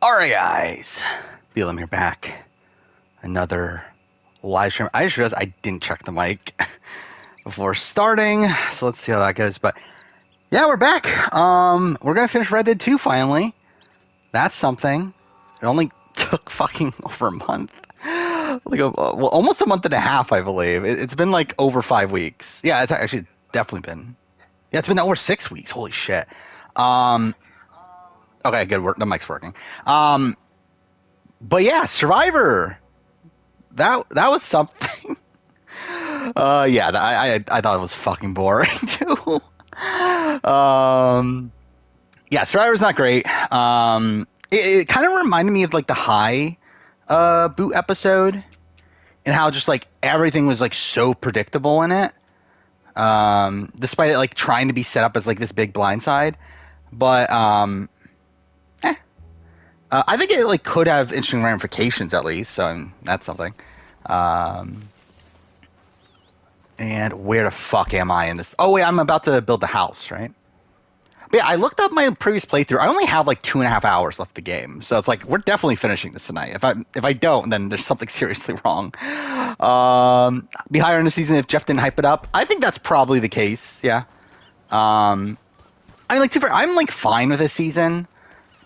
Alright guys, Beelum here back. Another live stream. I just realized I didn't check the mic before starting, so let's see how that goes. But yeah, we're back. We're gonna finish Red Dead 2 finally. That's something. It only took fucking over a month. Almost a month and a half, I believe. It's been like over 5 weeks. Yeah, it's actually definitely been. Yeah, it's been over 6 weeks. Holy shit. Okay, good work. The mic's working. But yeah, Survivor. That was something. Yeah, I thought it was fucking boring too. Yeah, Survivor's not great. It kind of reminded me of like the High boot episode, and how just like everything was like so predictable in it. Despite it like trying to be set up as like this big blindside, but I think it like could have interesting ramifications at least, so that's something. And where the fuck am I in this? Oh wait, I'm about to build the house, right? But yeah, I looked up my previous playthrough. I only have like 2.5 hours left of the game, so it's like we're definitely finishing this tonight. If I don't, then there's something seriously wrong. Be higher in the season if Jeff didn't hype it up. I think that's probably the case. Yeah. I mean, like to be fair, I'm like fine with this season.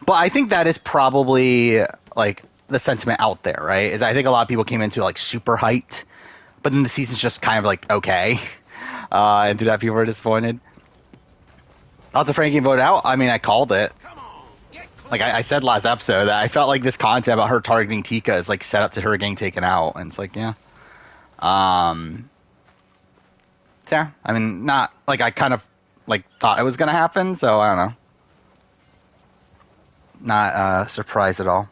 But I think that is probably like the sentiment out there, right? Is I think a lot of people came into like super hyped, but then the season's just kind of like okay, and through that people were disappointed. Lots of Frankie voted out. I mean, I called it. Like I said last episode, that I felt like this content about her targeting Tika is like set up to her getting taken out, and it's like yeah, yeah. I mean, not like I kind of like thought it was gonna happen, so I don't know. Not surprised at all.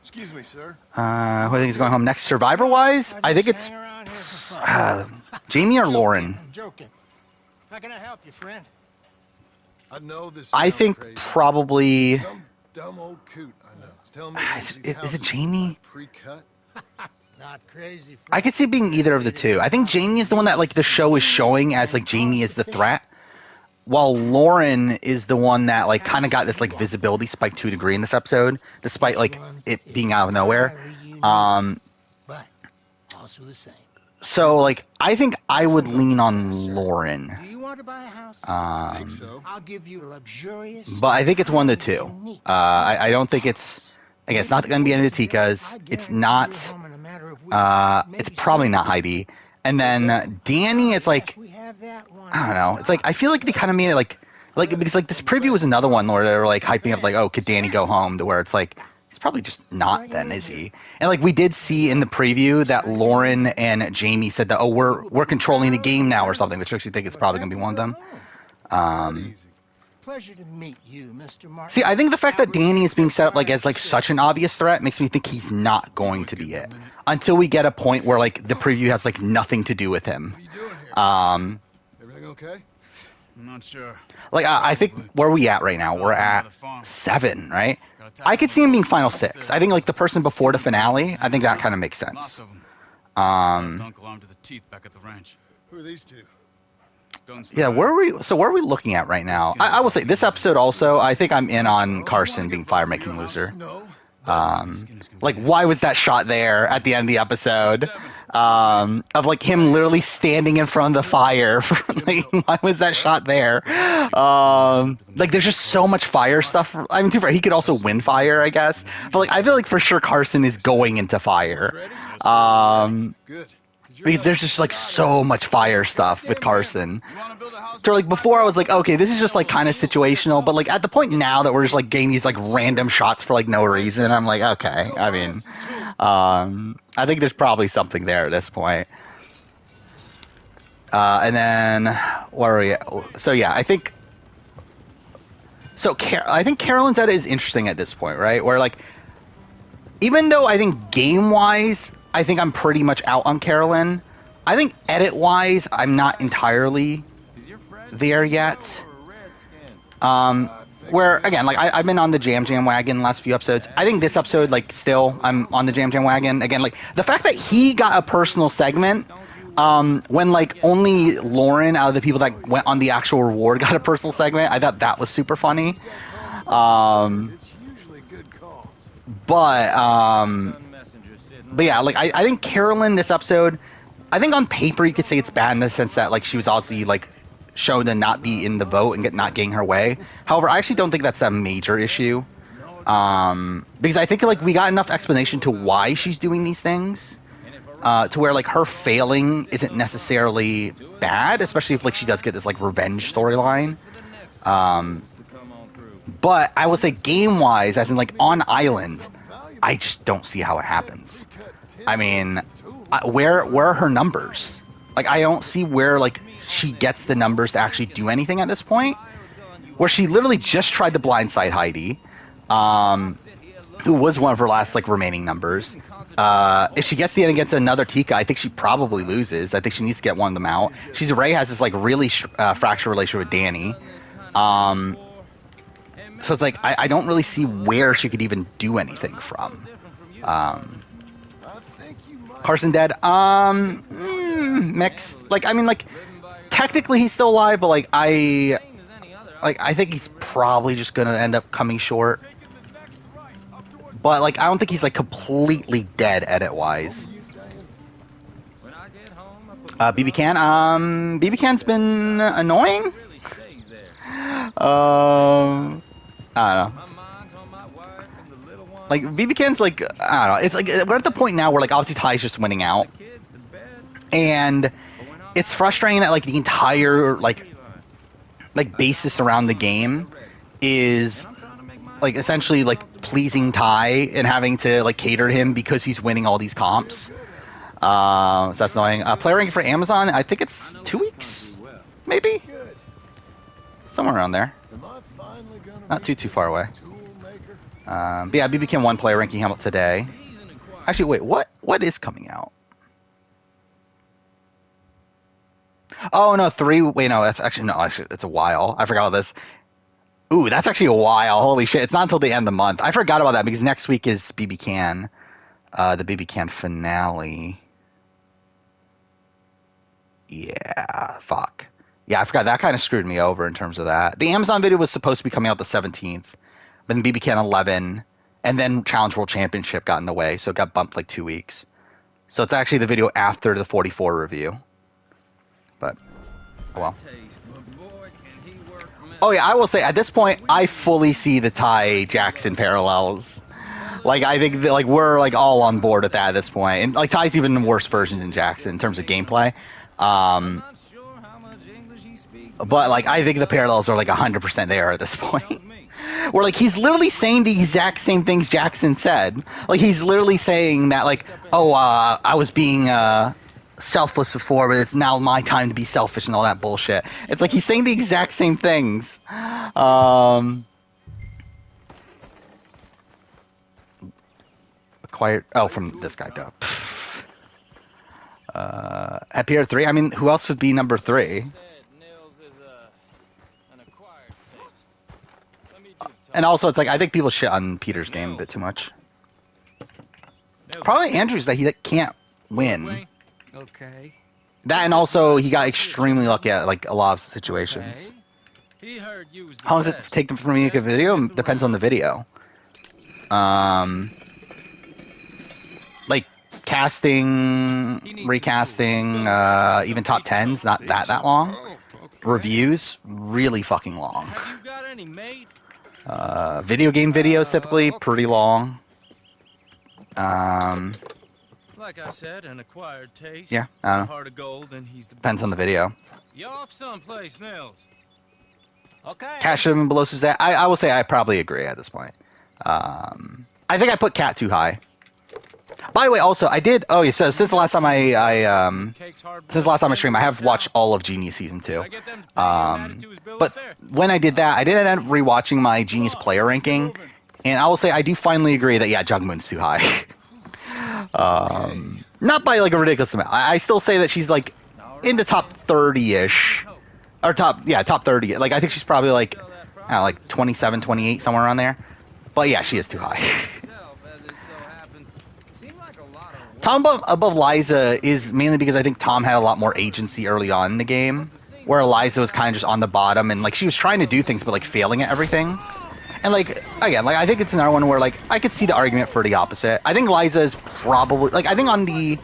Excuse me, sir. Who do you think is going home next? Survivor-wise, I think it's Jamie or Lauren. I'm joking. How can I help you, friend? I know this. I think crazy. probably. Some dumb old coot I know. Tell me, Is it Jamie? Pre-cut. Not crazy. Friend. I could see it being either of the two. I think Jamie is the one that like the show is showing as like Jamie is the threat, while Lauren is the one that like kind of got this like visibility spike to a degree in this episode, despite like it being out of nowhere. But also the same. So like I think I would lean on Lauren. Do you want to buy a house? I think so. I'll give you a luxurious. But I think it's one of the two. I don't think it's. Again, it's not going to be any of the Tikas. It's not. It's probably not Heidi. And then Danny, it's like. I don't know. It's like I feel like they kind of made it like because like this preview was another one where they were like hyping up like, oh, could Danny go home, to where it's like it's probably just not then, is he? And like we did see in the preview that Lauren and Jamie said that, oh, we're controlling the game now or something, which makes me think it's probably gonna be one of them. Pleasure to meet you, Mr. Martin. See, I think the fact that Danny is being set up like as like such an obvious threat makes me think he's not going to be it until we get a point where like the preview has like nothing to do with him. What are you doing here? Everything okay? I'm not sure. Like I think where are we at right now? We're at 7, right? I could see him being final 6. I think like the person before the finale. I think that kind of makes sense. Lots of them. Uncle armed to the teeth back at the ranch. Who are these two? Guns Yeah, where are we? So where are we looking at right now? I will say this episode also. I think I'm in on Carson being fire-making loser. No. Like why was that shot there at the end of the episode? Of like him literally standing in front of the fire. Like, why was that shot there? Like there's just so much fire stuff. I mean, too far, he could also win fire, I guess. But like I feel like for sure Carson is going into fire. Good. Because there's just like so much fire stuff with Carson. So like before I was like, okay, this is just like kind of situational, but like at the point now that we're just like getting these like random shots for like no reason, I'm like, okay. I mean, I think there's probably something there at this point. And then where are we at? So yeah, I think Carolyn's edit is interesting at this point, right? Where like even though I think game wise I think I'm pretty much out on Carolyn, I think edit-wise, I'm not entirely there yet. Where, again, like, I've been on the Jam wagon the last few episodes. I think this episode, like, still, I'm on the Jam wagon. Again, like, the fact that he got a personal segment, when, like, only Lauren, out of the people that went on the actual reward, got a personal segment, I thought that was super funny. But yeah, like I think Carolyn this episode, I think on paper you could say it's bad in the sense that like she was obviously like shown to not be in the vote and not getting her way. However, I actually don't think that's a major issue. Because I think like we got enough explanation to why she's doing these things. To where like her failing isn't necessarily bad, especially if like she does get this like revenge storyline. But I will say game wise, as in like on island, I just don't see how it happens. I mean, where are her numbers? Like I don't see where like she gets the numbers to actually do anything at this point. Where she literally just tried to blindside Heidi, who was one of her last like remaining numbers. If she gets the end against another Tika, I think she probably loses. I think she needs to get one of them out. Ray has this like really fractured relationship with Danny. So it's like I don't really see where she could even do anything from. Carson dead. Mixed. Like I mean, like technically he's still alive, but like I think he's probably just gonna end up coming short. But like I don't think he's like completely dead edit wise. BB Can. BB Can's been annoying. I don't know. Like BB Can's like I don't know. It's like we're at the point now where like obviously Ty's just winning out, and it's frustrating that like the entire like basis around the game is like essentially like pleasing Ty and having to like cater to him because he's winning all these comps. So that's annoying. Player ranking for Amazon, I think it's 2 weeks, maybe somewhere around there. Not too far away. But yeah, BB Kim 1 player ranking Hamlet today. Actually, wait, what is coming out? Oh no, 3. Wait, no, that's actually it's a while. I forgot about this. Ooh, that's actually a while. Holy shit! It's not until the end of the month. I forgot about that because next week is BB Can, the BB Can finale. Yeah, fuck. Yeah, I forgot. That kind of screwed me over in terms of that. The Amazon video was supposed to be coming out the 17th, but then BB Can 11, and then Challenge World Championship got in the way, so it got bumped like 2 weeks. So it's actually the video after the 44 review. But, oh well. Oh yeah, I will say at this point, I fully see the Ty Jackson parallels. Like I think that, like we're like all on board with that at this point, and like Ty's even worse version than Jackson in terms of gameplay. But like I think the parallels are like 100% there at this point. Where like he's literally saying the exact same things Jackson said. Like he's literally saying that like, oh, I was being selfless before, but it's now my time to be selfish and all that bullshit. It's like he's saying the exact same things. Acquired. Oh, from this guy, duh. At Pierre 3, I mean, who else would be number 3? And also, it's like I think people shit on Peter's game a bit too much. Probably Andrew's that he can't win. Okay. That and also he got extremely lucky at like a lot of situations. How long does it take for me to make a video? Depends on the video. Like casting, recasting, even top 10s, not that long. Reviews, really fucking long. Video game videos typically pretty long. Like I said, an acquired taste. Yeah, I don't know. Heart of gold, and he's the Depends on the video. You off someplace, Mills? Okay. Cash him below Suzette. I will say I probably agree at this point. I think I put Cat too high. By the way, also I did. Oh yeah, so since the last time I streamed, I have watched all of Genius season 2. But when I did that, I did end up rewatching my Genius player ranking, and I will say I do finally agree that yeah, Jungmoon's too high. Not by like a ridiculous amount. I still say that she's like in the top 30-ish, or top 30. Like I think she's probably like I don't know, like 27, 28, somewhere around there. But yeah, she is too high. Tom above Liza is mainly because I think Tom had a lot more agency early on in the game, where Eliza was kind of just on the bottom and like she was trying to do things but like failing at everything. And like again, like I think it's another one where like I could see the argument for the opposite. I think Liza is probably like I think on the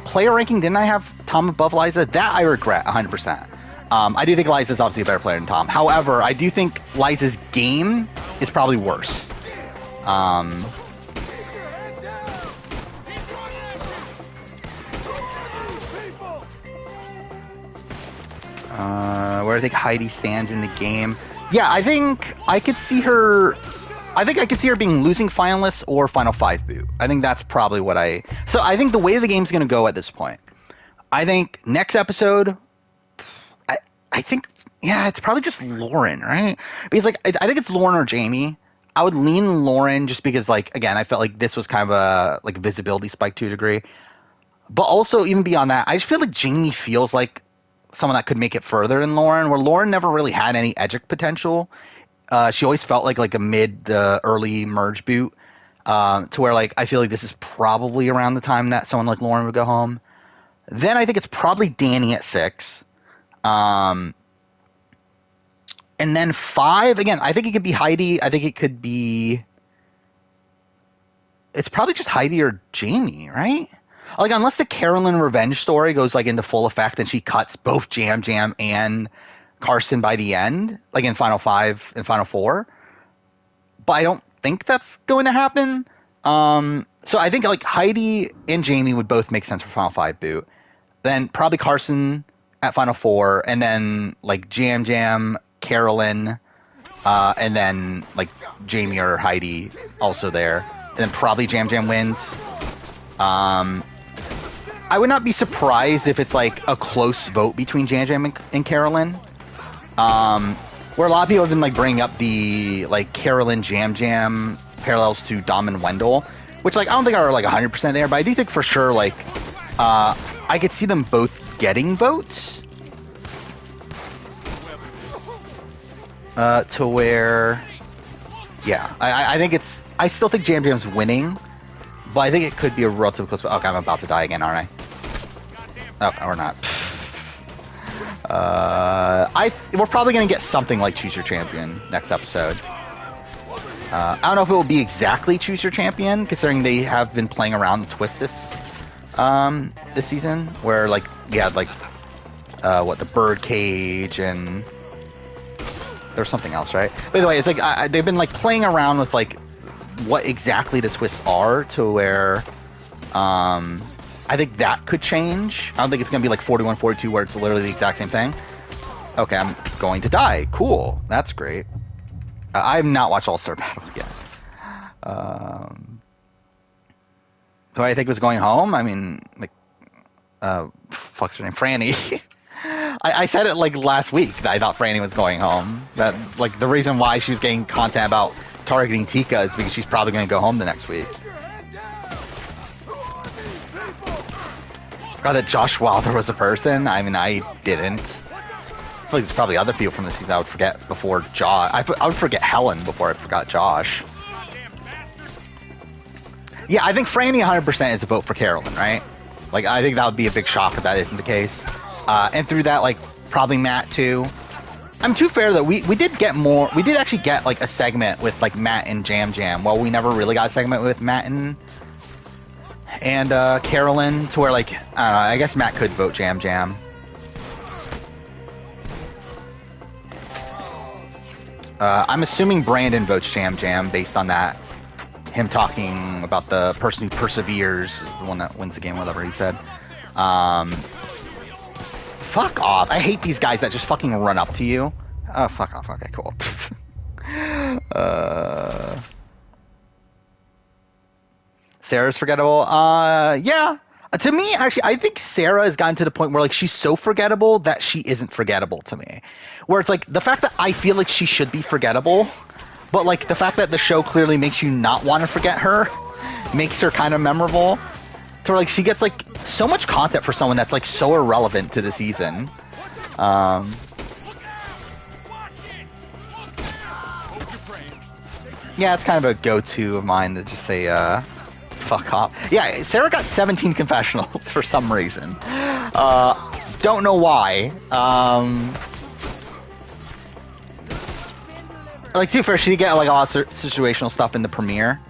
player ranking, didn't I have Tom above Liza? That I regret 100%. I do think Liza's obviously a better player than Tom. However, I do think Liza's game is probably worse. Where I think Heidi stands in the game. Yeah, I think I could see her. I think I could see her being losing finalists or Final 5 boot. I think that's probably what So I think the way the game's going to go at this point, I think next episode, I think, yeah, it's probably just Lauren, right? Because, like, I think it's Lauren or Jamie. I would lean Lauren just because, like, again, I felt like this was kind of a, like, visibility spike to a degree. But also, even beyond that, I just feel like Jamie feels like someone that could make it further than Lauren, where Lauren never really had any Edgic potential. She always felt like a mid the early merge boot, to where like I feel like this is probably around the time that someone like Lauren would go home. Then I think it's probably Danny at 6, and then 5 again. I think it could be Heidi. I think it could be. It's probably just Heidi or Jamie, right? Like unless the Carolyn revenge story goes like into full effect and she cuts both Jam Jam and Carson by the end, like in Final 5 and Final 4. But I don't think that's going to happen. So I think like Heidi and Jamie would both make sense for Final 5 boot. Then probably Carson at Final 4, and then like Jam Jam, Carolyn, and then like Jamie or Heidi also there. And then probably Jam Jam wins. I would not be surprised if it's like a close vote between Jam Jam and Carolyn. Where a lot of people have been like bringing up the like Carolyn Jam Jam parallels to Dom and Wendell, which like I don't think are like 100% there, but I do think for sure like I could see them both getting votes. To where, yeah, I think it's. I still think Jam Jam's winning, but I think it could be a relatively close. Okay, I'm about to die again, aren't I? Oh, or not. We're probably gonna get something like Choose Your Champion next episode. I don't know if it will be exactly Choose Your Champion, considering they have been playing around with Twist this season, where like we had like the bird cage and there's something else, right? By the way, it's like they've been like playing around with like what exactly the twists are, to where I think that could change. I don't think it's going to be like 41-42 where it's literally the exact same thing. Okay, I'm going to die. Cool. That's great. I've not watched All-Star Battle yet. Who I think was going home? I mean, like, fuck's her name? Franny. I said it like last week that I thought Franny was going home. That like the reason why she was getting content about targeting Tika is because she's probably going to go home the next week. Forgot that Josh Wilder was a person. I mean, I didn't. I feel like there's probably other people from the season I would forget before Josh. I would forget Helen before I forgot Josh. Yeah, I think Franny 100% is a vote for Carolyn, right? Like, I think that would be a big shock if that isn't the case. And through that, like, probably Matt too. I'm too fair that we did get more. We did actually get like a segment with like Matt and Jam Jam. Well, we never really got a segment with Matt and Carolyn, to where like I don't know. I guess Matt could vote Jam Jam. I'm assuming Brandon votes Jam Jam based on that. Him talking about the person who perseveres is the one that wins the game, whatever he said. Fuck off. I hate these guys that just fucking run up to you. Oh, fuck off. Okay, cool. Sarah's forgettable. Yeah. To me, actually, I think Sarah has gotten to the point where, like, she's so forgettable that she isn't forgettable to me. Where it's, like, the fact that I feel like she should be forgettable, but, like, the fact that the show clearly makes you not want to forget her makes her kind of memorable. To where, like, she gets, like, so much content for someone that's, like, so irrelevant to the season. Yeah, it's kind of a go-to of mine to just say, fuck off. Yeah, Sarah got 17 confessionals for some reason. Don't know why. like to be fair, she did get like a lot of situational stuff in the premiere.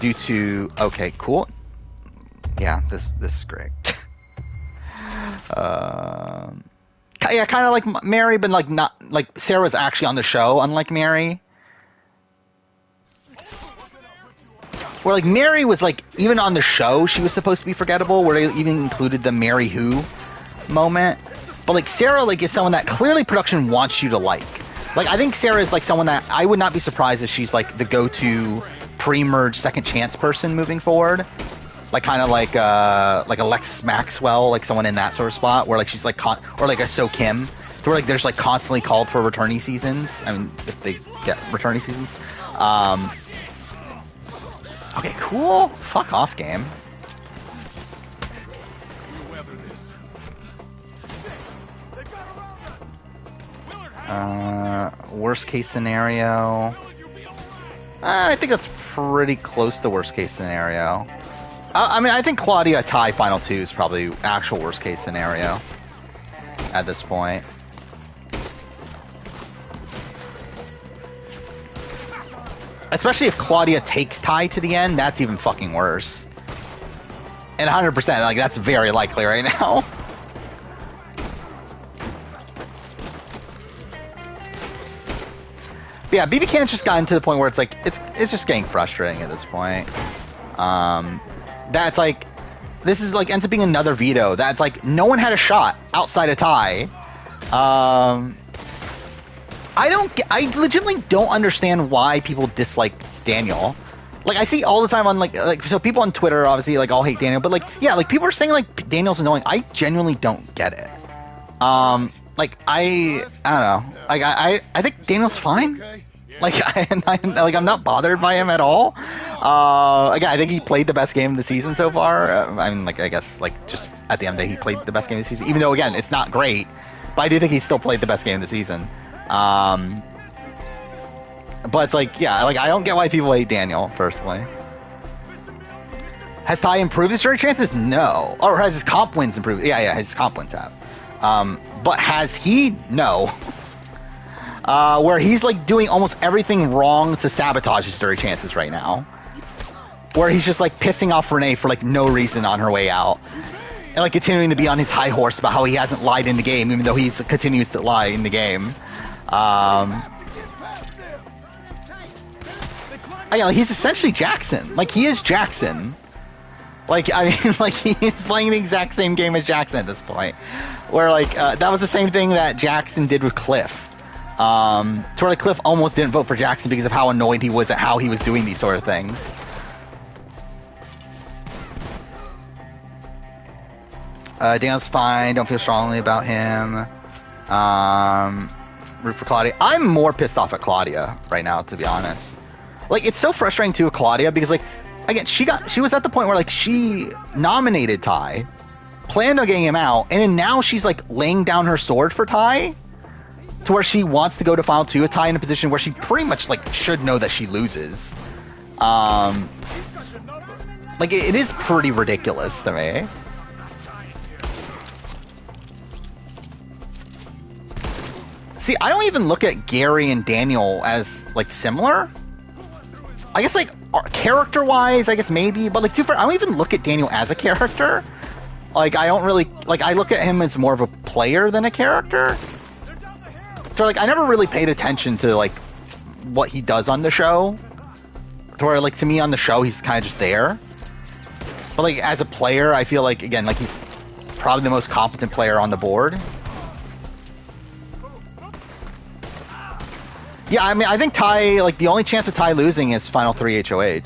Due to okay, cool. Yeah, this is great. Yeah, kind of like Mary, but like not like Sarah was actually on the show, unlike Mary. Where like Mary was like even on the show, she was supposed to be forgettable. Where they even included the Mary Who moment. But like Sarah, like is someone that clearly production wants you to like. Like I think Sarah is like someone that I would not be surprised if she's like the go-to pre-merge second chance person moving forward. Like kind of like Alexis Maxwell, like someone in that sort of spot where like she's like or like a So Kim, where like there's like constantly called for returnee seasons. I mean, if they get returnee seasons. Okay, cool. Fuck off, game. Worst case scenario. I think that's pretty close to worst case scenario. I mean, I think Claudia tie final 2 is probably actual worst case scenario at this point. Especially if Claudia takes Ty to the end, that's even fucking worse. And 100%, like, that's very likely right now. But yeah, BB Can's just gotten to the point where it's like, it's just getting frustrating at this point. That's like, this is like, ends up being another veto. That's like, no one had a shot outside of Ty. I legitimately don't understand why people dislike Daniel. Like, I see all the time on, like, so people on Twitter, obviously, like, all hate Daniel, but, like, yeah, like, people are saying, like, Daniel's annoying. I genuinely don't get it. Like, I don't know. Like, I think Daniel's fine. Like, I'm not bothered by him at all. Again, I think he played the best game of the season so far. I mean, like, I guess, like, just at the end of the day, he played the best game of the season, even though, again, it's not great, but I do think he still played the best game of the season. But it's like, yeah, like I don't get why people hate Daniel personally. Has Ty improved his jury chances? No. Or has his comp wins improved? Yeah, his comp wins have. But has he? No. Where he's like doing almost everything wrong to sabotage his jury chances right now. Where he's just like pissing off Renee for like no reason on her way out. And like continuing to be on his high horse about how he hasn't lied in the game, even though he continues to lie in the game. Yeah, like he's essentially Jackson. Like, he is Jackson. Like, I mean, like, he is playing the exact same game as Jackson at this point. Where, like, that was the same thing that Jackson did with Cliff. To where, like, Cliff almost didn't vote for Jackson because of how annoyed he was at how he was doing these sort of things. Daniel's fine. Don't feel strongly about him. Root for Claudia. I'm more pissed off at Claudia right now, to be honest. Like, it's so frustrating too with Claudia because, like, again, she was at the point where, like, she nominated Ty, planned on getting him out, and then now she's, like, laying down her sword for Ty to where she wants to go to Final 2 with Ty in a position where she pretty much, like, should know that she loses. Like, it is pretty ridiculous to me. See, I don't even look at Gary and Daniel as, like, similar. I guess, like, character-wise, I guess maybe, but, like, I don't even look at Daniel as a character. Like, I don't really, like, I look at him as more of a player than a character. So, like, I never really paid attention to, like, what he does on the show. To where, like, to me on the show, he's kind of just there. But, like, as a player, I feel like, again, like, he's probably the most competent player on the board. Yeah, I mean, I think Ty, like, the only chance of Ty losing is Final 3 HOH.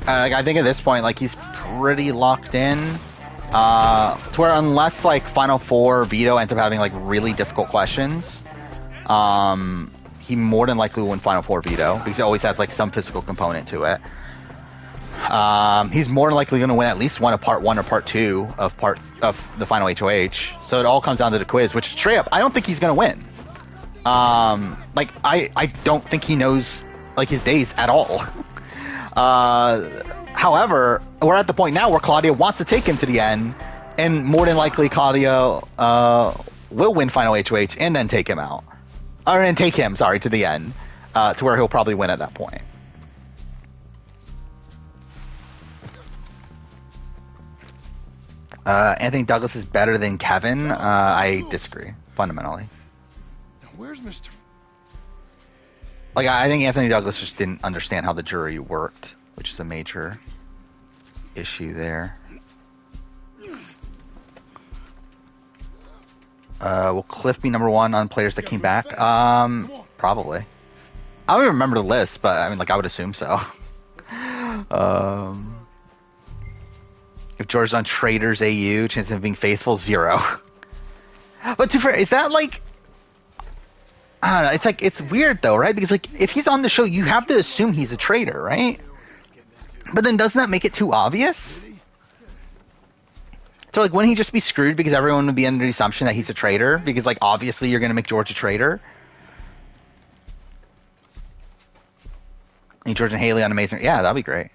Like, I think at this point, like, he's pretty locked in. To where unless, like, Final 4 Veto ends up having, like, really difficult questions, he more than likely will win Final 4 Veto, because he always has, like, some physical component to it. He's more than likely going to win at least one of Part 1 or Part 2 of the Final HOH. So it all comes down to the quiz, which, straight up, I don't think he's going to win. Like, I don't think he knows, like, his days at all. However, we're at the point now where Claudia wants to take him to the end, and more than likely Claudia will win final HOH and then take him out. Or and take him, sorry, to the end. To where he'll probably win at that point. Anthony Douglas is better than Kevin. I disagree, fundamentally. Now, where's Mr. Like, I think Anthony Douglas just didn't understand how the jury worked, which is a major issue there. Will Cliff be number one on players that came back? Probably. I don't even remember the list, but I mean, like, I would assume so. If George's on Traders AU, chance of being faithful, 0. But to be fair, is that like... I don't know, it's like, it's weird though, right? Because like, if he's on the show, you have to assume he's a traitor, right? But then doesn't that make it too obvious? So like, wouldn't he just be screwed because everyone would be under the assumption that he's a traitor? Because like, obviously you're going to make George a traitor. And George and Haley on Amazing... Yeah, that'd be great.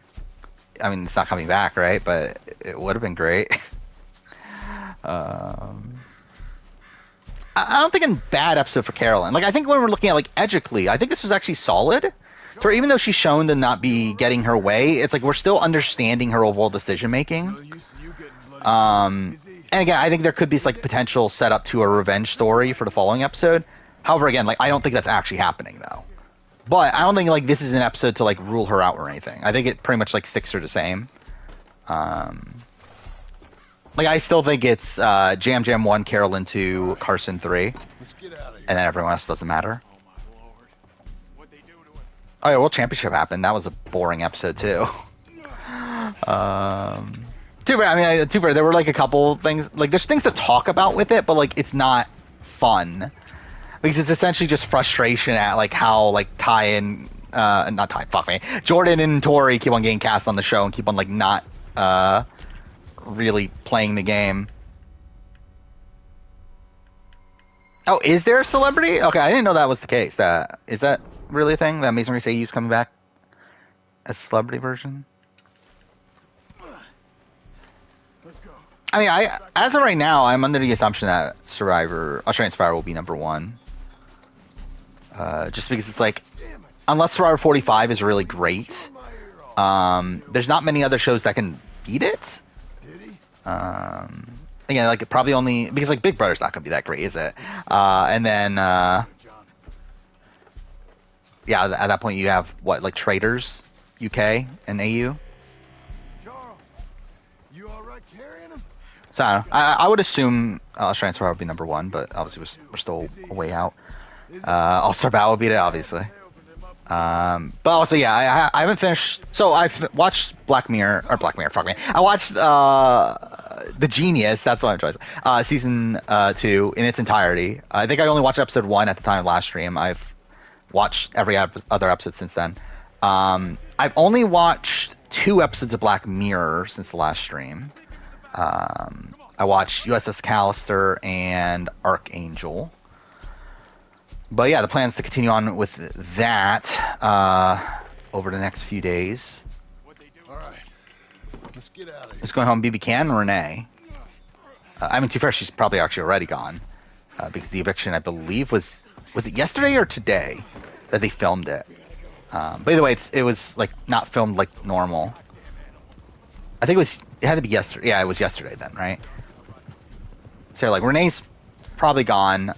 I mean, it's not coming back, right? But it would have been great. I don't think a bad episode for Carolyn. Like, I think when we're looking at, like, edgically, I think this was actually solid. So even though she's shown to not be getting her way, it's like we're still understanding her overall decision-making. And again, I think there could be, like, potential setup to a revenge story for the following episode. However, again, like, I don't think that's actually happening, though. But I don't think, like, this is an episode to, like, rule her out or anything. I think it pretty much, like, sticks her the same. Like, I still think it's Jam Jam 1, Carolyn 2, Carson 3. Let's get out of here. And then everyone else doesn't matter. Oh, yeah, World Championship happened. That was a boring episode, too. Too bad, there were, like, a couple things. Like, there's things to talk about with it, but, like, it's not fun. Because it's essentially just frustration at, like, how, like, Jordan and Tori keep on getting cast on the show and keep on, like, not, really playing the game. Oh, is there a celebrity? Okay, I didn't know that was the case. Is that really a thing? That Amazing Race AU's coming back as a celebrity version? I mean, as of right now, I'm under the assumption that Australian Survivor will be number one. Just because it's like, unless Survivor 45 is really great, there's not many other shows that can beat it. Again, like probably only because like Big Brother's not gonna be that great, is it? And then yeah, at that point you have what, like Traders UK and AU. Charles, you all right carrying him? So I would assume Australian Survivor would be number one, but obviously we're still a way out. All-Star Battle will beat it, obviously. But also, yeah, I haven't finished. So I've watched Black Mirror. Fuck me. I watched The Genius. That's what I'm trying to. Season 2 in its entirety. I think I only watched episode 1 at the time of last stream. I've watched every other episode since then. I've only watched 2 episodes of Black Mirror since the last stream. I watched USS Callister and Archangel. But yeah, the plan is to continue on with that over the next few days. All right, let's get out of here. Just going home, BB Can and Renee. I mean, to be fair, she's probably actually already gone because the eviction, I believe, was it yesterday or today that they filmed it. By the way, it was like not filmed like normal. I think it had to be yesterday. Yeah, it was yesterday then, right? So like Renee's probably gone.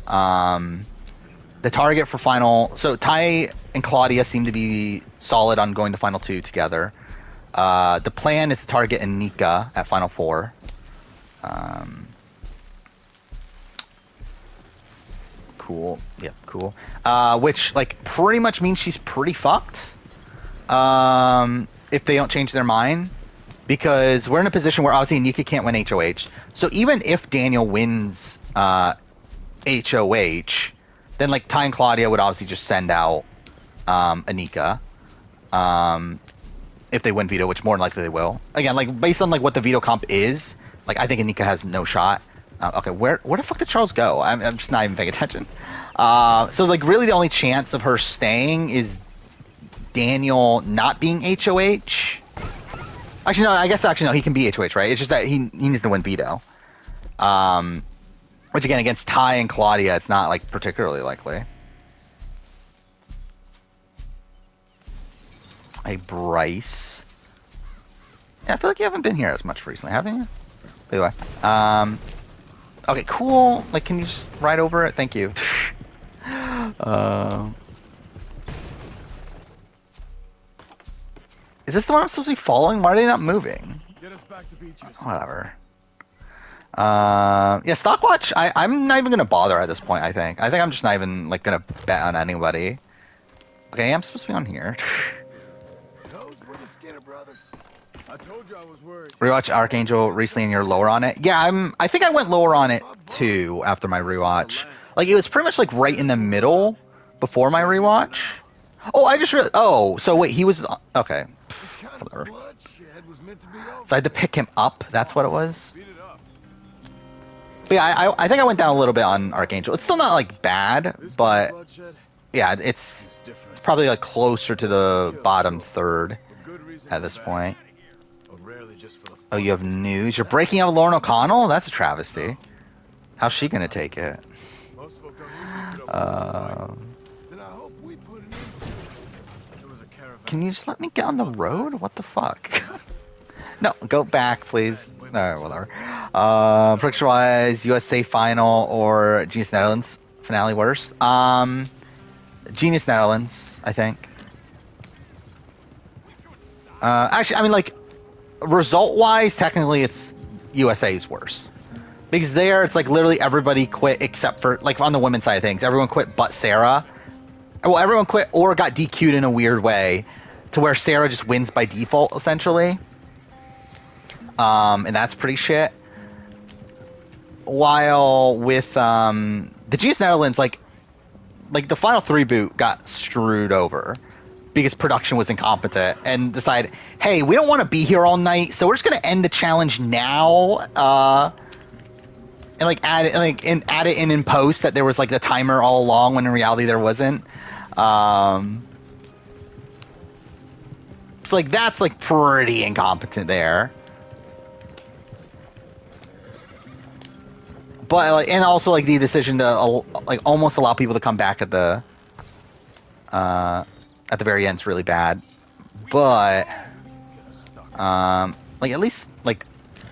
The target for final... So Ty and Claudia seem to be solid on going to Final 2 together. The plan is to target Anika at Final 4. Cool. Yep, cool. Which, like, pretty much means she's pretty fucked. If they don't change their mind. Because we're in a position where obviously Anika can't win HOH. So even if Daniel wins HOH... Then, like, Ty and Claudia would obviously just send out Anika if they win veto, which more than likely they will. Again, like, based on, like, what the veto comp is, like, I think Anika has no shot. Okay, where the fuck did Charles go? I'm just not even paying attention. So, like, really the only chance of her staying is Daniel not being HOH. Actually, no, he can be HOH, right? It's just that he needs to win veto. Which again, against Ty and Claudia, it's not like particularly likely. Hey, Bryce. Yeah, I feel like you haven't been here as much recently, haven't you? Anyway, okay, cool. Like, can you just ride over it? Thank you. Is this the one I'm supposed to be following? Why are they not moving? Get us back to Beaches. Whatever. Yeah, Stockwatch, I'm not even gonna bother at this point, I think. I think I'm just not even, like, gonna bet on anybody. Okay, I'm supposed to be on here. Those were the Skinner brothers. I told you I was worried. Rewatch Archangel recently and you're lower on it. Yeah, I think I went lower on it too after my rewatch. Like, it was pretty much like right in the middle before my rewatch. Oh, I just realized. Oh, so wait, he was okay. This kind Whatever. of bloodshed was meant to be over. So I had to pick him up. That's what it was. Beat it up. But yeah, I think I went down a little bit on Archangel. It's still not like bad, This kind but of bloodshed, yeah, it's it's different. probably like closer to the bottom third For good reason at or this bad. point. But rarely just for the Oh, you have news. You're breaking up Lauren O'Connell? That's a travesty. How's she gonna take it? Most folk don't usually put up with Um. Then I hope we put an end to it. There was a caravan. Can you just let me get on the road? What the fuck? No, go back, please. Alright, whatever. Prediction-wise, USA final or Genius Netherlands finale worse? Genius Netherlands, I think. Actually, I mean, like, result-wise, technically it's USA's worse. Because there, it's like literally everybody quit except for, like, on the women's side of things. Everyone quit but Sarah. Well, everyone quit or got DQ'd in a weird way to where Sarah just wins by default, essentially. And that's pretty shit. While with the GS Netherlands, like the final 3 boot got screwed over because production was incompetent and decided, hey, we don't want to be here all night, so we're just gonna end the challenge now. And like add it in post that there was like the timer all along when in reality there wasn't. So like that's like pretty incompetent there. But like, and also like the decision to like almost allow people to come back at the very end is really bad. But like at least like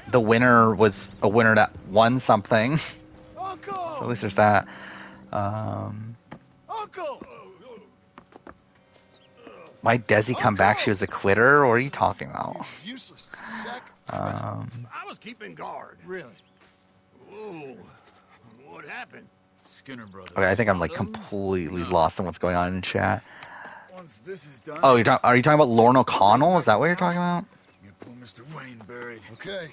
the winner was a winner that won something. Uncle! So at least there's that. Uncle! Why Desi come back? She was a quitter? What are you talking about? You useless sack. I was keeping guard. Really? Whoa. What happened? Skinner brothers. Okay, I think I'm like completely lost on what's going on in chat. Once this is done. Oh, are you talking about Lauren O'Connell? Is that what you're talking about? Get poor Mr. Wayne buried. Okay.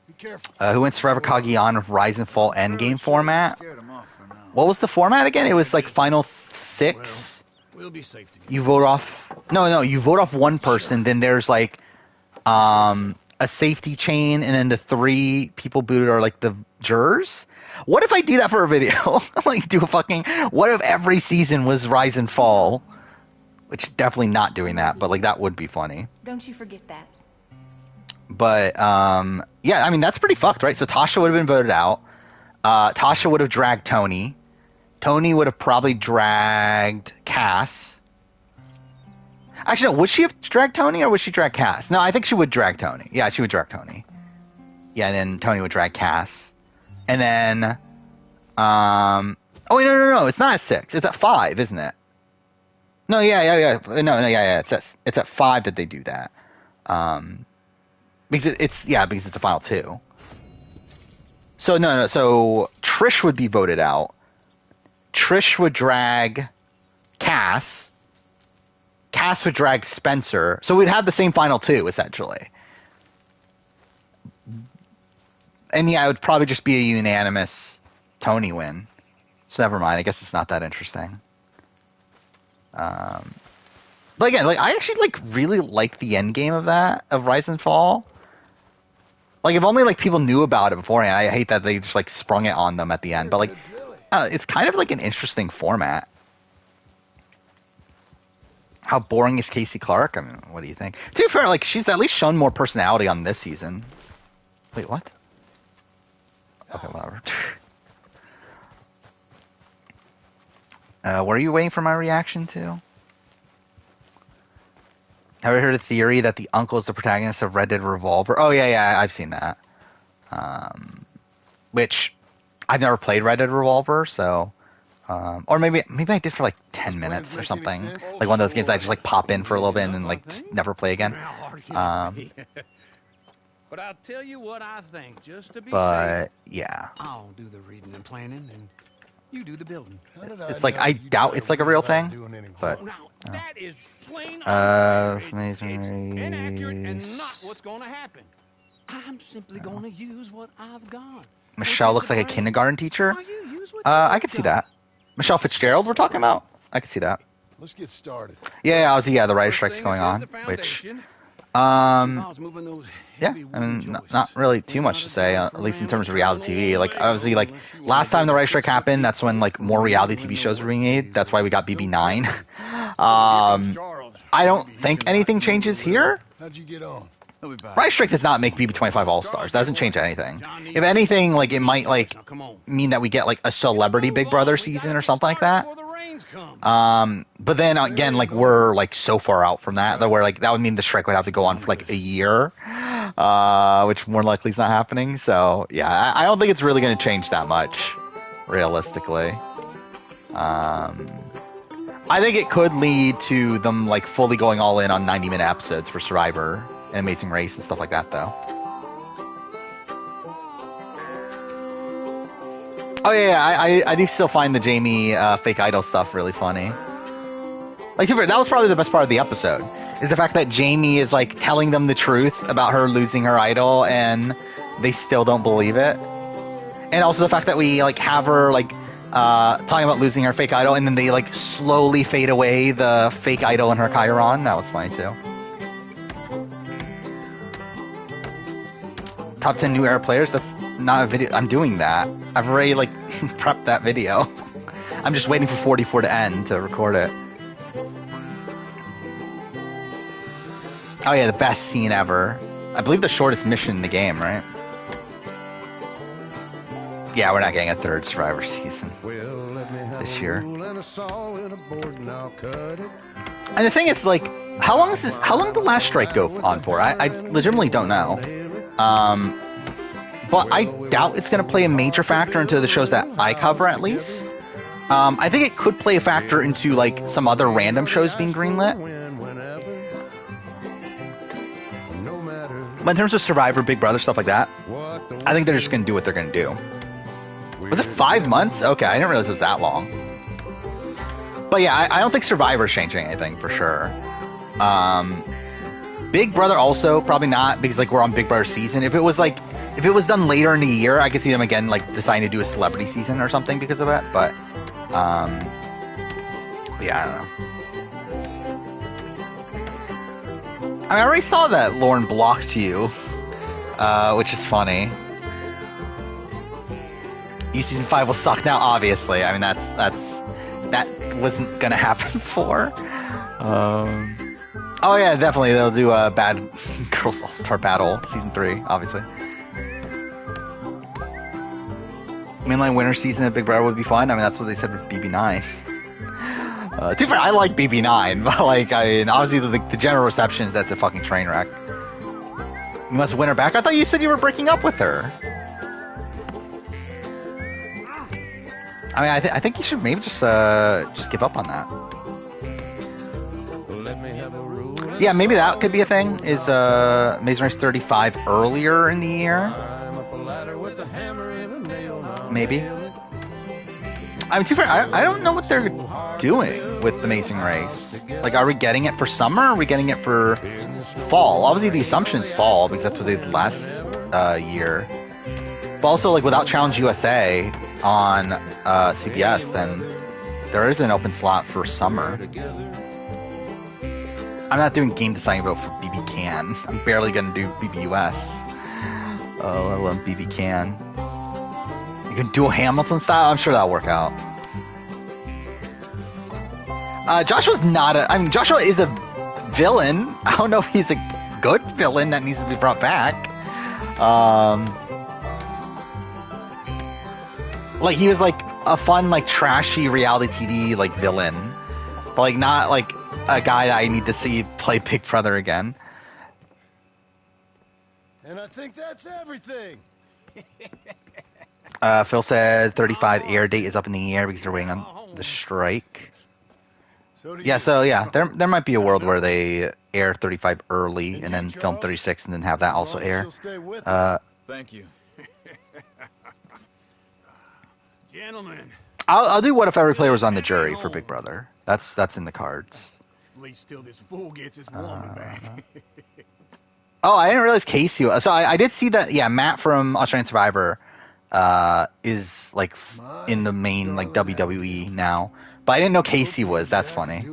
Be careful. Who wins Forever Kagiyan Rise and Fall Endgame format? Scared him off for now. What was the format again? It was like Final 6. We'll be safe together. You vote off. No, you vote off one person. Then there's like a safety chain, and then the 3 people booted are like the jurors. What if I do that for a video? Like do a fucking. What if every season was Rise and Fall? Which definitely not doing that, but like that would be funny. Don't you forget that. But yeah, I mean that's pretty fucked, right? So Tasha would have been voted out. Tasha would have dragged Tony. Tony would have probably dragged Cass. Actually, no, would she have dragged Tony or would she drag Cass? No, I think she would drag Tony. Yeah, she would drag Tony. Yeah, and then Tony would drag Cass. And then, oh, wait, no, it's not at 6. It's at 5, isn't it? No, yeah. No, it's at 5 that they do that. Because it's the final 2. So no, so Trish would be voted out. Trish would drag Cass. Cass would drag Spencer. So we'd have the same final 2, essentially. And yeah, it would probably just be a unanimous Tony win. So never mind. I guess it's not that interesting. But again, like I actually like really like the end game of that, of Rise and Fall. Like if only like people knew about it beforehand. I hate that they just like sprung it on them at the end. But like it's kind of like an interesting format. How boring is Casey Clark? I mean, what do you think? To be fair, like she's at least shown more personality on this season. Wait, what? Okay, whatever. What are you waiting for my reaction to? Have you heard a theory that the uncle is the protagonist of Red Dead Revolver? Oh, yeah, I've seen that. Which, I've never played Red Dead Revolver, so... or maybe I did for like 10 minutes or something. Like one of those games I just like pop in for a little bit and then like just never play again. But I'll tell you what I think, just to be But, safe. yeah. I'll do the reading and planning, and you do the building. It's like, I doubt it's like a real thing, but... Now, that is plain Amazing It's inaccurate Race. and not what's going to happen. I'm simply going to use what I've got. Michelle looks like a kindergarten teacher. Now you use what I you've could see got. that. Michelle Fitzgerald we're talking about? I could see that. Let's get started. Yeah, obviously, yeah, the writer First strike's thing going is on, the which... foundation. Yeah, Yeah, I mean, not really too much to say, at least in terms of reality TV. Like, obviously, like, last time the writer strike happened, that's when, like, more reality TV shows were being made. That's why we got BB9. I don't think anything changes here. How'd you get on? Writer strike does not make BB25 All-Stars. That doesn't change anything. If anything, like, it might, like, mean that we get, like, a Celebrity Big Brother season or something like that. But then again, like, we're like so far out from that where like that would mean the strike would have to go on for like a year, which more likely is not happening. So yeah, I don't think it's really going to change that much, realistically. I think it could lead to them like fully going all in on 90-minute episodes for Survivor and Amazing Race and stuff like that, though. Oh yeah, I do still find the Jamie fake idol stuff really funny. Like, that was probably the best part of the episode, is the fact that Jamie is like telling them the truth about her losing her idol, and they still don't believe it. And also the fact that we like have her like talking about losing her fake idol, and then they like slowly fade away the fake idol in her Chiron. That was funny too. Top 10 new era players. That's not a video. I'm doing that. I've already like prepped that video. I'm just waiting for 44 to end to record it. Oh yeah, the best scene ever. I believe the shortest mission in the game, right? Yeah, we're not getting a third Survivor season this year. And the thing is, like, how long did the last strike go on for? I legitimately don't know. But I doubt it's going to play a major factor into the shows that I cover, at least. I think it could play a factor into, like, some other random shows being greenlit. But in terms of Survivor, Big Brother, stuff like that, I think they're just going to do what they're going to do. Was it 5 months? Okay, I didn't realize it was that long. But yeah, I don't think Survivor's changing anything, for sure. Big Brother also, probably not, because, like, we're on Big Brother season. If it was done later in the year, I could see them again, like, deciding to do a celebrity season or something because of it. But, yeah, I don't know. I mean, I already saw that Lauren blocked you, which is funny. You season 5 will suck now, obviously. I mean, that wasn't gonna happen before. Oh yeah, definitely they'll do a Bad Girls All-Star Battle season 3, obviously. Mainline winter season of Big Brother would be fun. I mean, that's what they said with BB9. I like BB9, but like, I mean, obviously the general reception is that's a fucking train wreck. You must win her back. I thought you said you were breaking up with her. I mean, I think you should maybe just give up on that. Yeah, maybe that could be a thing. Is Amazing Race 35 earlier in the year? Maybe. I mean, to be fair, I don't know what they're doing with Amazing Race. Like, are we getting it for summer? Or are we getting it for fall? Obviously, the assumption is fall because that's what they did last year. But also, like, without Challenge USA on CBS, then there is an open slot for summer. I'm not doing game design vote for BB Can. I'm barely gonna do BBUS. Oh, I love BB Can. You can dual Hamilton style? I'm sure that'll work out. Joshua's not I mean, Joshua is a villain. I don't know if he's a good villain that needs to be brought back. Like, he was like a fun, like, trashy reality TV, like, villain. But, like, not, like, a guy that I need to see play Big Brother again. And I think that's everything. Phil said 35 air date is up in the air because they're waiting on the strike. There might be a world where they air 35 early and then film 36 and then have that also air. Thank you. Gentlemen. I'll do what if every player was on the jury for Big Brother. That's in the cards. At least till this fool gets his woman back. Oh, I didn't realize Casey was. So I did see that. Yeah, Matt from Australian Survivor is like in the main like WWE now, but I didn't know Casey was. That's funny.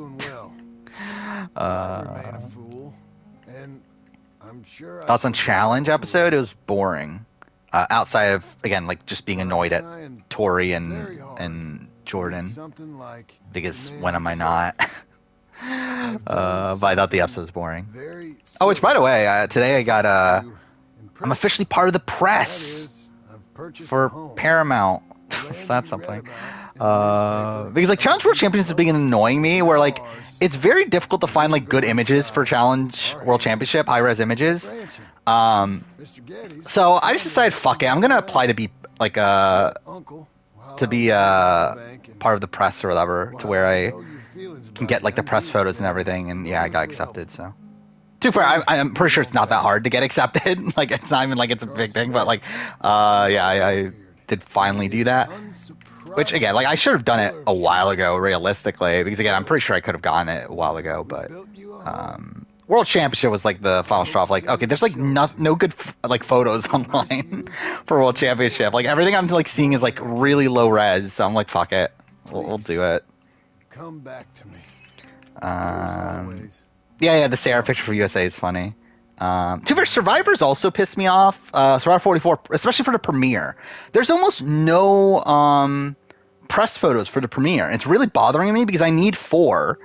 Thoughts on Challenge episode? It was boring. Outside of again like just being annoyed at Tori and Jordan because when am I not? But I thought the episode was boring. Oh, which by the way, today I got I'm officially part of the press for Paramount. That's something. Because like Challenge World Championships has been annoying me, where like it's very difficult to find like good images for Challenge World Championship, high res images. So I just decided, fuck it, I'm gonna apply to be like part of the press or whatever, to where I can get like the press photos and everything, and yeah, I got accepted. So, too far, I'm pretty sure it's not that hard to get accepted. Like it's not even like it's a big thing, but like, I did finally do that. Which again, like I should have done it a while ago, realistically, because again, I'm pretty sure I could have gotten it a while ago, but World Championship was like the final straw. Like, okay, there's like no good like photos online for World Championship. Like everything I'm like seeing is like really low res, so I'm like, fuck it, we'll do it. Come back to me. Yeah, the Sarah picture for USA is funny. Survivors also pissed me off. Survivor 44, especially for the premiere. There's almost no press photos for the premiere. It's really bothering me because I need 4.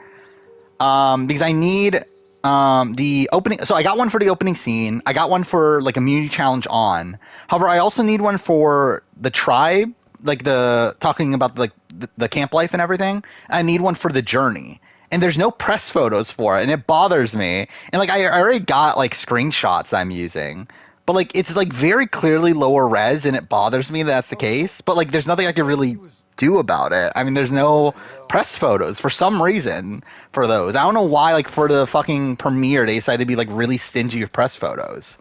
Because I need the opening. So I got one for the opening scene. I got one for like immunity challenge on. However, I also need one for the tribe, like the talking about like the camp life and everything. I need one for the journey. And there's no press photos for it, and it bothers me. And like I already got like screenshots I'm using, but like it's like very clearly lower res, and it bothers me that that's the case. But like there's nothing I can really do about it. I mean, there's no press photos for some reason for those. I don't know why. Like for the fucking premiere, they decided to be like really stingy with press photos.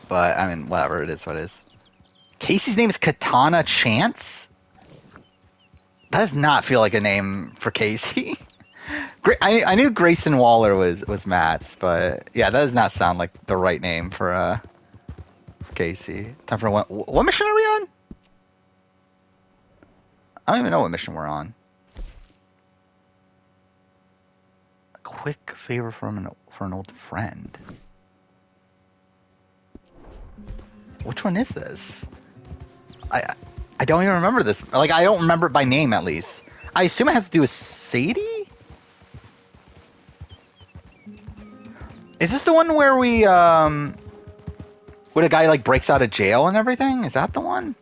But I mean, whatever, it is what it is. Casey's name is Katana Chance. That does not feel like a name for Casey. I knew Grayson Waller was Matt's, but yeah, that does not sound like the right name for Casey. Time for what mission are we on? I don't even know what mission we're on. A quick favor for an old friend. Which one is this? I don't even remember this. Like, I don't remember it by name, at least. I assume it has to do with Sadie? Is this the one where we, where a guy, like, breaks out of jail and everything? Is that the one?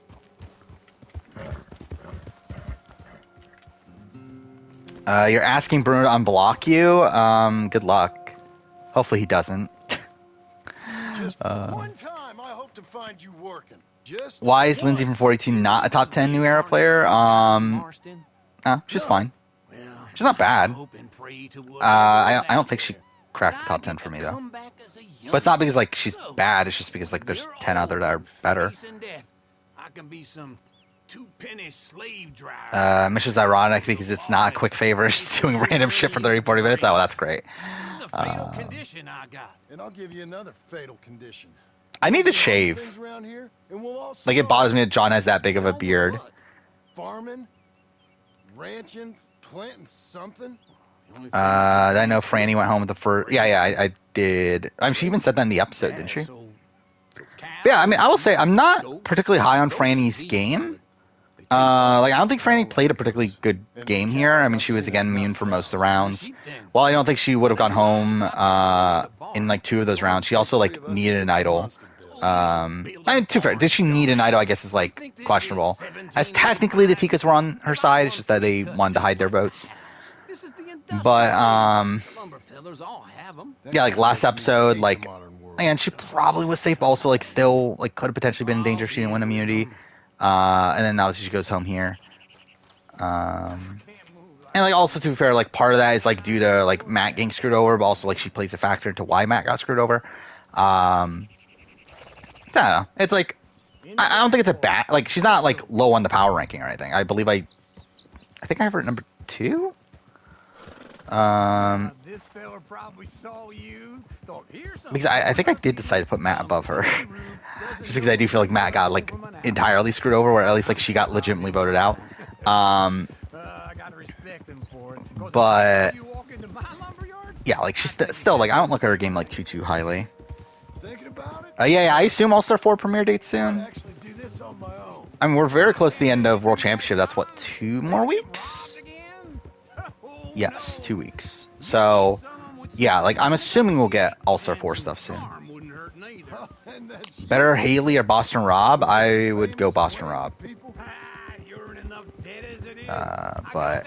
You're asking Bruno to unblock you? Good luck. Hopefully he doesn't. Just one time, I hope to find you working. Why is Lindsay from 42 not a top 10 New Era player? She's fine. She's not bad. I don't think she cracked the top 10 for me, though. But it's not because, like, she's bad. It's just because, like, there's 10 other that are better. Mission's ironic because it's not a quick favor. It's doing random shit for 30-40 minutes. Oh, that's great. And I'll give you another fatal condition. I need to shave. Like, it bothers me that John has that big of a beard. Farming, ranching, planting something. I know Franny went home with the first. Yeah, I did. I mean, she even said that in the episode, didn't she? But yeah, I mean, I will say I'm not particularly high on Franny's game. Like, I don't think Franny played a particularly good game here. I mean, she was again immune for most of the rounds. While I don't think she would have gone home in like 2 of those rounds, she also like needed an idol. I mean, to be fair, did she need an idol? I guess is like questionable. As technically the Tikas were on her side, it's just that they wanted to hide their votes. This is the industrial But The lumber fellers all have 'em. yeah, like last episode, like, Modern world. and she probably was safe. But also, like, still, like, could have potentially been in danger if she didn't win immunity. And then obviously she goes home here. And like also to be fair, like part of that is like due to like Matt getting screwed over, but also like she plays a factor into why Matt got screwed over. I don't know. It's like I don't think it's a bad like she's not like low on the power ranking or anything. I believe I think I have her at number 2. This fella probably saw you. Thought, here's Because I think I did decide to put Matt above her. Just because I do feel like Matt got like entirely screwed over, where at least like she got legitimately voted out. I gotta respect him for it. 'Cause But you walk into my lumberyard, yeah, like she's still like I don't look at her game like too highly. thinking about it. Yeah, I assume All Star 4 premiere date I soon. actually do this on my own. I mean, we're very close to the end of World Championship. That's what, 2 more weeks? Yes, 2 weeks. So, yeah, like I'm assuming we'll get All Star 4 stuff soon. Wouldn't hurt neither. And that's Better Haley or Boston Rob? I would go Boston Rob. people. You're in enough debt as it is. But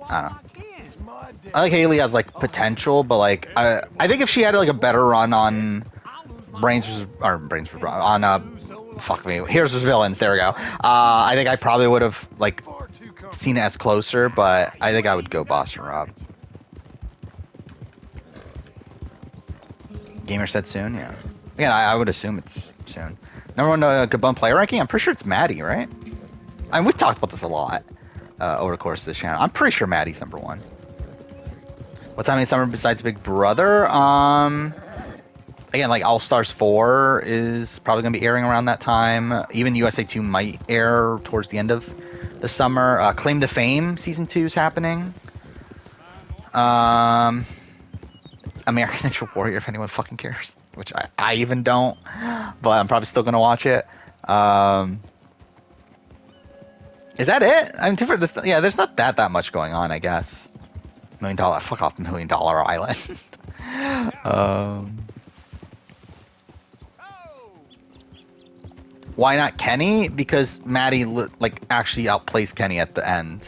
I don't know. It's my day. I like Haley has like potential, but like I think if she had like a better run on fuck me, Heroes vs Villains. There we go. I think I probably would have like Far too comfortable. seen it as closer, but I think I would go Boston Rob. Gamer said soon, yeah. Again, I would assume it's soon. Number 1 Gabon player ranking? I'm pretty sure it's Maddie, right? I mean, we've talked about this a lot over the course of this channel. I'm pretty sure Maddie's number 1. What's happening in summer besides Big Brother? Again, like All Stars 4 is probably going to be airing around that time. Even USA 2 might air towards the end of the summer. Claim to Fame Season 2 is happening. American Ninja Warrior, if anyone fucking cares. Which I even don't. But I'm probably still going to watch it. Is that it? I mean, yeah, there's not that much going on, I guess. $1 million. Fuck off, $1 Million Island. Why not Kenny? Because Maddie like actually outplays Kenny at the end.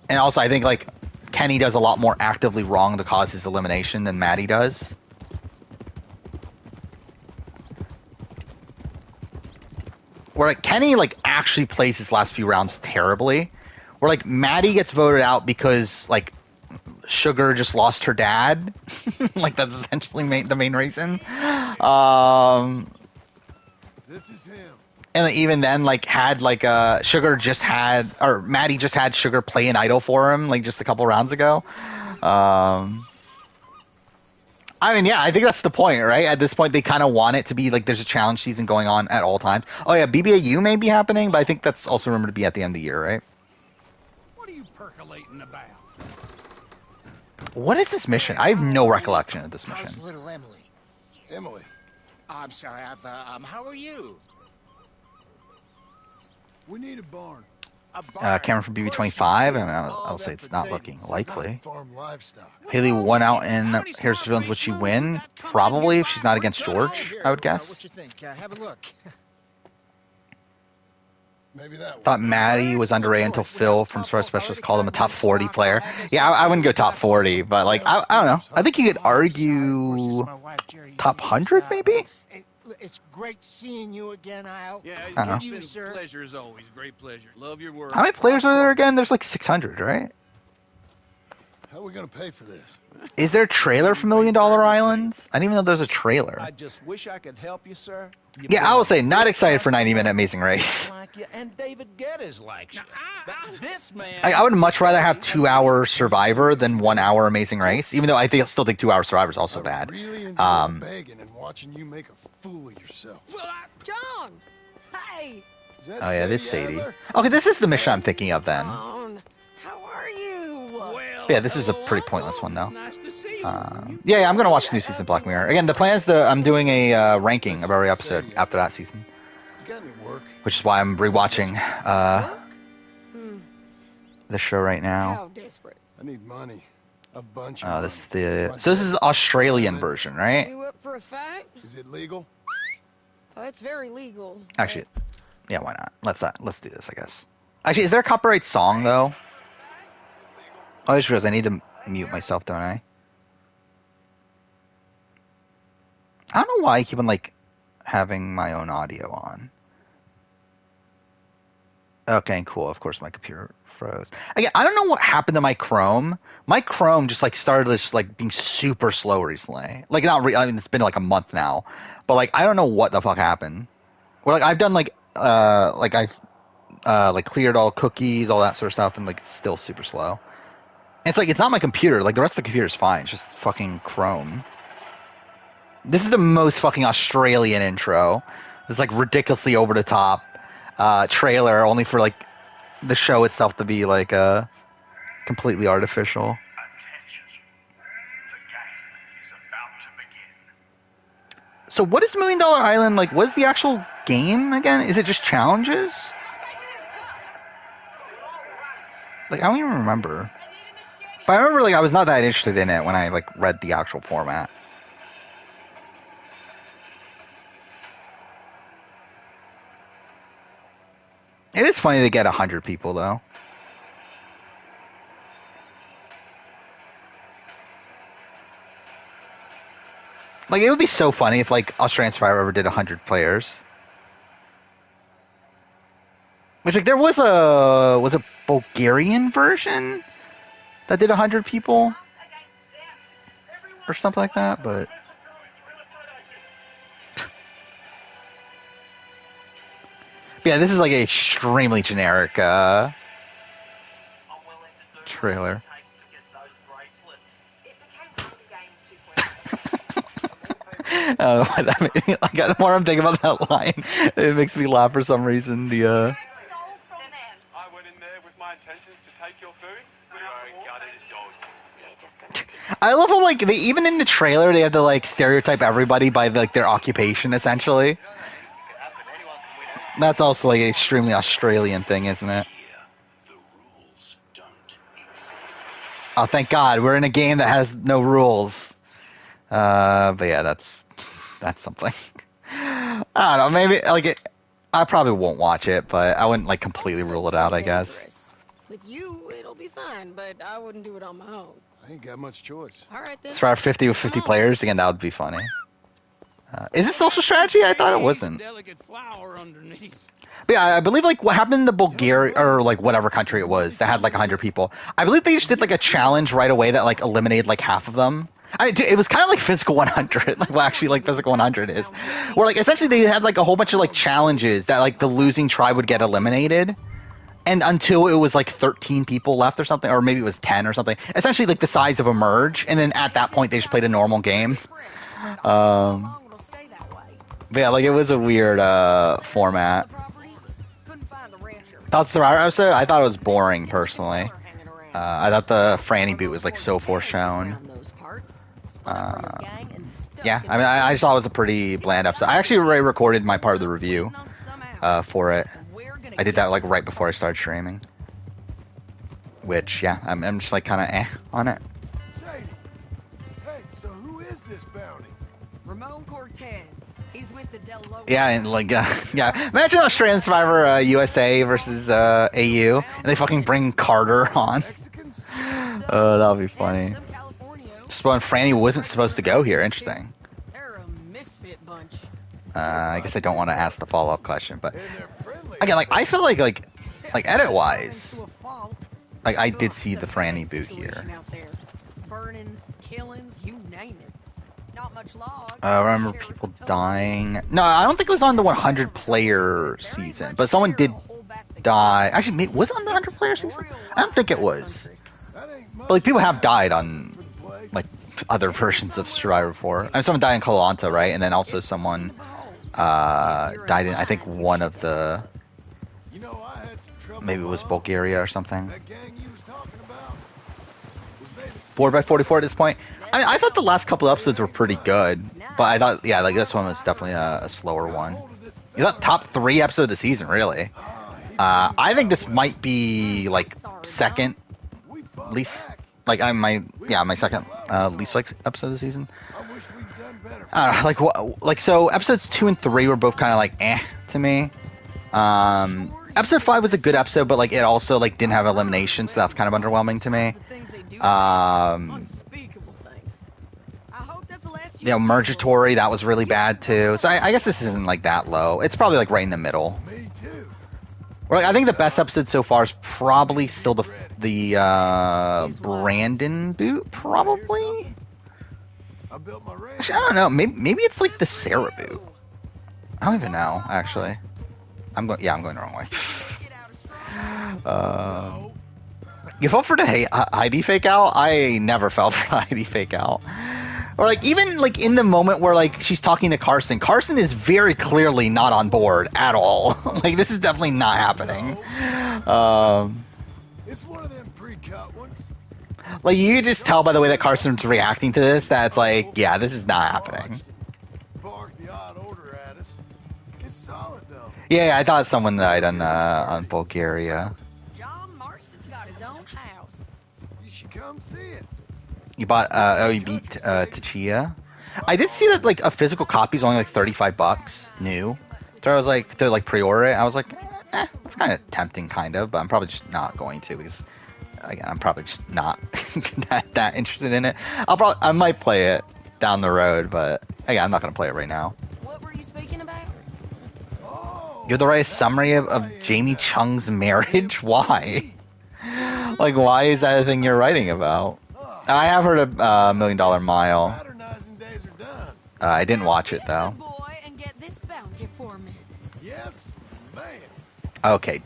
And also, I think like Kenny does a lot more actively wrong to cause his elimination than Maddie does. Where like Kenny like actually plays his last few rounds terribly. Where like Maddie gets voted out because like Sugar just lost her dad. Like that's essentially the main reason. This is him. And even then, like had like Sugar just had, or Maddie just had Sugar play an idol for him like just a couple rounds ago. I mean, yeah, I think that's the point, right? At this point, they kind of want it to be like there's a challenge season going on at all times. Oh yeah, BBAU may be happening, but I think that's also rumored to be at the end of the year, right? What are you percolating about? What is this mission? I have no recollection of this mission. How's little Emily? Emily. I'm sorry, how are you? We need a barn. Cameron from BB25. I mean, I'll say it's not looking likely. Farm livestock. Haley won out in Here's the Villains. Would she win? Probably, if she's not against George, I would guess. What you think? Have a look. Maybe that Thought one. Maddie was underrated until Phil from Sports Specialist called him a top 40 player. Yeah, I wouldn't go top 40, but like I don't know. I think you could argue top 100 maybe. It's great seeing you again, Al. Yeah, I don't know. it's You, been sir. a pleasure as always. Great pleasure. Love your work. How many players are there again? There's like 600, right? How are we gonna pay for this? Is there a trailer for $1 Million Island? I didn't even know there's a trailer. I just wish I could help you, sir. You've Yeah, been I will a say, not good excited for customer. 90-minute Amazing Race. Like you, and David Geddes likes you. But this man, I would much rather have 2-hour Survivor than 1-hour Amazing Race, even though I still think 2-hour Survivor is also bad. I really enjoy begging and watching you make a fool of yourself. John! Hey! Is that Oh yeah, this Sadie. Adler? Okay, this is the mission I'm thinking of then. John! How are you? Well, Yeah, this is a pretty pointless one though. nice to see you. Yeah, I'm gonna watch the new season of Black Mirror. Again, the plan is I'm doing a ranking of every episode after that season, You got any work? which is why I'm rewatching the show right now. How desperate. I need money. A bunch Oh, of this is money. the so this is Australian version, right? You up for a fight? Is it legal? Oh, it's very legal. Actually, yeah, why not? Let's do this, I guess. Actually, is there a copyright song though? Oh, I just realized I need to mute myself, don't I? I don't know why I keep on like having my own audio on. Okay, cool. Of course, my computer froze. Again, I don't know what happened to my Chrome. My Chrome just like started just like being super slow recently. Like I mean, it's been like a month now, but like I don't know what the fuck happened. Well, like I've done like I've like cleared all cookies, all that sort of stuff, and like it's still super slow. And it's like it's not my computer. Like the rest of the computer is fine. It's just fucking Chrome. This is the most fucking Australian intro. It's like ridiculously over the top trailer, only for like the show itself to be like completely artificial. So what is $1 Million Island like? What is the actual game again? Is it just challenges? Like I don't even remember. But I remember like I was not that interested in it when I like read the actual format. It is funny to get 100 people though. Like it would be so funny if like Australian Survivor ever did 100 players. Which like there was a Bulgarian version that did 100 people or something like that, but yeah, this is like an extremely generic trailer. I don't know why that made me, like, the more I'm thinking about that line, it makes me laugh for some reason. The I went in there with my intentions to take your food. I love how like even in the trailer they have to like stereotype everybody by like their occupation essentially. That's also like an extremely Australian thing, isn't it? Oh, thank God we're in a game that has no rules. But yeah, that's something. I don't know. Maybe like I probably won't watch it, but I wouldn't like completely rule it out. I guess. With you, it'll be fine, but I wouldn't do it on my own. I ain't got much choice. All right then. As far as 50 with 50 players, again, that would be funny. Is it social strategy? I thought it wasn't. Delicate flower underneath. But yeah, I believe like what happened in the Bulgaria or like whatever country it was that had like 100 people. I believe they just did like a challenge right away that like eliminated like half of them. It was kind of like Physical 100, like well, actually like Physical 100 is, where like essentially they had like a whole bunch of like challenges that like the losing tribe would get eliminated, and until it was like 13 people left or something, or maybe it was 10 or something. Essentially like the size of a merge, and then at that point they just played a normal game. But yeah, like it was a weird format. Thoughts Survivor episode? I thought it was boring personally. I thought the Franny boot was like so foreshown. Yeah, I mean, I saw it was a pretty bland episode. I actually already recorded my part of the review for it. I did that like right before I started streaming. Which, yeah, I'm just like kind of on it. Sadie. Hey, so who is this bounty? Ramon Cortez. He's with the Del Lobo. Yeah, and like, yeah. Imagine Australian Survivor USA versus AU, and they fucking bring Carter on. Mexicans? That would be funny. Just when Franny wasn't supposed to go here. Interesting. They're a misfit bunch. I guess I don't want to ask the follow-up question, but And they're friendly. again, like I feel like edit-wise, like I did see the Franny boot here. Burnings, killings, you name it. Not much log. I remember people dying. No, I don't think it was on the 100-player season, but someone did die. Actually, was it on the 100-player season? I don't think it was. That ain't much But like people have died for on the place. like other versions of Survivor 4. I mean, someone died in Koh-Lanta, right? And then also someone died in, I think, one of the, You know, I had some trouble. maybe it was along. Bulgaria or something. That gang you was talking about. Was they the 4x44 at this point. I mean, I thought the last couple episodes were pretty good, but I thought, yeah, like this one was definitely a slower one. You thought top 3 episode of the season, really. I think this might be like second, we fought at least. back. Like my second least liked episode of the season. I wish we'd done better. So episodes 2 and 3 were both kind of like to me. Episode 5 was a good episode, but like it also like didn't have elimination, so that's kind of underwhelming to me. The things they do, unspeakable things. I hope that's the last you see. Murgatory, that was really bad too. So I guess this isn't like that low. It's probably like right in the middle. Me too. Or, like, I think the best episode so far is probably still the Brandon boot, probably. I built my ranch. Actually, I don't know. Maybe it's like the Sarah boot. I don't even know. Actually, I'm going the wrong way. You fell for the Heidi fake out? I never fell for Heidi fake out. Or like even like in the moment where like she's talking to Carson is very clearly not on board at all. Like this is definitely not happening. It's one of them pre-cut ones. Like you could just tell by the way that Carson's reacting to this that it's like, yeah, this is not happening. Bark the odd order at us. It's solid though. Yeah, I thought someone died on Bulgaria. John Marston's got his own house. You should come see it. You bought you beat Tachia. I did see that like a physical copy is only like $35 new. So I was like to like pre-order it. I was like, that's kind of tempting, kind of, but I'm probably just not going to because again, I'm probably just not that interested in it. I might play it down the road, but again, I'm not gonna play it right now. What were you speaking about? You have the right summary of Jamie Chung's marriage? Why? Like, why is that a thing you're writing about? I have heard of $1 Million Mile. Modernizing days are done. I didn't watch it though. Good boy, and get this bounty for me. Yes, man. Okay,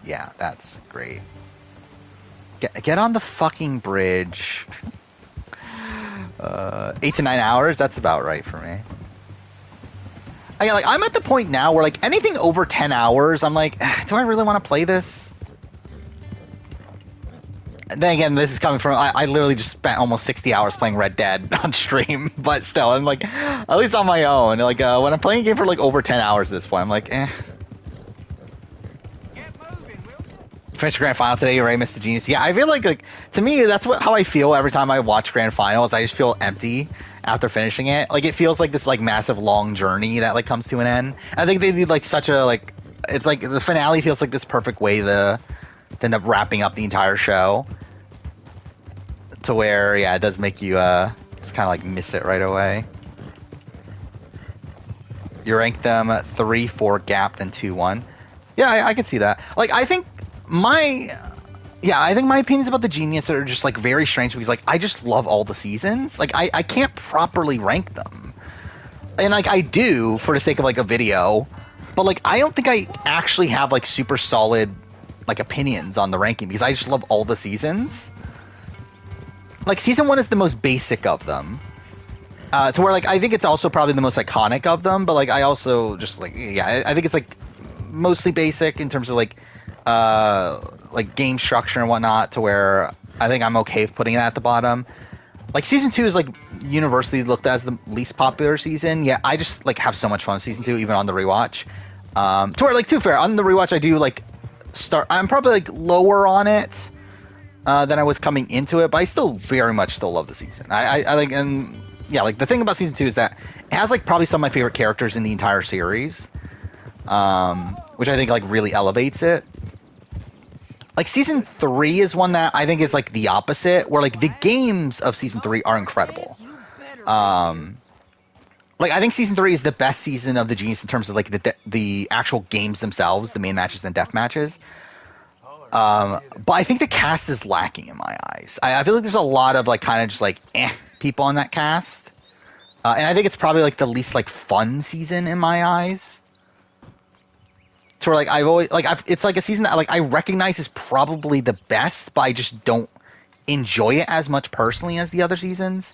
yeah, that's great. Get on the fucking bridge. 8 to 9 hours, that's about right for me. I'm at the point now where like anything over 10 hours, I'm like, do I really want to play this? And then again, this is coming from I literally just spent almost 60 hours playing Red Dead on stream, but still, I'm like, at least on my own. Like when I'm playing a game for like over 10 hours at this point, I'm like, Get moving, will you? Finish the grand final today, you already missed the genius. Yeah, I feel like to me that's how I feel every time I watch grand finals. I just feel empty after finishing it. Like it feels like this like massive long journey that like comes to an end. I think they did like such a like it's like the finale feels like this perfect way to end up wrapping up the entire show. To where it does make you just kind of like miss it right away. You rank them 3, 4 gapped and 2, 1. Yeah, I can see that. Like I think my opinions about the Genius are just like very strange because like I just love all the seasons. Like I can't properly rank them. And like I do for the sake of like a video, but like I don't think I actually have like super solid like opinions on the ranking because I just love all the seasons. Like season 1 is the most basic of them. To where like I think it's also probably the most iconic of them, but like I also just like I think it's like mostly basic in terms of like game structure and whatnot, to where I think I'm okay with putting it at the bottom. Like season 2 is like universally looked at as the least popular season. Yeah, I just like have so much fun with season 2, even on the rewatch. To where like to be fair, on the rewatch I do like I'm probably like lower on it than I was coming into it, but I still very much still love the season. I like, and yeah, like the thing about season 2 is that it has like probably some of my favorite characters in the entire series, which I think like really elevates it. Like season 3 is one that I think is like the opposite, where like the games of season 3 are incredible. Like I think season 3 is the best season of the Genius in terms of like the actual games themselves, the main matches and death matches. But I think the cast is lacking in my eyes. I feel like there's a lot of like kind of just like people on that cast, and I think it's probably like the least like fun season in my eyes. To where like I've always like it's like a season that like I recognize is probably the best, but I just don't enjoy it as much personally as the other seasons.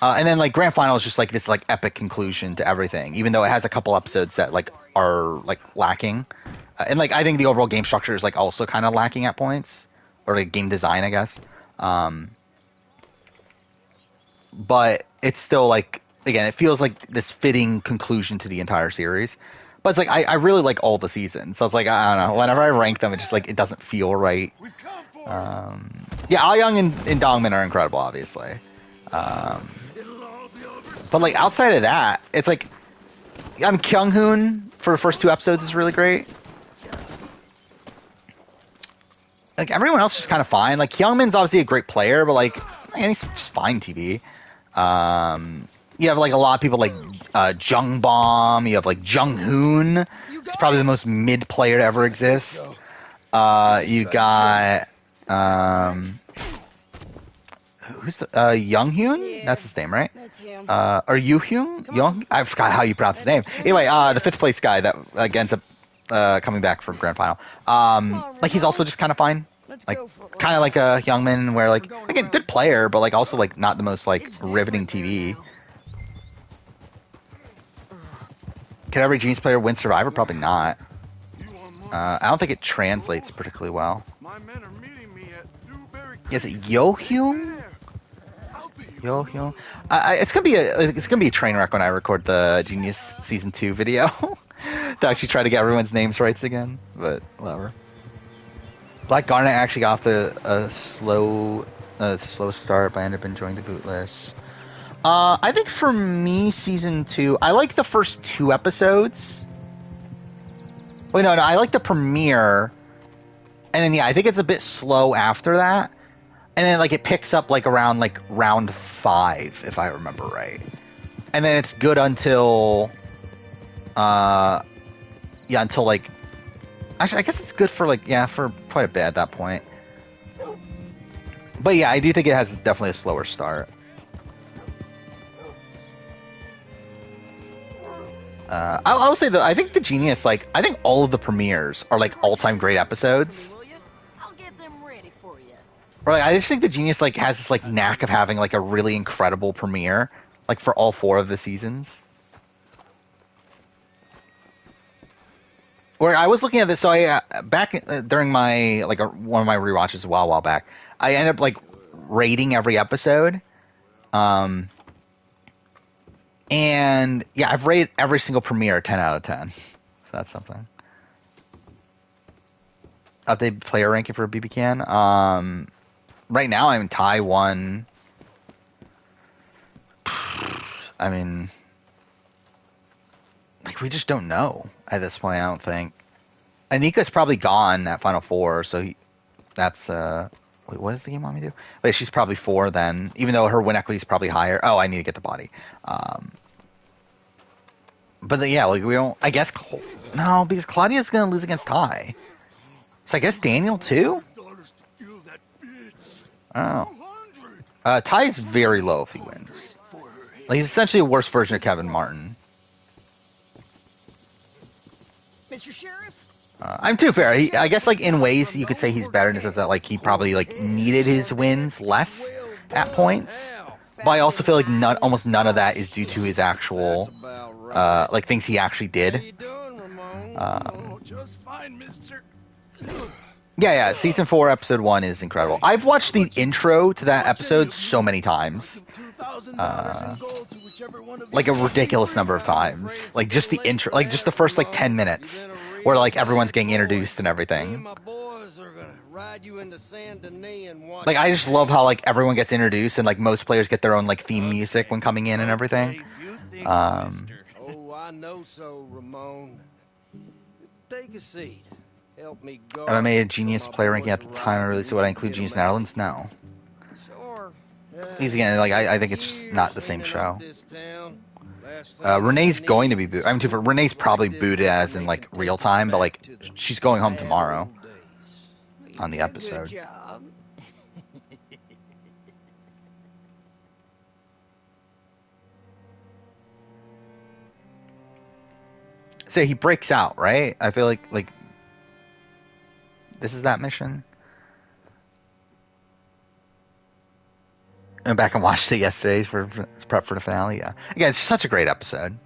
And then like grand final is just like this like epic conclusion to everything, even though it has a couple episodes that like are like lacking. And like I think the overall game structure is like also kind of lacking at points, or like game design, I guess. But it's still like, again, it feels like this fitting conclusion to the entire series. But it's like I really like all the seasons, so it's like I don't know. Whenever I rank them, it just like it doesn't feel right. Yeah, Ah Young and Dongmin are incredible, obviously. But like outside of that, it's like Kyung Hoon for the first 2 episodes is really great. Like everyone else is kind of fine. Like Hyungmin's obviously a great player, but like man, he's just fine TV. You have like a lot of people like Jung Bom. You have like Jung Hoon. He's probably the most mid player to ever exist. You got who's the Young Hoon? Yeah, That's his name, right? That's him. Or Yu Hyun? Young? I forgot how you pronounce his name. Anyway, the 5th place guy that ends up coming back for grand final. Like he's also just kind of fine. Like kind of like a Youngmin, where like again good player, but like also like not the most like riveting TV. Could every Genius player win Survivor? Probably not. I don't think it translates particularly well. My men are meeting me at Newberry. Is it Yo Hyun? Yo Hyun. It's gonna be a train wreck when I record the Genius season 2 video to actually try to get everyone's names right again. But whatever. Black Garnet actually got off a slow start, but I ended up enjoying the bootless. I think for me, season 2, I like the first 2 episodes. Wait, no, I like the premiere, and then yeah, I think it's a bit slow after that, and then like it picks up like around like round 5, if I remember right, and then it's good until, until like, actually, I guess it's good for like for quite a bit at that point. But yeah, I do think it has definitely a slower start. I will say though, I think the Genius, like, I think all of the premieres are like all-time great episodes. I'll get them ready for you. Or like, I just think the Genius like has this like knack of having like a really incredible premiere, like for all 4 of the seasons. Where I was looking at this, so I back during my like one of my rewatches a while back, I ended up like rating every episode. And yeah, I've rated every single premiere a 10 out of 10. So that's something. Update player ranking for BB Can. Right now I'm in tie 1. I mean, like we just don't know at this point. I don't think. Anika's probably gone at Final 4, so that's wait, what does the game want me to do? Wait, she's probably 4 then, even though her win equity is probably higher. Oh, I need to get the body. But yeah, like we don't. I guess no, because Claudia's gonna lose against Ty. So I guess Daniel too. Oh, Ty's very low if he wins. Like he's essentially a worse version of Kevin Martin. Mr. Sheriff? I'm too fair. I guess like in ways you could say he's better in the sense that like he probably like needed his wins less at points. But I also feel like almost none of that is due to his actual like things he actually did. Just fine, mister. Yeah. Season 4, episode 1 is incredible. I've watched the intro to that episode so many times. Like a ridiculous number of times. Like just the intro, like just the first like 10 minutes where like everyone's getting introduced and everything. Like I just love how like everyone gets introduced and like most players get their own like theme music when coming in and everything. Oh, I know so, Ramon. Take a seat. Help me go. MMA Genius player ranking at the time I released it. Would I include Genius Netherlands? No. Sure. He's again like I think it's just not the same show. Renee's going to be booted. I mean, Renee's probably booted as in like real time, but like she's going home tomorrow on the episode. Good job. So he breaks out, right? I feel like this is that mission. I went back and watched it yesterday for prep for the finale. Yeah, again, it's such a great episode.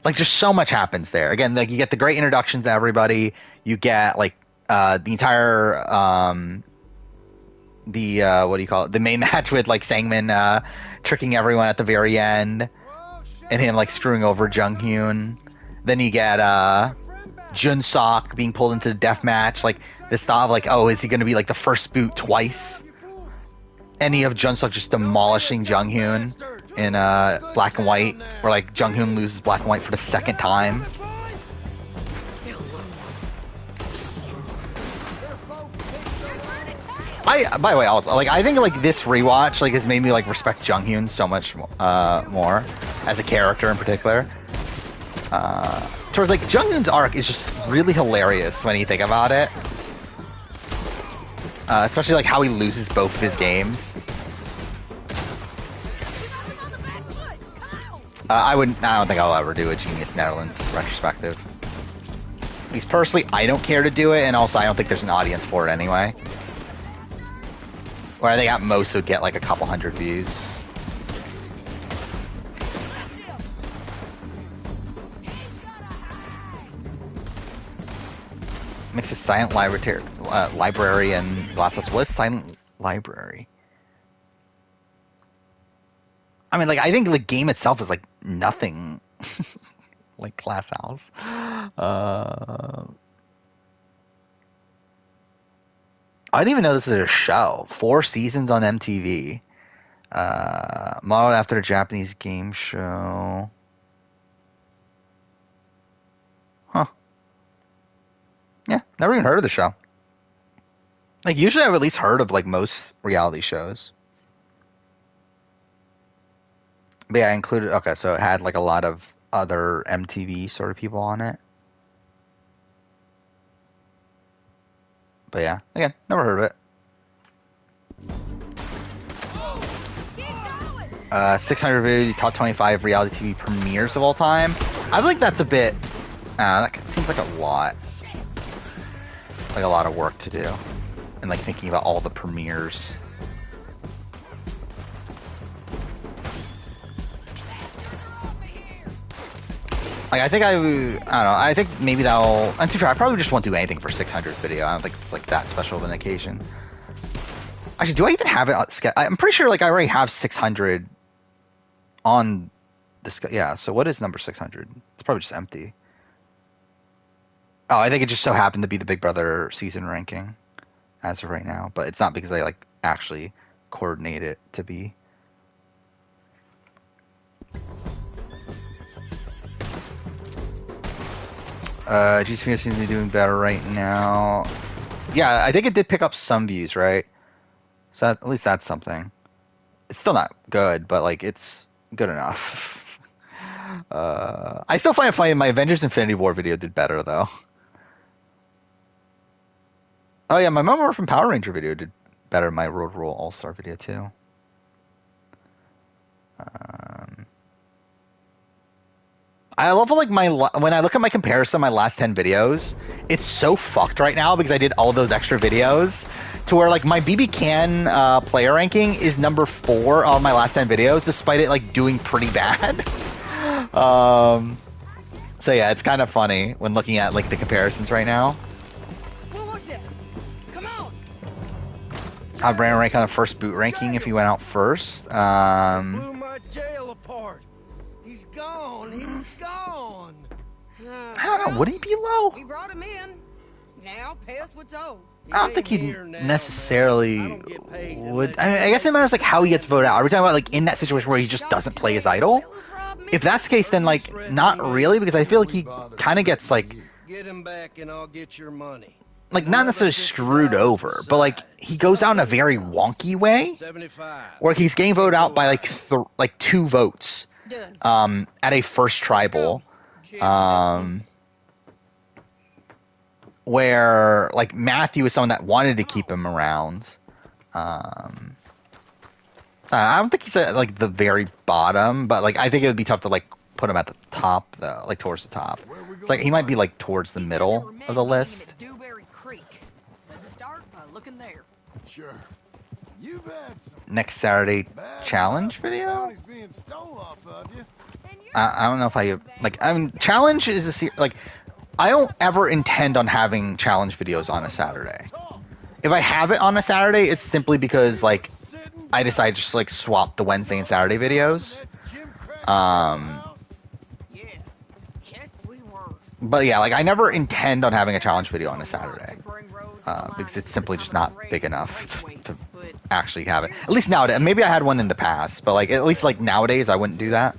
Like, just so much happens there. Again, like you get the great introductions to everybody. You get like the entire what do you call it? The main match with like Sangmin tricking everyone at the very end, and him like screwing over Jung Hyun. Then you get Jun Sok being pulled into the death match. Like this thought of like, oh, is he going to be like the first boot twice? any of Junsuk just demolishing Jung-hoon in black and white, where like Jung-hoon loses black and white for the second time. By the way, also like I think like this rewatch like has made me like respect Jung-hoon so much more as a character in particular. Towards like Jung-hoon's arc is just really hilarious when you think about it. Especially like how he loses both of his games. I don't think I'll ever do a Genius Netherlands retrospective. At least personally, I don't care to do it, and also I don't think there's an audience for it anyway. Or I think at most would get like a couple hundred views. Mixes Silent Library and Last of Us. What is Silent Library? I mean, like, I think the game itself is, like, nothing like Glass House. I didn't even know this is a show. 4 seasons on MTV. Modeled after a Japanese game show. Huh. Yeah, never even heard of the show. Like, usually I've at least heard of, like, most reality shows. But yeah, I included... Okay, so it had, like, a lot of other MTV sort of people on it. But yeah, again, never heard of it. 600 video, top 25 reality TV premieres of all time. I feel like that's a bit... that seems like a lot. Like a lot of work to do. And like thinking about all the premieres. Like I think I don't know, I think maybe that'll... I'm too sure, I probably just won't do anything for 600 video. I don't think it's like that special of an occasion. Actually, do I even have it on... I'm pretty sure like I already have 600 on this... Yeah, so what is number 600? It's probably just empty. Oh, I think it just so happened to be the Big Brother season ranking as of right now, but it's not because I like actually coordinate it to be. GCP seems to be doing better right now. Yeah, I think it did pick up some views, right? So at least that's something. It's still not good, but like it's good enough. I still find it funny my Avengers Infinity War video did better though. Oh yeah, my Mama Morphin Power Ranger video did better than my Road Rule All-Star video too. I love like when I look at my comparison, my last 10 videos, it's so fucked right now because I did all those extra videos to where like my BB Can player ranking is number 4 on my last 10 videos, despite it like doing pretty bad. So yeah, it's kind of funny when looking at like the comparisons right now. I'd rank on the first boot ranking if he went out first. Blew my jail apart. He's gone. He's gone. I don't know. Would he be low? We brought him in. Now pay us what's owed. I don't think he necessarily would. I guess it matters like how he gets voted out. Are we talking about like in that situation where he just doesn't play his idol? If that's the case, then like not really, because I feel like he kind of gets like Get him back and I'll get your money. Like not necessarily screwed over, but like he goes out in a very wonky way, 75. where he's getting voted out by like 2 votes, at a first tribal, where like Matthew is someone that wanted to keep him around. I don't think he's at like the very bottom, but like I think it would be tough to like put him at the top though, like towards the top. It's like he might be like towards the middle of the list. Looking there. Sure. You've had some Next Saturday challenge video? being stole off of you. I don't know if I like. I mean, challenge is like I don't ever intend on having challenge videos on a Saturday. If I have it on a Saturday, it's simply because like I decide to just like swap the Wednesday and Saturday videos. Yeah. Yes, we were. But yeah, like I never intend on having a challenge video on a Saturday. Bring roads because it's simply just not big enough to actually have it. At least nowadays. Maybe I had one in the past, but like at least like nowadays I wouldn't do that.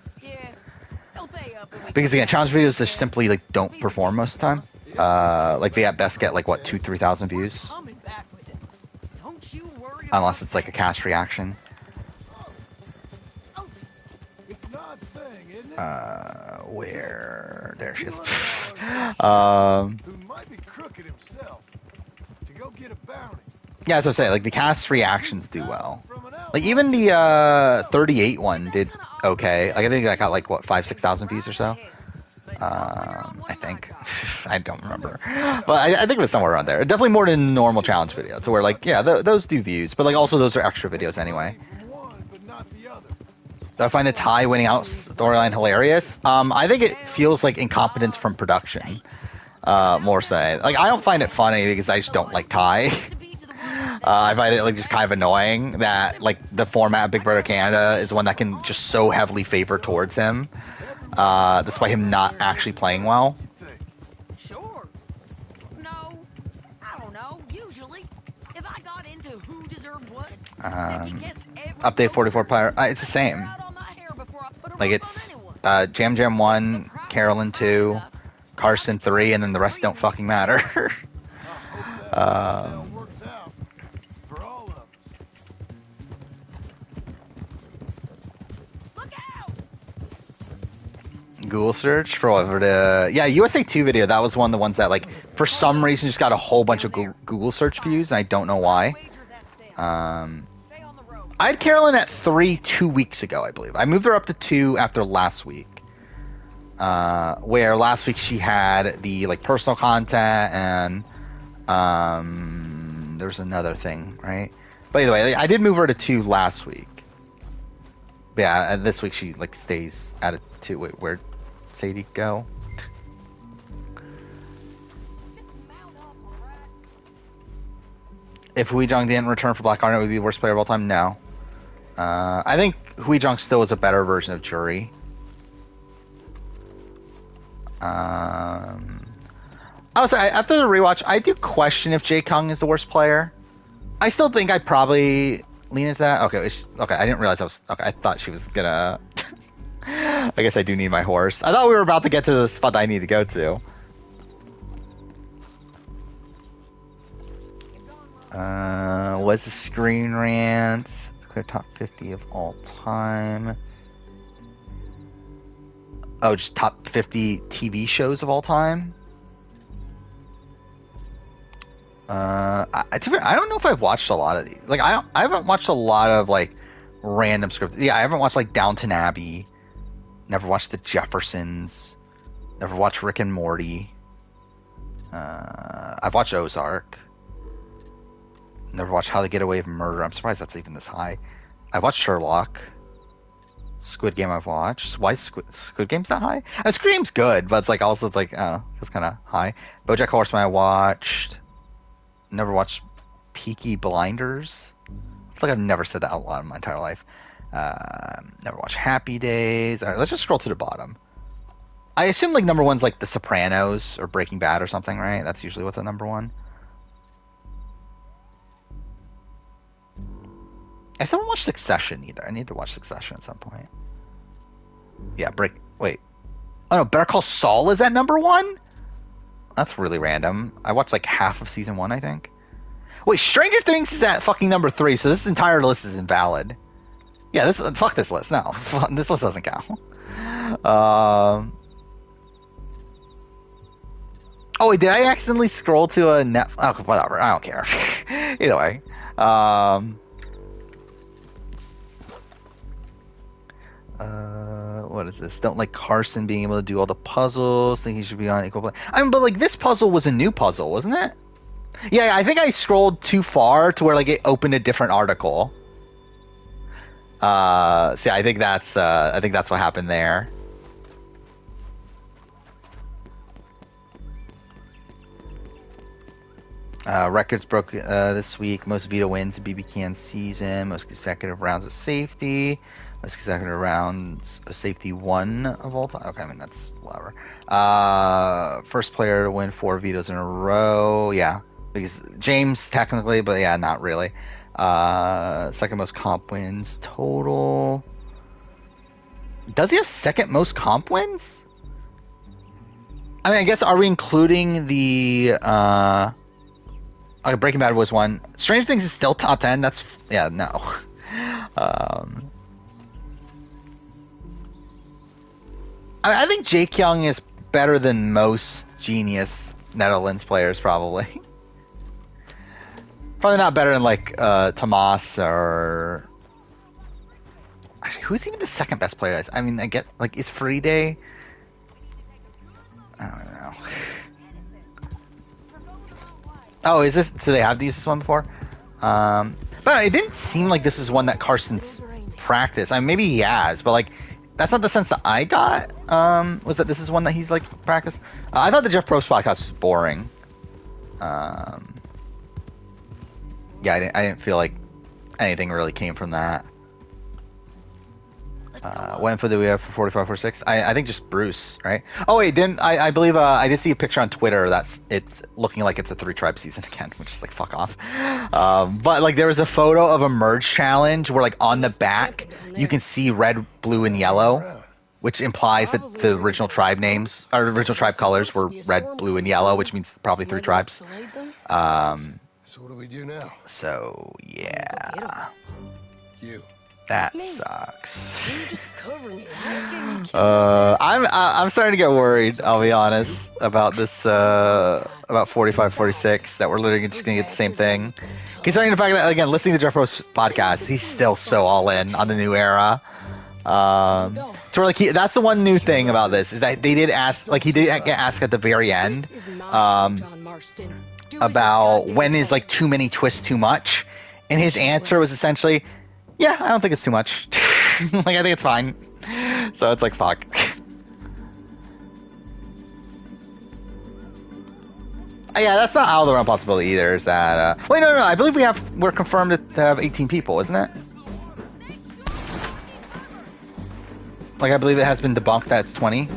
Because again, challenge videos just simply like don't perform most of the time. Like they at best get like what 2,000-3,000 views, unless it's like a cast reaction. Where there she is. Who might be crooked himself to go get a bounty. Yeah, as I say, like the cast reactions do well. Like even the 38 one did okay. Like I think I got like what 5,000-6,000 views or so. I think I don't remember, but I think it was somewhere around there. Definitely more than normal challenge video. To where like yeah, those do views, but like also those are extra videos anyway. Do I find the Ty winning out storyline hilarious? I think it feels like incompetence from production. More so. Like I don't find it funny because I just don't like Ty. I find it like just kind of annoying that like the format of Big Brother Canada is one that can just so heavily favor towards him, despite him not actually playing well. Sure. No, I don't know. Usually, if I got into who deserved what, Update 44 player. It's the same. Like it's Jam Jam 1, Carolyn 2, Carson 3, and then the rest don't fucking matter. Google search for what? For the USA 2 video. That was one of the ones that like for some reason just got a whole bunch of Google search views, and I don't know why. I had Carolyn at 3 2 weeks ago, I believe. I moved her up to 2 after last week. Where last week she had the like personal content and there was another thing, right? But either way, I did move her to 2 last week. But yeah, and this week she like stays at a 2. Wait, where'd Sadie go? If Hui Jong didn't return for Black Arnet, would be the worst player of all time? No. I think Hui Jong still is a better version of Jury. I would say after the rewatch, I do question if Jae Kung is the worst player. I still think I'd probably lean into that. Okay, okay. I didn't realize I was. Okay, I thought she was gonna. I guess I do need my horse. I thought we were about to get to the spot that I need to go to. What's the Screen Rant? Clear top 50 of all time. Oh, just top 50 TV shows of all time? I don't know if I've watched a lot of these. Like, I haven't watched a lot of, like, random scripts. Yeah, I haven't watched, like, Downton Abbey. Never watched The Jeffersons. Never watched Rick and Morty. I've watched Ozark. Never watched How to Get Away with Murder. I'm surprised that's even this high. I watched Sherlock. Squid Game I've watched. Why Squid Game's that high? Squid Game's good, but it's like also it's like it's kind of high. BoJack Horseman I watched. Never watched Peaky Blinders. I feel like I've never said that out loud in my entire life. Never watched Happy Days. All right, let's just scroll to the bottom. I assume like number one's like The Sopranos or Breaking Bad or something, right? That's usually what's at number one. I still haven't watched Succession either. I need to watch Succession at some point. Yeah, wait. Oh no, Better Call Saul is at number one? That's really random. I watched like half of season 1, I think. Wait, Stranger Things is at fucking number 3, so this entire list is invalid. Yeah, fuck this list. No, this list doesn't count. Oh wait, did I accidentally scroll to a net? Oh, whatever. I don't care. Either way. What is this? Don't like Carson being able to do all the puzzles. Think he should be on equal play. I mean, but like this puzzle was a new puzzle, wasn't it? Yeah, I think I scrolled too far to where like it opened a different article. So yeah, I think that's what happened there. Records broke this week. Most veto wins in BB Can season. Most consecutive rounds of safety. Most consecutive rounds of safety 1 of all time. Okay, I mean that's whatever. First player to win 4 vetoes in a row. Yeah, Because James technically, but yeah, not really. Second most comp wins total. Does he have second most comp wins? I mean, I guess, are we including the Breaking Bad was one. Stranger Things is still top 10. That's yeah, no. I think Jake Young is better than most genius Netherlands players, probably. Probably not better than like Tomas or. Actually, who's even the second best player? I mean, I get like is Friday. I don't know. Oh, is this? Do they have used this one before? But it didn't seem like this is one that Carson's practiced. I mean, maybe he has, but like that's not the sense that I got. Was that this is one that he's like practiced? I thought the Jeff Probst podcast was boring. Yeah, I didn't feel like anything really came from that. What info do we have for 45, 46? I think just Bruce, right? Oh wait, I believe I did see a picture on Twitter that's it's looking like it's a 3-tribe season again, which is like fuck off. But like there was a photo of a merge challenge where like on the back you can see red, blue, and yellow, which implies that the original tribe names or original tribe colors were red, blue, and yellow, which means probably 3 tribes. So what do we do now? So yeah. You. That sucks. You just covering it. How can you keep I'm starting to get worried, I'll be honest, about this about 45, 46, that we're literally just gonna get the same thing. Considering the fact that, again, listening to Jeff Probst's podcast, he's still so all in on the new era. So we're like, that's the one new thing about this, is that they did ask, like he did get asked at the very end, about when is like too many twists too much, and his answer was essentially, yeah, I don't think it's too much. Like, I think it's fine. So it's like, fuck. Yeah, that's not out of the realm of possibility either, is that, wait, no, I believe we're confirmed to have 18 people, isn't it? Like, I believe it has been debunked that it's 20.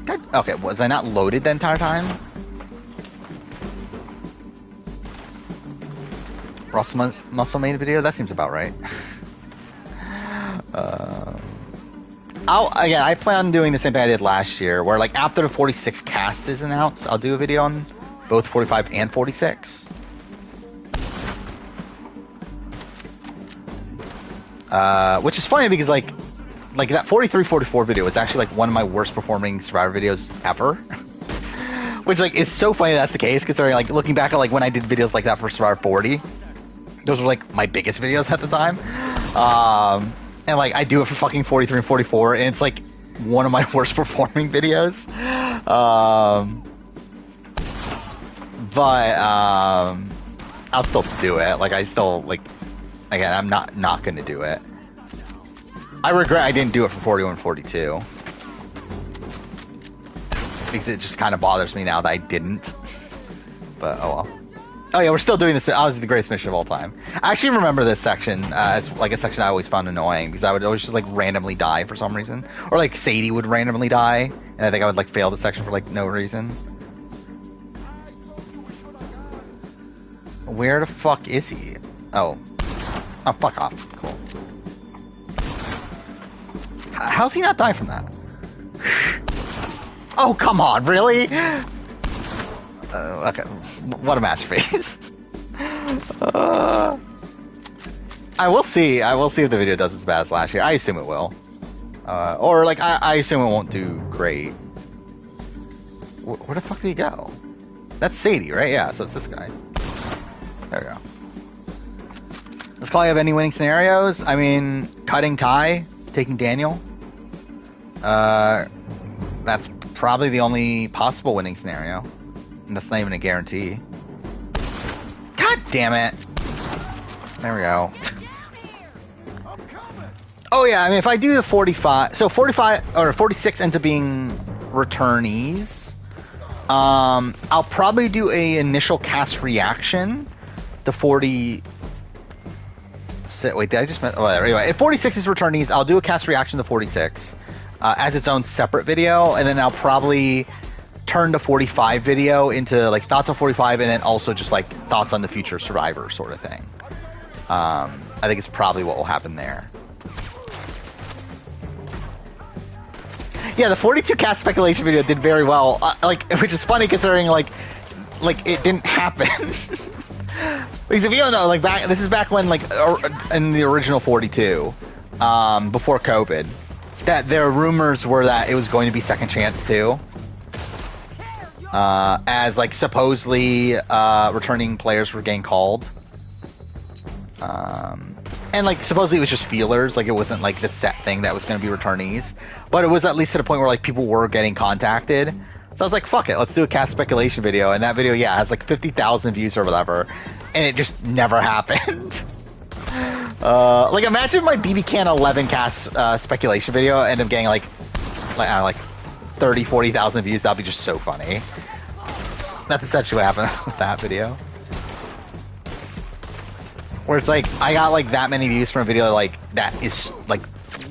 God, okay, was I not loaded the entire time? Russell Muscle made a video? That seems about right. I plan on doing the same thing I did last year, where like after the 46 cast is announced, I'll do a video on both 45 and 46. Which is funny because like that 43-44 video was actually like one of my worst performing Survivor videos ever. Which like is so funny that's the case, considering like looking back at like when I did videos like that for Survivor 40. Those were like my biggest videos at the time. And like I do it for fucking 43 and 44, and it's like one of my worst performing videos. But I'll still do it. Like I still like, again, I'm not gonna do it. I regret I didn't do it for 41 and 42. Because it just kind of bothers me now that I didn't. But oh well. Oh yeah, we're still doing this. I was the greatest mission of all time. I actually remember this section. It's like a section I always found annoying because I would always just like randomly die for some reason, or like Sadie would randomly die, and I think I would like fail the section for like no reason. Where the fuck is he? Oh, fuck off. Cool. How's he not die from that? Oh come on, really? Okay, what a masterpiece. I will see if the video does as bad as last year. I assume it will. Or like I assume it won't do great. Where the fuck did he go? That's Sadie, right? Yeah, so it's this guy. There we go. Does Clay have any winning scenarios? I mean, cutting Ty, taking Daniel. That's probably the only possible winning scenario. And that's not even a guarantee. God damn it. There we go. Oh yeah, I mean if I do the 45, so 45 or 46 ends up being returnees. I'll probably do a initial cast reaction. The 40. Wait, did I just? Oh, anyway, if 46 is returnees, I'll do a cast reaction to 46. as its own separate video, and then I'll probably turn the 45 video into like thoughts on 45, and then also just like thoughts on the future Survivor sort of thing. I think it's probably what will happen there. Yeah, the 42 cast speculation video did very well, which is funny considering like it didn't happen. Because if you don't know, this is back when in the original 42, before COVID, that there rumors were that it was going to be Second Chance 2. As supposedly returning players were getting called. And supposedly it was just feelers, it wasn't the set thing that was going to be returnees, but it was at least to the point where people were getting contacted. So I was like, fuck it, let's do a cast speculation video, and that video, has 50,000 views or whatever, and it just never happened. Imagine my BB Can 11 cast speculation video ended up getting I don't know, 30, 40,000 views. That'd be just so funny. That's essentially what happened with that video. Where it's I got that many views from a video that is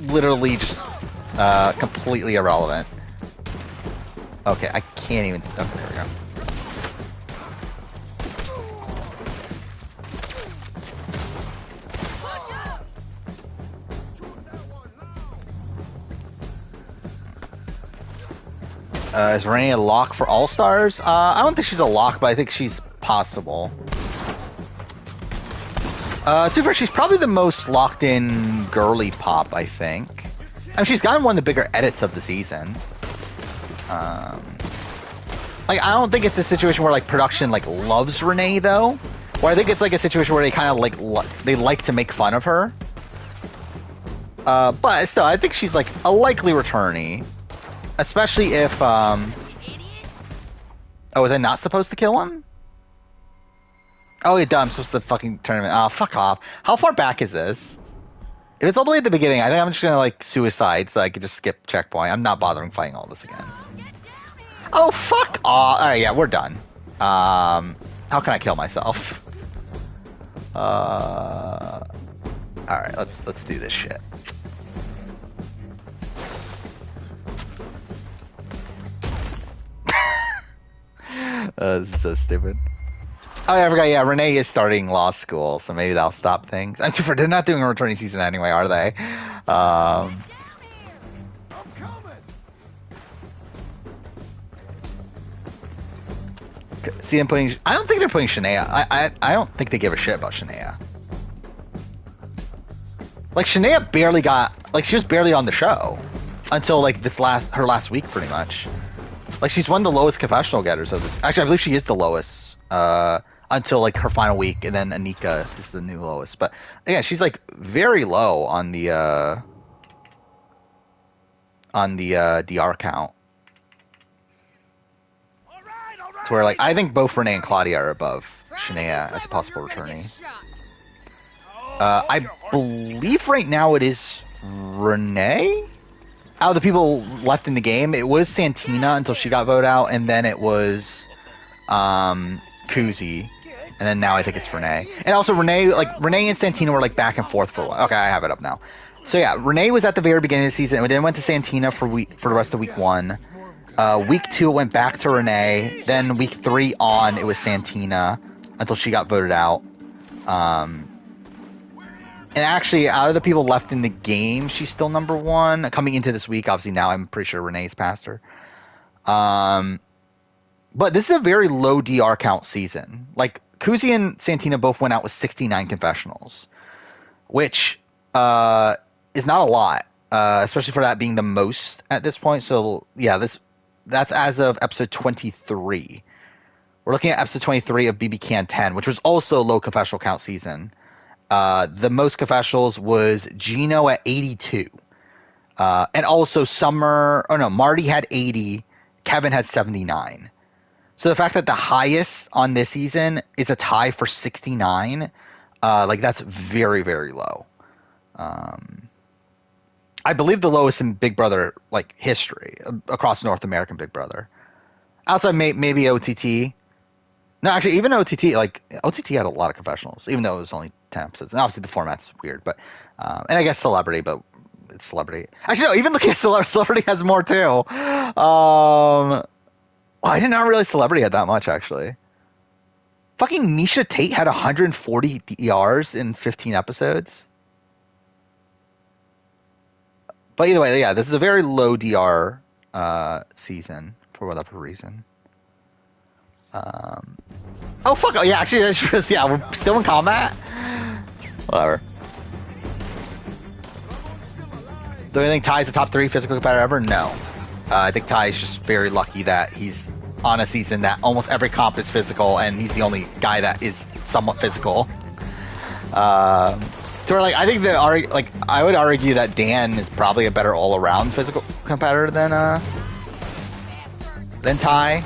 literally just completely irrelevant. Okay, I can't even. Oh, there we go. Is Renee a lock for All Stars? I don't think she's a lock, but I think she's possible. To be fair, she's probably the most locked in girly pop, I think. I mean, she's gotten one of the bigger edits of the season. I don't think it's a situation where production loves Renee though. Where I think it's a situation where they kind of they like to make fun of her. But still, I think she's a likely returnee, especially if oh, was I not supposed to kill him? Oh, yeah, I'm supposed to fucking tournament. Oh, fuck off. How far back is this? If it's all the way at the beginning, I think I'm just gonna suicide so I can just skip checkpoint. I'm not bothering fighting all this again. Oh, fuck off. Alright, yeah, we're done. How can I kill myself? Alright, let's do this shit. This is so stupid. Oh, yeah, I forgot. Yeah, Renee is starting law school, so maybe that'll stop things. I'm too. They're not doing a returning season anyway, are they? I'm coming. See them putting. I don't think they're putting Shania. I don't think they give a shit about Shania. Shania barely got. She was barely on the show until her last week, pretty much. She's one of the lowest confessional getters of this. Actually, I believe she is the lowest. Until her final week, and then Anika is the new lowest. But yeah, she's very low on the DR count. All right. To where I think both Renee and Claudia are above Shania as a possible returnee. I believe right now it is Renee. Out of the people left in the game, it was Santina until she got voted out, and then it was Kuzi. And then now I think it's Renee. And also Renee and Santina were back and forth for a while. Okay, I have it up now. So yeah, Renee was at the very beginning of the season, and then went to Santina for the rest of week 1. Week 2 it went back to Renee. Then week 3 on it was Santina until she got voted out. And actually, out of the people left in the game, she's still number 1. Coming into this week, obviously now I'm pretty sure Renee's past her. But this is a very low DR count season. Kuzi and Santina both went out with 69 confessionals, which is not a lot, especially for that being the most at this point. So yeah, that's as of episode 23. We're looking at episode 23 of BB Can 10, which was also a low confessional count season. The most confessionals was Gino at 82, and also Marty had 80, Kevin had 79. So the fact that the highest on this season is a tie for 69, that's very, very low. I believe the lowest in Big Brother history across North American Big Brother, outside maybe OTT. No, actually, even OTT OTT had a lot of confessionals, even though it was only 10 episodes. And obviously the format's weird, but and I guess Celebrity, but it's celebrity. Actually, no. Even looking at celebrity has more too. I did not realize celebrity had that much actually. Fucking Misha Tate had 140 DRs in 15 episodes. But either way, yeah, this is a very low DR season for whatever reason. Oh fuck! Oh, yeah, actually, yeah, we're still in combat. Whatever. Do you think Ty's a top 3 physical competitor ever? No. I think Ty is just very lucky that he's on a season that almost every comp is physical, and he's the only guy that is somewhat physical. So like, I think that I would argue that Dan is probably a better all-around physical competitor than Ty.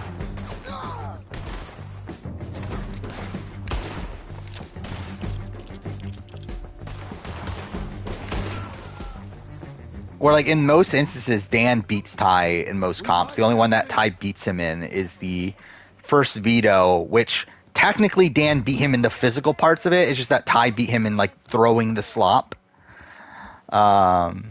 Where, like, in most instances, Dan beats Ty in most comps. The only one that Ty beats him in is the first veto, which technically Dan beat him in the physical parts of it. It's just that Ty beat him in, like, throwing the slop. But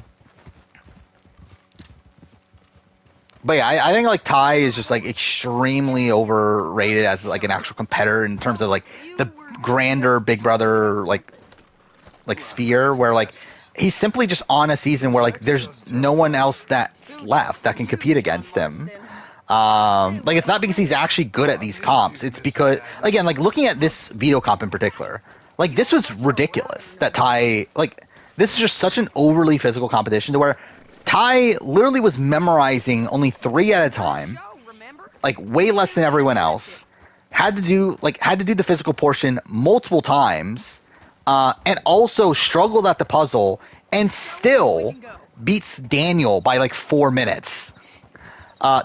yeah, I think, like, Ty is just, like, extremely overrated as, like, an actual competitor in terms of, like, the grander Big Brother, like sphere, where, like, he's simply just on a season where, like, there's no one else that's left that can compete against him. Like, it's not because he's actually good at these comps. It's because, again, like, looking at this veto comp in particular, like, this was ridiculous that Ty, like, this is just such an overly physical competition to where Ty literally was memorizing only 3 at a time, like, way less than everyone else, had to do the physical portion multiple times, and also struggled at the puzzle, and still beats Daniel by like 4 minutes.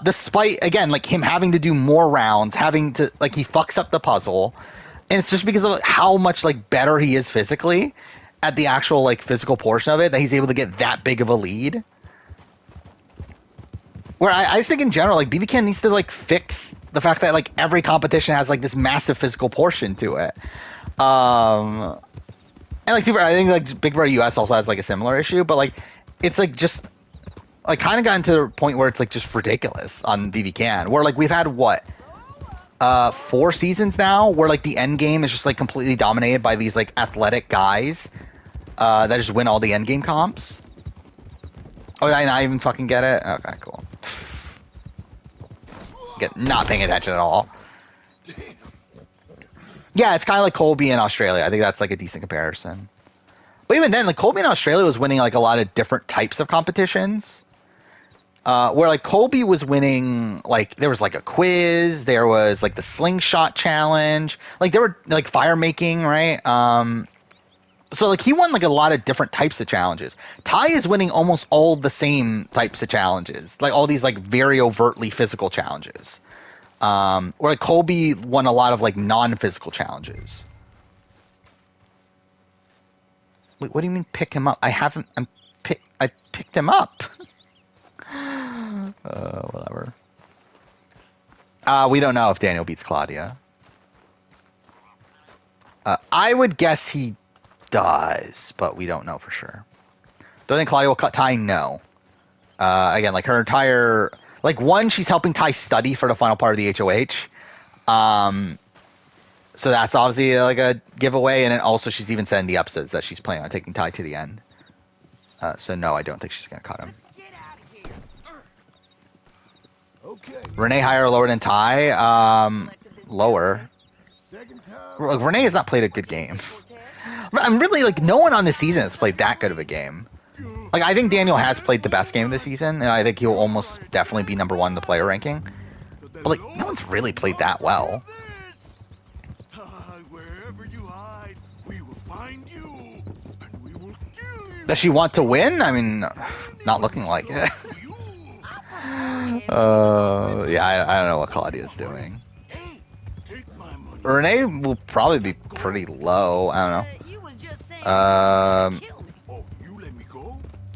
Despite, again, like, him having to do more rounds, having to, like, he fucks up the puzzle, and it's just because of how much, like, better he is physically at the actual, like, physical portion of it that he's able to get that big of a lead. Where I just think in general, like, BB Can needs to, like, fix the fact that, like, every competition has, like, this massive physical portion to it. And, like, I think, like, Big Brother US also has, like, a similar issue, but, like, it's, like, just, like, kind of gotten to the point where it's, like, just ridiculous on BB Can, where, like, we've had, 4 seasons now, where, like, the end game is just, like, completely dominated by these, like, athletic guys that just win all the end game comps. Oh, did I not even fucking get it? Okay, cool. Not paying attention at all. Yeah, it's kind of like Colby in Australia. I think that's, like, a decent comparison. But even then, like, Colby in Australia was winning, like, a lot of different types of competitions. Where, like, Colby was winning, like, there was, like, a quiz, there was, like, the slingshot challenge, like, there were, like, fire making, right? So, like, he won, like, a lot of different types of challenges. Ty is winning almost all the same types of challenges, like, all these, like, very overtly physical challenges. Where, like, Colby won a lot of, like, non-physical challenges. Wait, what do you mean pick him up? I picked him up. Whatever. We don't know if Daniel beats Claudia. I would guess he does, but we don't know for sure. Do I think Claudia will cut Ty? No. Again, like, her entire... Like, one, she's helping Ty study for the final part of the HOH. So that's obviously, like, a giveaway. And then also she's even said in the episodes that she's planning on taking Ty to the end. So no, I don't think she's going to cut him. Okay. Renee higher or lower than Ty? Lower. Like, Renee has not played a good game. I'm really, like, no one on this season has played that good of a game. Like, I think Daniel has played the best game this season, and I think he'll almost definitely be number 1 in the player ranking. But, like, no one's really played that well. Wherever you hide, we will find you, and we will kill you. Does she want to win? I mean, not looking like it. Yeah, I don't know what Claudia's doing. Renee will probably be pretty low. I don't know.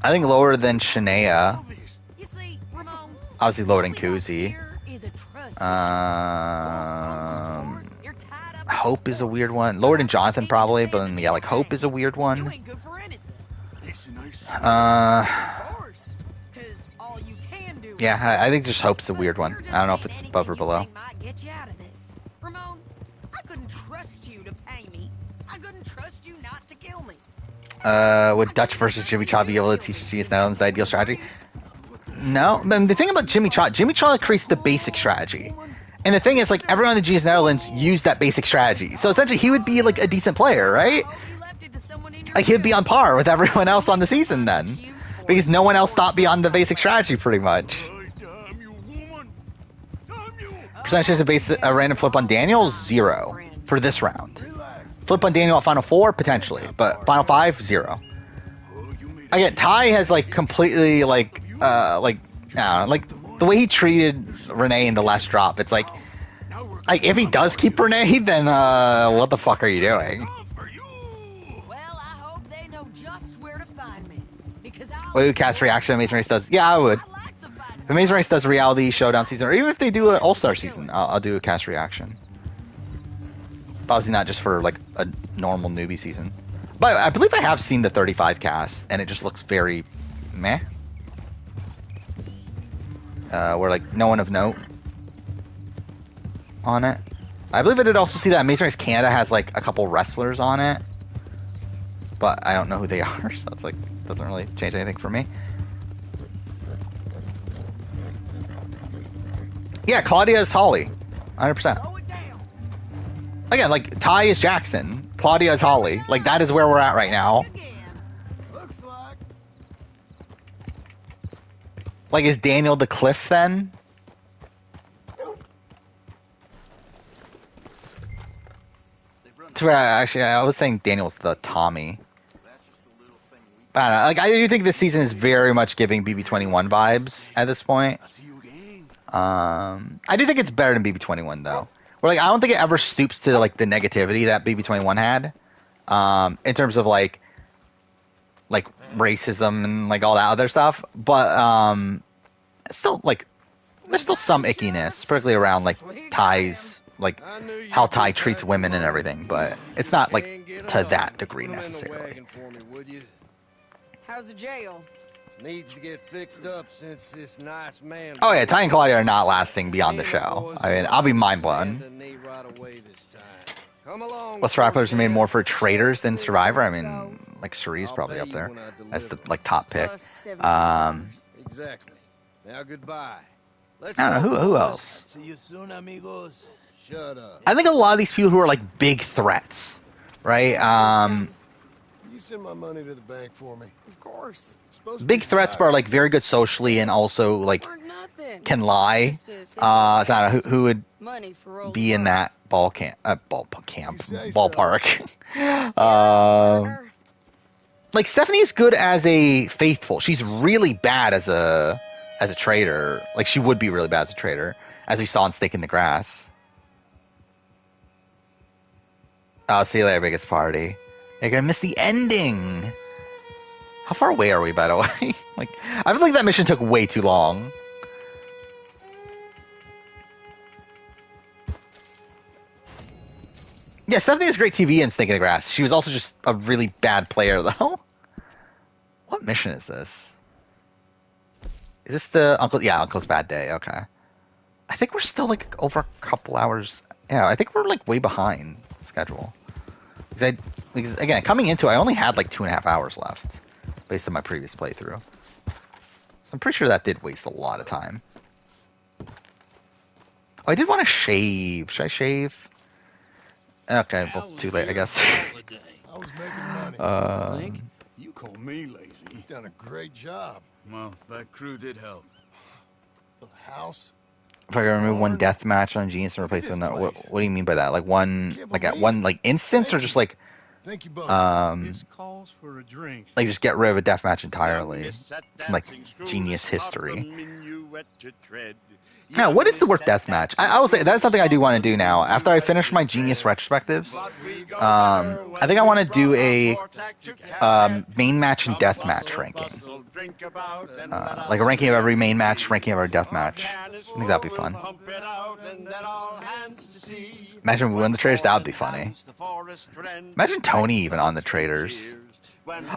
I think lower than Shania. Obviously lower than Kuzi. Hope is a weird one. Lower than Jonathan probably, but then, yeah, like, Hope is a weird one. Of course. Because all you can do Yeah, I think just Hope's a weird one. I don't know if it's above or below. Might get you out of this. Ramon, I couldn't trust you to pay me. I couldn't trust you not to kill me. Would Dutch versus Jimmy Cha be able to teach GS Netherlands the ideal strategy? No. But the thing about Jimmy Cha creates the basic strategy. And the thing is, like, everyone in the GS Netherlands used that basic strategy. So essentially, he would be, like, a decent player, right? Like, he would be on par with everyone else on the season then. Because no one else thought beyond the basic strategy, pretty much. Percentage to base a random flip on Daniel, 0 for this round. Flip on Daniel at Final 4, potentially. But Final 5, 0. Again, Ty has, like, completely, like, I don't know, like, the way he treated Renee in the last drop, it's like if he does keep Renee, then what the fuck are you doing? Well, I hope they know just where to find me. Because Would you cast reaction Amazing Race does? Yeah, I would. If Amazing Race does reality showdown season, or even if they do an all-star season, I'll do a cast reaction. Obviously not just for like a normal newbie season. But I believe I have seen the 35 cast, and it just looks very meh. Where like no one of note on it. I believe I did also see that Amazing Race Canada has like a couple wrestlers on it, but I don't know who they are, so it's like doesn't really change anything for me. Yeah, Claudia is Holly, 100%. Again, like Ty is Jackson, Claudia is Holly. Like that is where we're at right now. Like, is Daniel the Cliff then? Actually, I was saying Daniel's the Tommy. But I don't know, like, I do think this season is very much giving BB21 vibes at this point. I do think it's better than BB21 though. Where like I don't think it ever stoops to like the negativity that BB21 had, in terms of like racism and like all that other stuff. But it's still like there's still some ickiness, particularly around like Ty's like how Ty treats women and everything. But it's not like to that degree necessarily. How's the jail? Needs to get fixed up since this nice man. Oh yeah, Ty and Claudia are not lasting beyond the show. I mean, I'll be mind blown. What Survivor players made more for traders than Survivor? I mean, like Cherie's probably up there as the like top pick. Exactly. Now goodbye. I don't know who else. See you soon, amigos. Shut up. I think a lot of these people who are like big threats, right? You send my money to the bank for me. Of course. Big threats, but are like very good socially and also like can lie. So I don't know who would be in that ballpark. Like Stephanie's good as a faithful. She's really bad as a traitor. Like she would be really bad as a traitor, as we saw in Stake in the Grass. Oh, see you later, biggest party. You're gonna miss the ending. How far away are we, by the way? Like, I feel like that mission took way too long. Yeah, Stephanie was great TV in Snake in the Grass. She was also just a really bad player, though. What mission is this? Is this the Uncle? Yeah, Uncle's Bad Day. Okay. I think we're still like over a couple hours. Yeah, I think we're like way behind schedule. Because again, coming into it, I only had like 2.5 hours left, based on my previous playthrough. So I'm pretty sure that did waste a lot of time. Oh, I did want to shave. Should I shave? Okay, well, too late, I guess. I was making money. Think? You call me lazy. You've done a great job. Well, that crew did help. The house. If I can remove one death match on Genius and replace it with another, what do you mean by that? Like one, like at one like instance, or just like, Thank you both. This calls for a drink. like just get rid of a death match entirely, from, like Genius history. Now, what is the worst death match? I will say that's something I do want to do now. After I finish my Genius retrospectives, I think I want to do a main match and death match ranking. Like a ranking of every main match, ranking of every death match. I think that'd be fun. Imagine we win the traders, that would be funny. Imagine Tony even on the traders.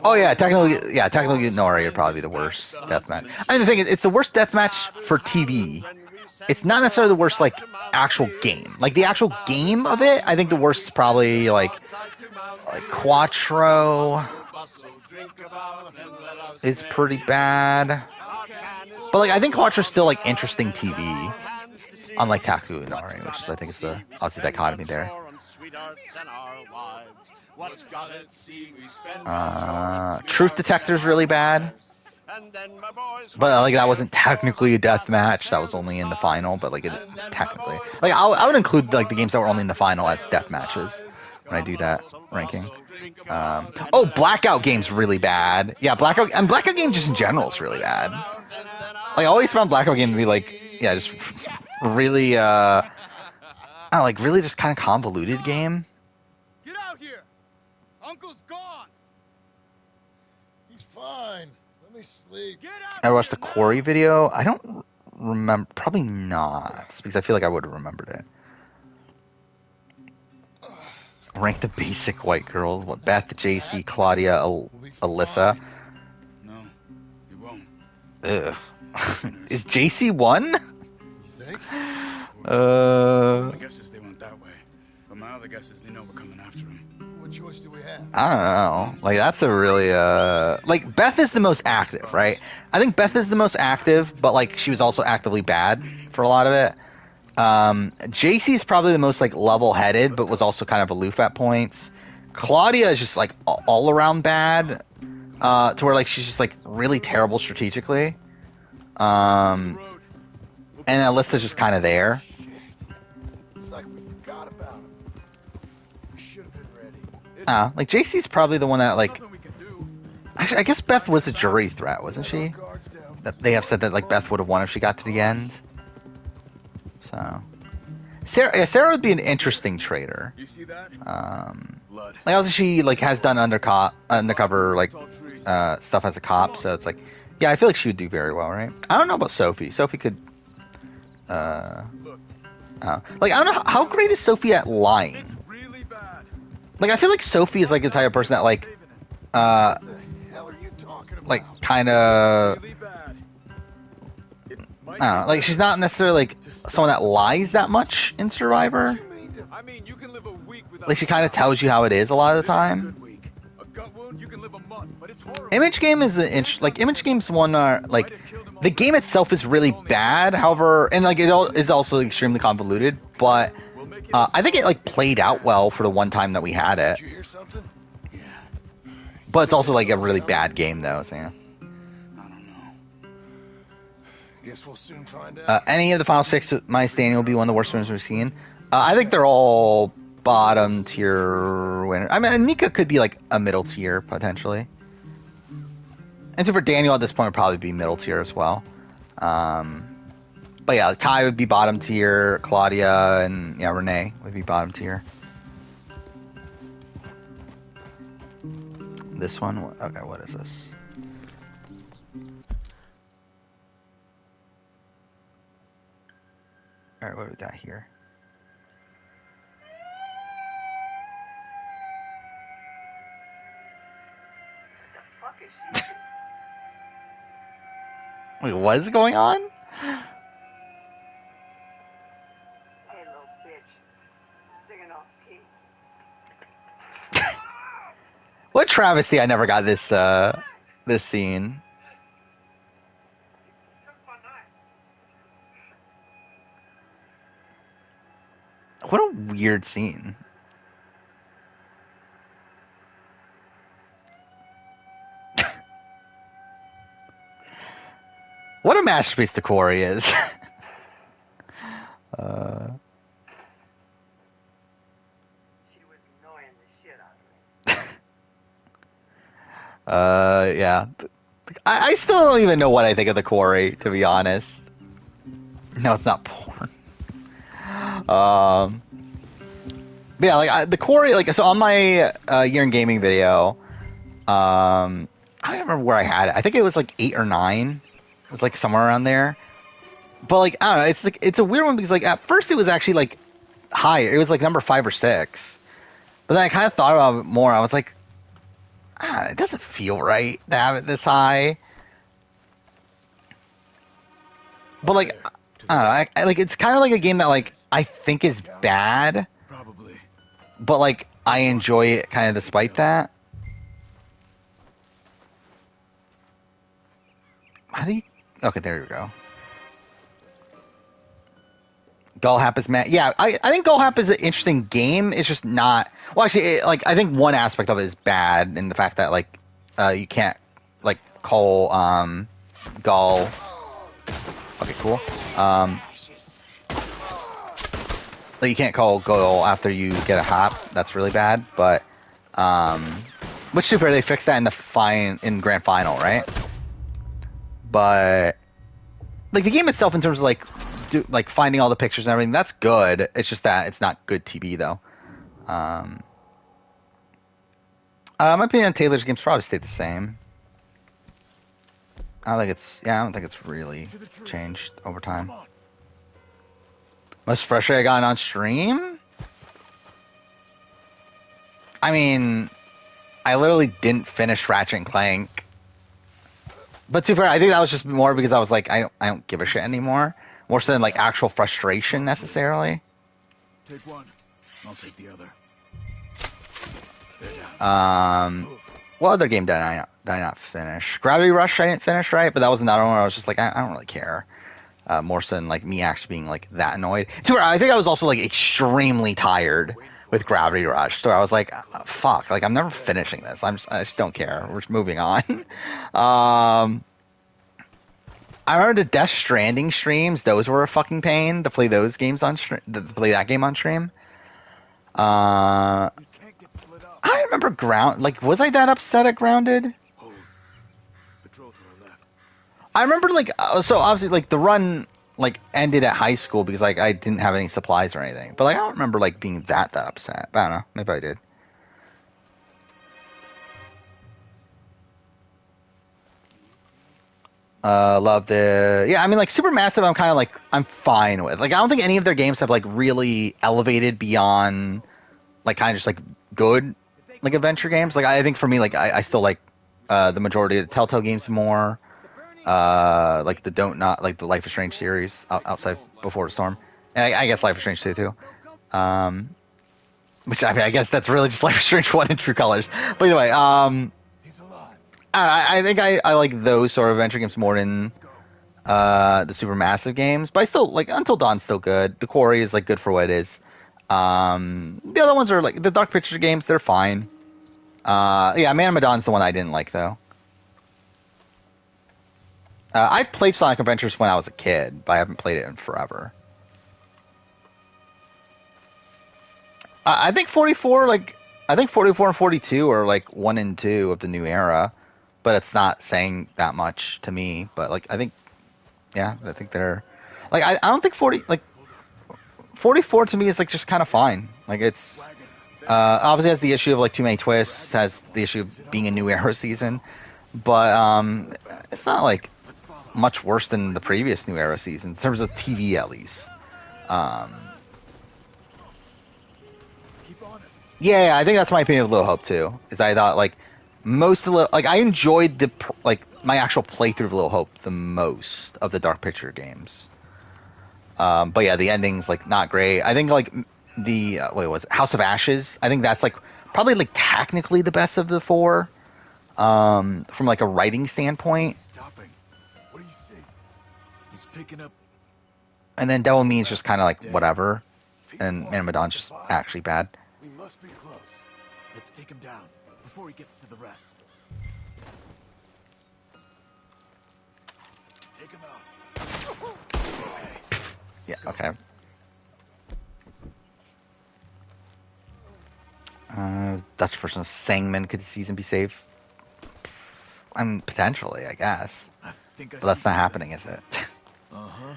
Oh yeah, technically Nori would probably be the worst deathmatch. I mean, the thing is, it's the worst deathmatch for TV. It's not necessarily the worst like actual game. Like the actual game of it, I think the worst is probably like Quattro is pretty bad. But like I think Quattro's still like interesting TV, unlike Taku Inari, which I think is the obviously dichotomy there. Truth Detector's really bad. But like that wasn't technically a death match. That was only in the final. But like technically, like I would include like the games that were only in the final as death matches when I do that ranking. Blackout Game's really bad. Yeah, Blackout Game just in general is really bad. Like I always found Blackout Game to be like just really really just kind of convoluted game. Get out here! Uncle's gone. He's fine. Let me sleep. I watched the Quarry video. I don't remember. Probably not, because I feel like I would have remembered it. Rank the basic white girls. What? Beth, JC, Claudia, Alyssa. No, you won't. Ugh. Is JC one? My guess is they went that way, but my other guess is they know we're coming after him. What choice do we have? I don't know. Like that's a really like Beth is the most active, right? I think Beth is the most active, but like she was also actively bad for a lot of it. JC is probably the most like level-headed, but was also kind of aloof at points. Claudia is just like all around bad, to where like she's just like really terrible strategically. And Alyssa's just kind of there. It's like we forgot about him. We should have been ready. Like JC's probably the one that like. Actually, I guess Beth was a jury threat, wasn't she? That they have said that like Beth would have won if she got to the end. So, Sarah would be an interesting traitor. You see that? Like also she like has done undercover like stuff as a cop, so it's like, yeah, I feel like she would do very well, right? I don't know about Sophie. Sophie could, like I don't know how great is Sophie at lying. Like I feel like Sophie is like the type of person that like, kind of. I don't know, like she's not necessarily like someone that lies that much in Survivor. Like she kind of tells you how it is a lot of the time. Image Game is Image Game's one like the game itself is really bad. However, and like it is also extremely convoluted, but I think it like played out well for the one time that we had it. But it's also like a really bad game though. So yeah. Guess we'll soon find out. Any of the final 6, my standing, will be one of the worst winners we've seen. I think they're all bottom tier winners. I mean, Nika could be like a middle tier potentially. And so for Daniel at this point would probably be middle tier as well. But yeah, Ty would be bottom tier. Claudia and Renee would be bottom tier. This one, okay, what is this? Alright, what do we got here? Wait, what is going on? Hey, little bitch. Singing off key. What travesty! I never got this this scene. What a weird scene. What a masterpiece the Quarry is. She was annoying the shit out of me. Yeah. I still don't even know what I think of the Quarry, to be honest. No, it's not porn. But yeah, like the Quarry, like so on my year in gaming video, I don't remember where I had it. I think it was like 8 or 9. It was like somewhere around there. But like I don't know, it's like it's a weird one because like at first it was actually like higher. It was like number 5 or 6. But then I kind of thought about it more. I was like, it doesn't feel right to have it this high. But like, I don't know, like it's kind of like a game that like I think is bad, Probably. but like I enjoy it kind of despite that. How do you? Okay, there you go. Gullhap is mad. Yeah, I think Gullhap is an interesting game. It's just not. Well, actually, I think one aspect of it is bad in the fact that like you can't like call Gull. Okay, cool. Like you can't call Gull after you get a hop. That's really bad. But which super they fixed that in grand final, right? But like the game itself, in terms of like finding all the pictures and everything, that's good. It's just that it's not good TV though. My opinion on Taylor's games probably stayed the same. I don't think it's really changed over time. Most frustrated I got on stream? I mean, I literally didn't finish Ratchet and Clank. But to be fair, I think that was just more because I was like, I don't give a shit anymore. More so than like actual frustration necessarily. Take one. I'll take the other. What other game did I not finish? Gravity Rush I didn't finish, right? But that was another one where I was just like, I don't really care. More so than like me actually being like that annoyed. I think I was also like extremely tired with Gravity Rush, so I was like, fuck, like I'm never finishing this. I just don't care. We're just moving on. I remember the Death Stranding streams; those were a fucking pain to play those games on stream. To play that game on stream. I remember was I that upset at Grounded? I remember so obviously like the run like ended at high school because like I didn't have any supplies or anything. But like I don't remember like being that upset. But I don't know. Maybe I did. Love I mean like Supermassive I'm fine with. Like I don't think any of their games have like really elevated beyond like kind of just like good like adventure games. Like I think for me like I still like the majority of the Telltale games more. Like the Life is Strange series outside Before the Storm, and I guess Life is Strange 2 too. Which I mean, I guess that's really just Life is Strange 1 in True Colors. But anyway, I think I like those sort of adventure games more than the Supermassive games. But I still like Until Dawn's still good. The Quarry is like good for what it is. The other ones are like the Dark Pictures games. They're fine. Yeah, Man of Medan's the one I didn't like though. I played Sonic Adventures when I was a kid, but I haven't played it in forever. I think 44 and 42 are like 1 and 2 of the new era, but it's not saying that much to me. But like I think they're like I don't think 44 to me is like just kind of fine. Like it's obviously has the issue of like too many twists, has the issue of being a new era season, but it's not like much worse than the previous new era season in terms of TV at least. Yeah, I think that's my opinion of Little Hope too. Is I thought like most of I enjoyed my actual playthrough of Little Hope the most of the Dark Picture games. But yeah, the ending's like not great. I think like the House of Ashes. I think that's like probably like technically the best of the 4, from like a writing standpoint. Picking up. And then Devil Means just kind of like whatever, and Man of Medan's just actually bad. We must be close. Let's take him down before he gets to the rest. Take him out. Yeah. Okay. Dutch version of Sangman, could the season be saved? I mean, potentially, I guess. But that's not happening, is it? Uh-huh.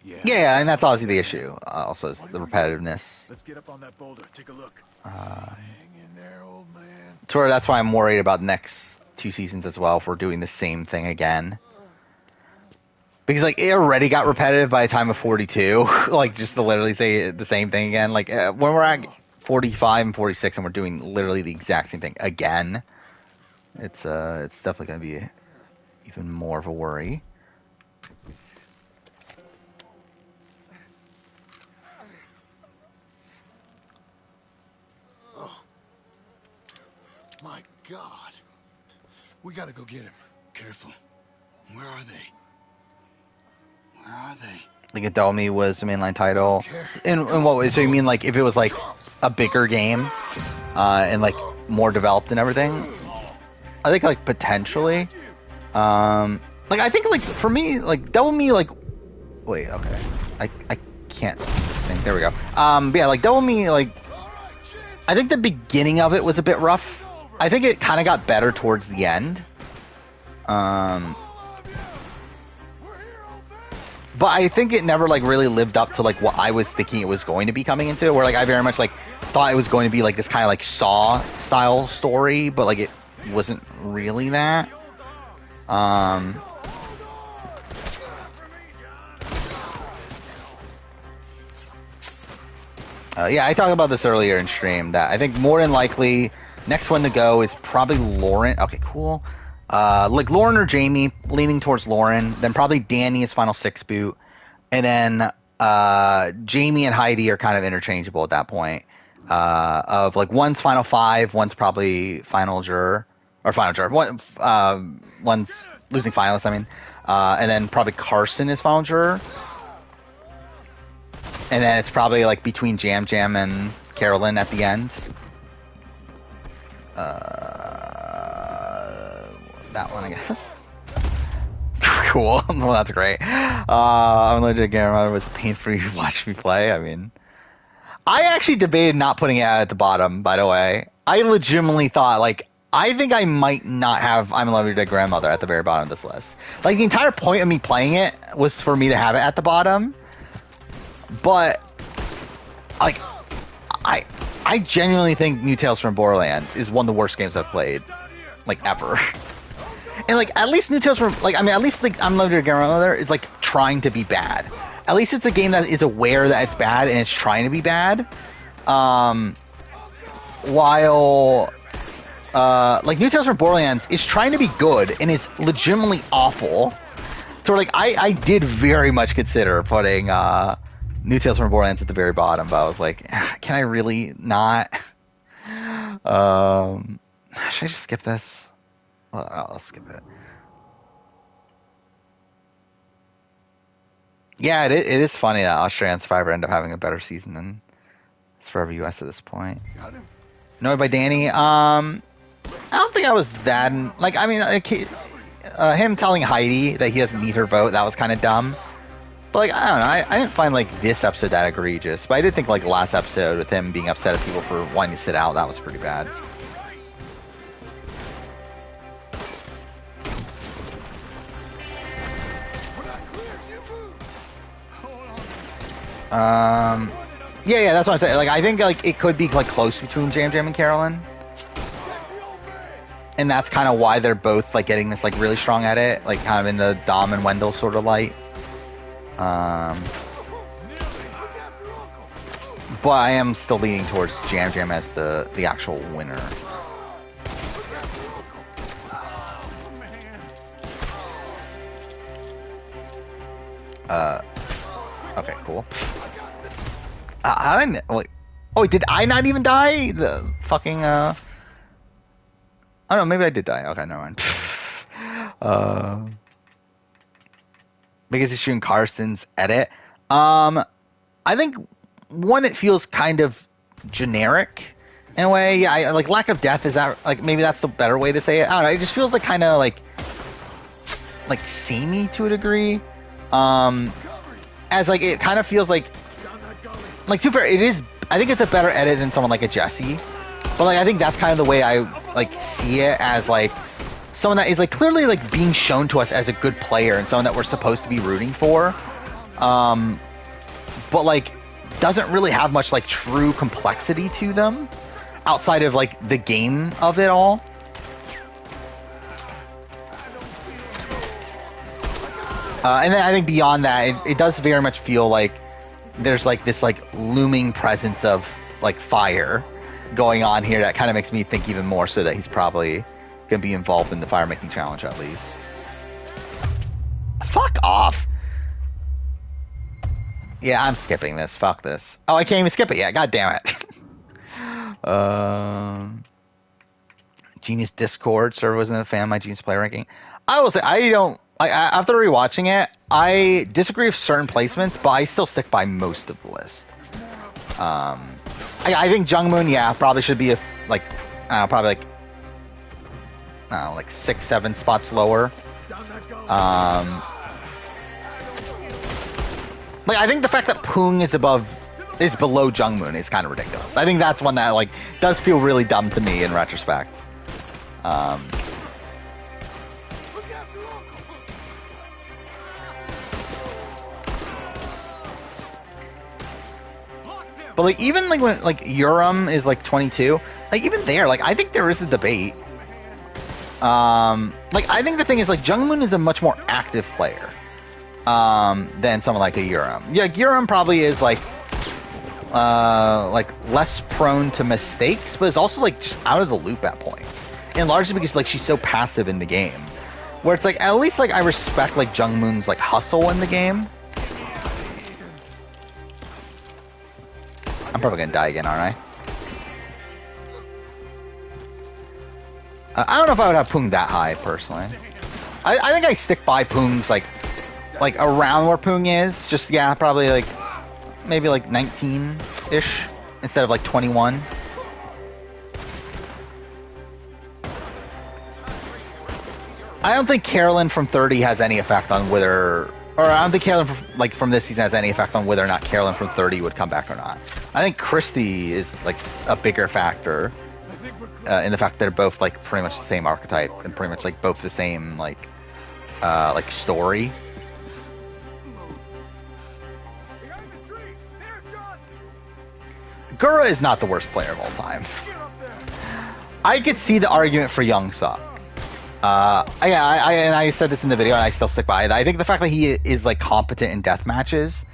Yeah, and that's obviously the issue. Also, is the repetitiveness. Let's get up on that boulder. Take a look. Hang in there, old man. That's why I'm worried about the next 2 seasons as well if we're doing the same thing again. Because like it already got repetitive by the time of 42. Like just to literally say the same thing again. Like when we're at 45 and 46, and we're doing literally the exact same thing again. It's definitely going to be even more of a worry. Oh. My God. We gotta go get him. Careful. Where are they? Where are they? Like Adomi was the mainline title. In what way? So you mean like if it was like a bigger game, and like more developed and everything? I think like potentially. Like I think like for me like Devil Me like. Wait, okay. I can't think. There we go. But yeah, like Devil Me like. I think the beginning of it was a bit rough. I think it kind of got better towards the end. But I think it never like really lived up to like what I was thinking it was going to be coming into, where like I very much like thought it was going to be like this kind of like Saw style story, but like it wasn't really that. Yeah, I talked about this earlier in stream that I think more than likely next one to go is probably Lauren. Okay, cool. Like Lauren or Jamie, leaning towards Lauren. Then probably Danny is final 6 boot, and then Jamie and Heidi are kind of interchangeable at that point. Of like one's final 5, one's probably final juror or final juror. One's losing finalist. I mean, and then probably Carson is final juror, and then it's probably like between Jam Jam and Carolyn at the end. That one, I guess. Cool. Well, that's great. I'm legit Gamma was painful to watch me play. I mean, I actually debated not putting it at the bottom, by the way. I legitimately thought, like, I think I might not have I'm in Love with Your Dead Grandmother at the very bottom of this list. Like, the entire point of me playing it was for me to have it at the bottom. But, like, I genuinely think New Tales from Borderlands is one of the worst games I've played, like, ever. And, like, at least New Tales from, like, I mean, at least, like, I'm Love Your Grandmother is, like, trying to be bad. At least it's a game that is aware that it's bad and it's trying to be bad. While, like, New Tales from Borderlands is trying to be good and is legitimately awful. So, like, I did very much consider putting, New Tales from Borderlands at the very bottom, but I was like, can I really not? Should I just skip this? Well, I'll skip it. Yeah, it is funny that Australia and Survivor end up having a better season than Survivor US at this point. Annoyed by Danny. I don't think I was that. Like, I mean, like, him telling Heidi that he doesn't need her vote, that was kind of dumb. But, like, I don't know. I didn't find, like, this episode that egregious. But I did think, like, last episode with him being upset at people for wanting to sit out, that was pretty bad. Yeah, that's what I'm saying. Like, I think, like, it could be, like, close between Jam Jam and Carolyn. And that's kind of why they're both, like, getting this, like, really strong at it. Like, kind of in the Dom and Wendell sort of light. But I am still leaning towards Jam Jam as the actual winner. Okay, cool. How did I... Wait. Oh, did I not even die? The fucking, Oh, no, maybe I did die. Okay, never mind. Biggest issue in Carson's edit. I think, one, it feels kind of generic in a way. Yeah, like, lack of death, is that... Like, maybe that's the better way to say it. I don't know. It just feels like kind of, like, samey to a degree. As, like, it kind of feels like to be fair, it is, I think it's a better edit than someone like a Jesse, but, like, I think that's kind of the way I, like, see it, as, like, someone that is, like, clearly, like, being shown to us as a good player and someone that we're supposed to be rooting for, but, like, doesn't really have much, like, true complexity to them outside of, like, the game of it all. And then I think beyond that, it does very much feel like there's, like, this, like, looming presence of, like fire going on here that kind of makes me think even more so that he's probably gonna be involved in the fire making challenge at least. Fuck off. Yeah, I'm skipping this. Fuck this. Oh, I can't even skip it yet. God damn it. Genius Discord server wasn't a fan of my Genius Player ranking. I will say I don't like after rewatching it. I disagree with certain placements, but I still stick by most of the list. I think Jungmoon, yeah, probably should be probably like 6-7 spots lower. Like I think the fact that Poong is below Jungmoon is kind of ridiculous. I think that's one that like does feel really dumb to me in retrospect. But like even like when like Urim is like 22, like even there, like I think there is a debate. Like I think the thing is like Jungmoon is a much more active player than someone like a Urim. Yeah, Urim probably is like less prone to mistakes, but is also like just out of the loop at points. And largely because like she's so passive in the game. Where it's like at least like I respect like Jungmoon's like hustle in the game. I'm probably gonna die again, aren't I? I don't know if I would have Poong that high personally. I think I stick by Poong's like around where Poong is. Just yeah, probably like maybe like 19-ish instead of like 21. I don't think Carolyn from 30 has any effect on whether, or I don't think Carolyn from this season has any effect on whether or not Carolyn from 30 would come back or not. I think Christy is like a bigger factor in the fact that they're both like pretty much the same archetype and pretty much like both the same like story. Gura is not the worst player of all time. I could see the argument for Youngsuk. I said this in the video and I still stick by it. I think the fact that he is like competent in death matches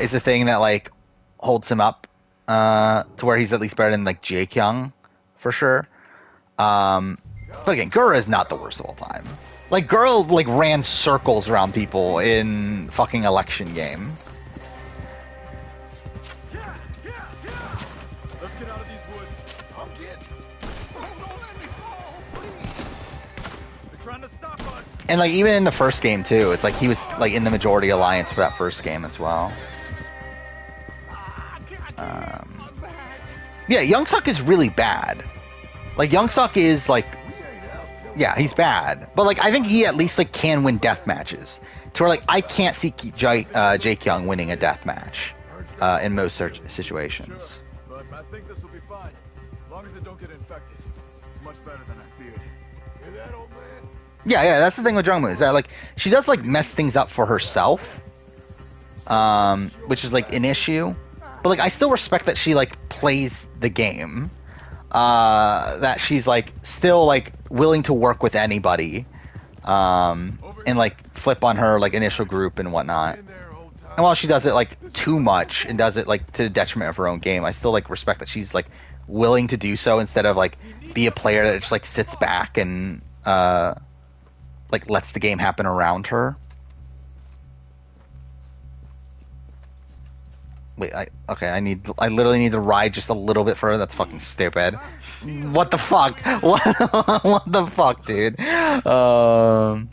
is the thing that like holds him up to where he's at least better than like Jaekyung for sure. But again, Gura is not the worst of all time. Like Gura like ran circles around people in fucking election game. Let's get out of these woods. I'm getting. Don't let me fall, please. They're trying to stop us. And like even in the first game too, it's like he was like in the majority alliance for that first game as well. Yeah, Youngsuk is really bad. Like Youngsuk is like, yeah, he's bad, but like I think he at least like can win death matches. To where like I can't see Jaekyung winning a death match in most situations. But I think this will be fine, as long as it don't get infected. It's much better than I feared. Hear that, old man? Yeah, that's the thing with Jungmoon is that like she does like mess things up for herself, which is like an issue. But like I still respect that she like plays the game, that she's like still like willing to work with anybody, and like flip on her like initial group and whatnot. And while she does it like too much and does it like to the detriment of her own game, I still like respect that she's like willing to do so instead of like be a player that just like sits back and like lets the game happen around her. Wait, I literally need to ride just a little bit further. That's fucking stupid. What the fuck? What the fuck, dude? But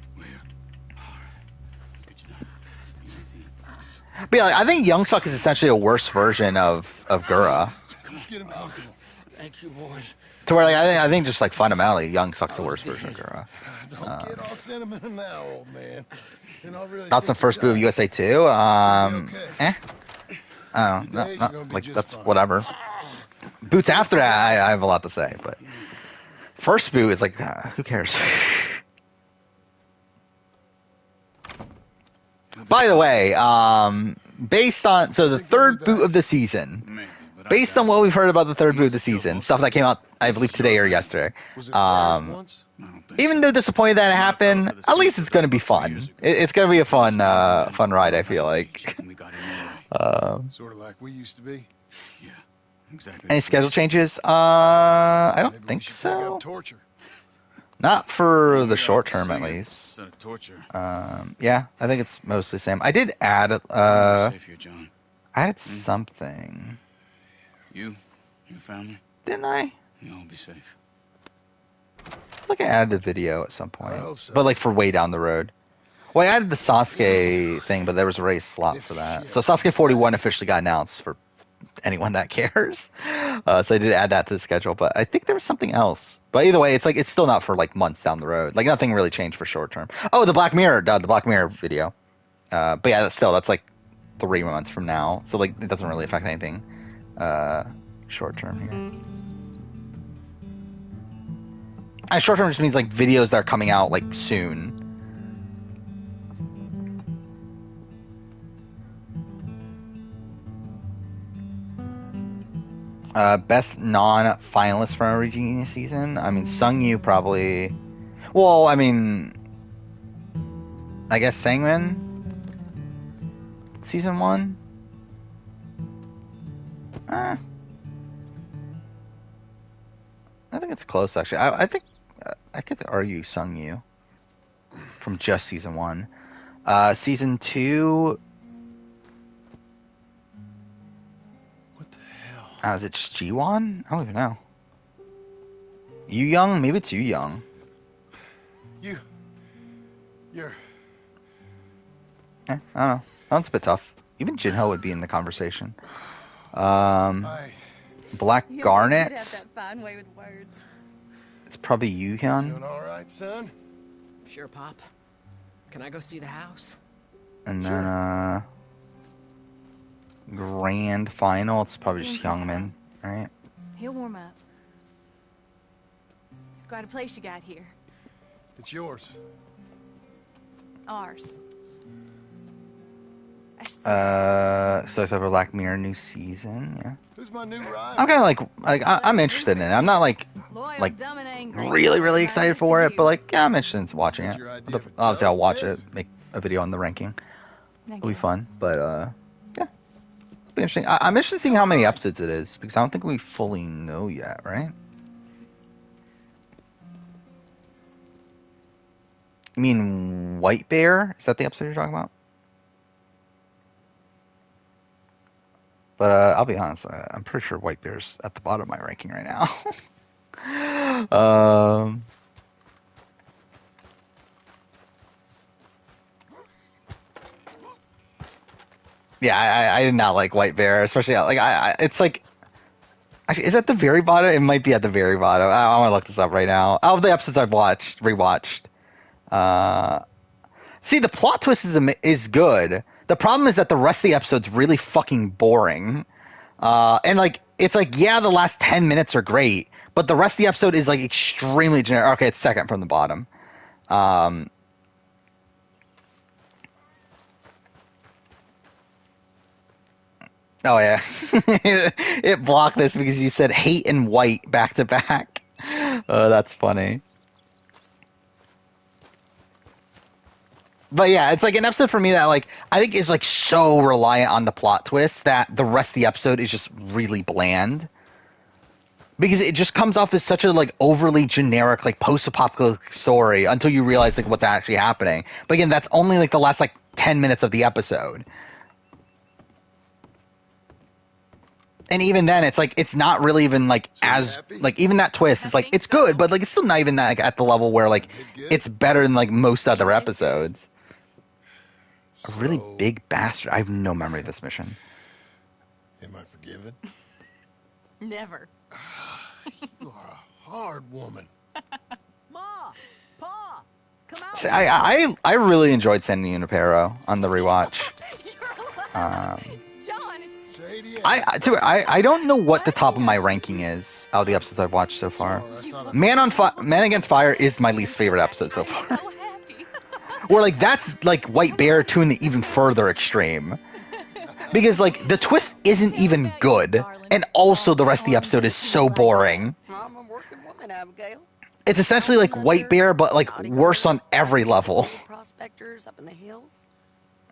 yeah, I think Youngsuk is essentially a worse version of Gura. Let's get him comfortable. Thank you, boys. To where like I think just like fundamentally, Youngsuk's a worse version of Gura. Don't get all sentimental now, old man. Really Thoughts on first boot of USA 2? Okay. Oh, no, like that's fine. Whatever. Boots after that, I have a lot to say, but first boot is like, who cares? By the way, based on the third boot of the season, based on what we've heard about the third boot of the season, stuff that came out, I believe today or yesterday. Even though disappointed that it happened, at least it's going to be fun. It's going to be a fun ride. I feel like. Sort of like we used to be. Yeah, exactly? Any schedule changes? I don't Maybe we think should take so. up torture. Not for We the gotta short term, at sing it least. instead of torture. Yeah, I think it's mostly the same. I did add You'll be safe here, John. I added something, You, your family, didn't I? you'll all be safe. I feel like I added a video at some point, I hope so. but like for way down the road. Well, I added the Sasuke thing, but there was a race slot for that. So Sasuke 41 officially got announced for anyone that cares. So I did add that to the schedule, but I think there was something else. But either way, it's still not for like months down the road. Like nothing really changed for short term. Oh, the Black Mirror video. But yeah, that's like 3 months from now. So like it doesn't really affect anything short term here. And short term just means like videos that are coming out like soon. Best non-finalist for a Regina season. I mean, Sung Yu probably. Well, I mean, I guess Sangmin. Season 1. I think it's close actually. I think I could argue Sung Yu from just season 1. Season 2. Is it just Jiwon? I don't even know. Yu Young? Maybe it's Yu Young. You're... I don't know. Sounds a bit tough. Even Jinho would be in the conversation. Black You Garnet. always did have that fine way with words. It's probably Yu Hyun. Doing all right, son? Sure, Pop. Can I go see the house? And then, Grand Final. It's probably just Youngmin, right? He'll warm up. It's quite a place you got here. It's yours. Ours. So it's over Black Mirror new season, yeah. Who's my new ride? I'm kind of like I'm interested in it. I'm not like Dumb and angry. really excited for it, but like yeah, I'm interested in watching it. Your idea of a Obviously, I'll watch joke, it, make a video on the ranking. I It'll be guess. fun, but yeah, it'll be interesting. I'm interested in seeing how many episodes it is because I don't think we fully know yet, right? You mean White Bear? Is that the episode you're talking about? But I'll be honest, I'm pretty sure White Bear's at the bottom of my ranking right now. Yeah, I did not like White Bear, especially like it's like actually is it at the very bottom? It might be at the very bottom. I want to look this up right now. Out of the episodes I've rewatched. See, the plot twist is good. The problem is that the rest of the episode's really fucking boring. And like it's like yeah, the last 10 minutes are great, but the rest of the episode is like extremely generic. Okay, it's second from the bottom. Oh yeah, it blocked this because you said hate and white back to back. That's funny. But yeah, it's like an episode for me that like I think is like so reliant on the plot twist that the rest of the episode is just really bland. Because it just comes off as such a like overly generic like post-apocalyptic story until you realize like what's actually happening. But again, that's only like the last like 10 minutes of the episode. And even then, it's like it's not really even like as like even that twist is like it's good, but like it's still not even like at the level where like it's better than like most other episodes. A really big bastard. I have no memory of this mission. Am I forgiven? Never. You are a hard woman. Ma! Pa! Come out! See, I really enjoyed San Junipero on the rewatch. John, it's... I don't know what the top of my ranking is out of the episodes I've watched so far. Man Against Fire is my least favorite episode so far. Or like that's like White Bear to an even further extreme. Because like the twist isn't even good, and also the rest of the episode is so boring. I'm a working woman, Abigail. It's essentially like White Bear, but like worse on every level. Prospectors up in the hills.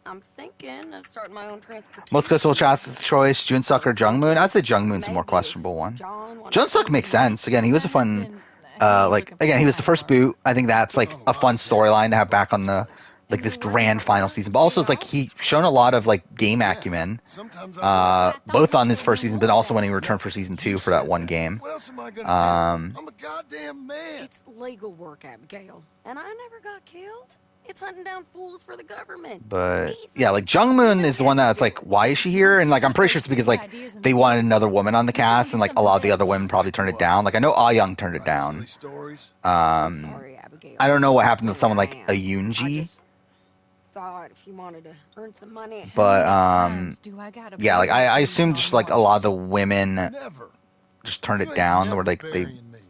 I'm thinking of starting my own transportation. Most Crystal Chast's choice, Junsuck or Jungmoon? I'd say Jungmoon's a more questionable one. Junsuck makes sense. Again, he was a fun, again, he was the first boot. I think that's like a fun storyline to have back on the, like this grand final season. But also, it's like he shown a lot of like game acumen, both on his first season, but also when he returned for season 2 for that one game. What else am I gonna do? I'm a goddamn man. It's legal work, Abigail. And I never got killed. It's hunting down fools for the government. But yeah, like Jungmoon is the one that's like, why is she here? And like I'm pretty sure it's because like they wanted another woman on the cast, and like a lot of the other women probably turned it down. Like I know Ah Young turned it down. Sorry, Abigail. I don't know what happened to someone like a I Yoonji. just thought if you wanted to earn some money. But yeah, like I assume just like a lot of the women Never. just turned You it ain't down, never or like they burying me.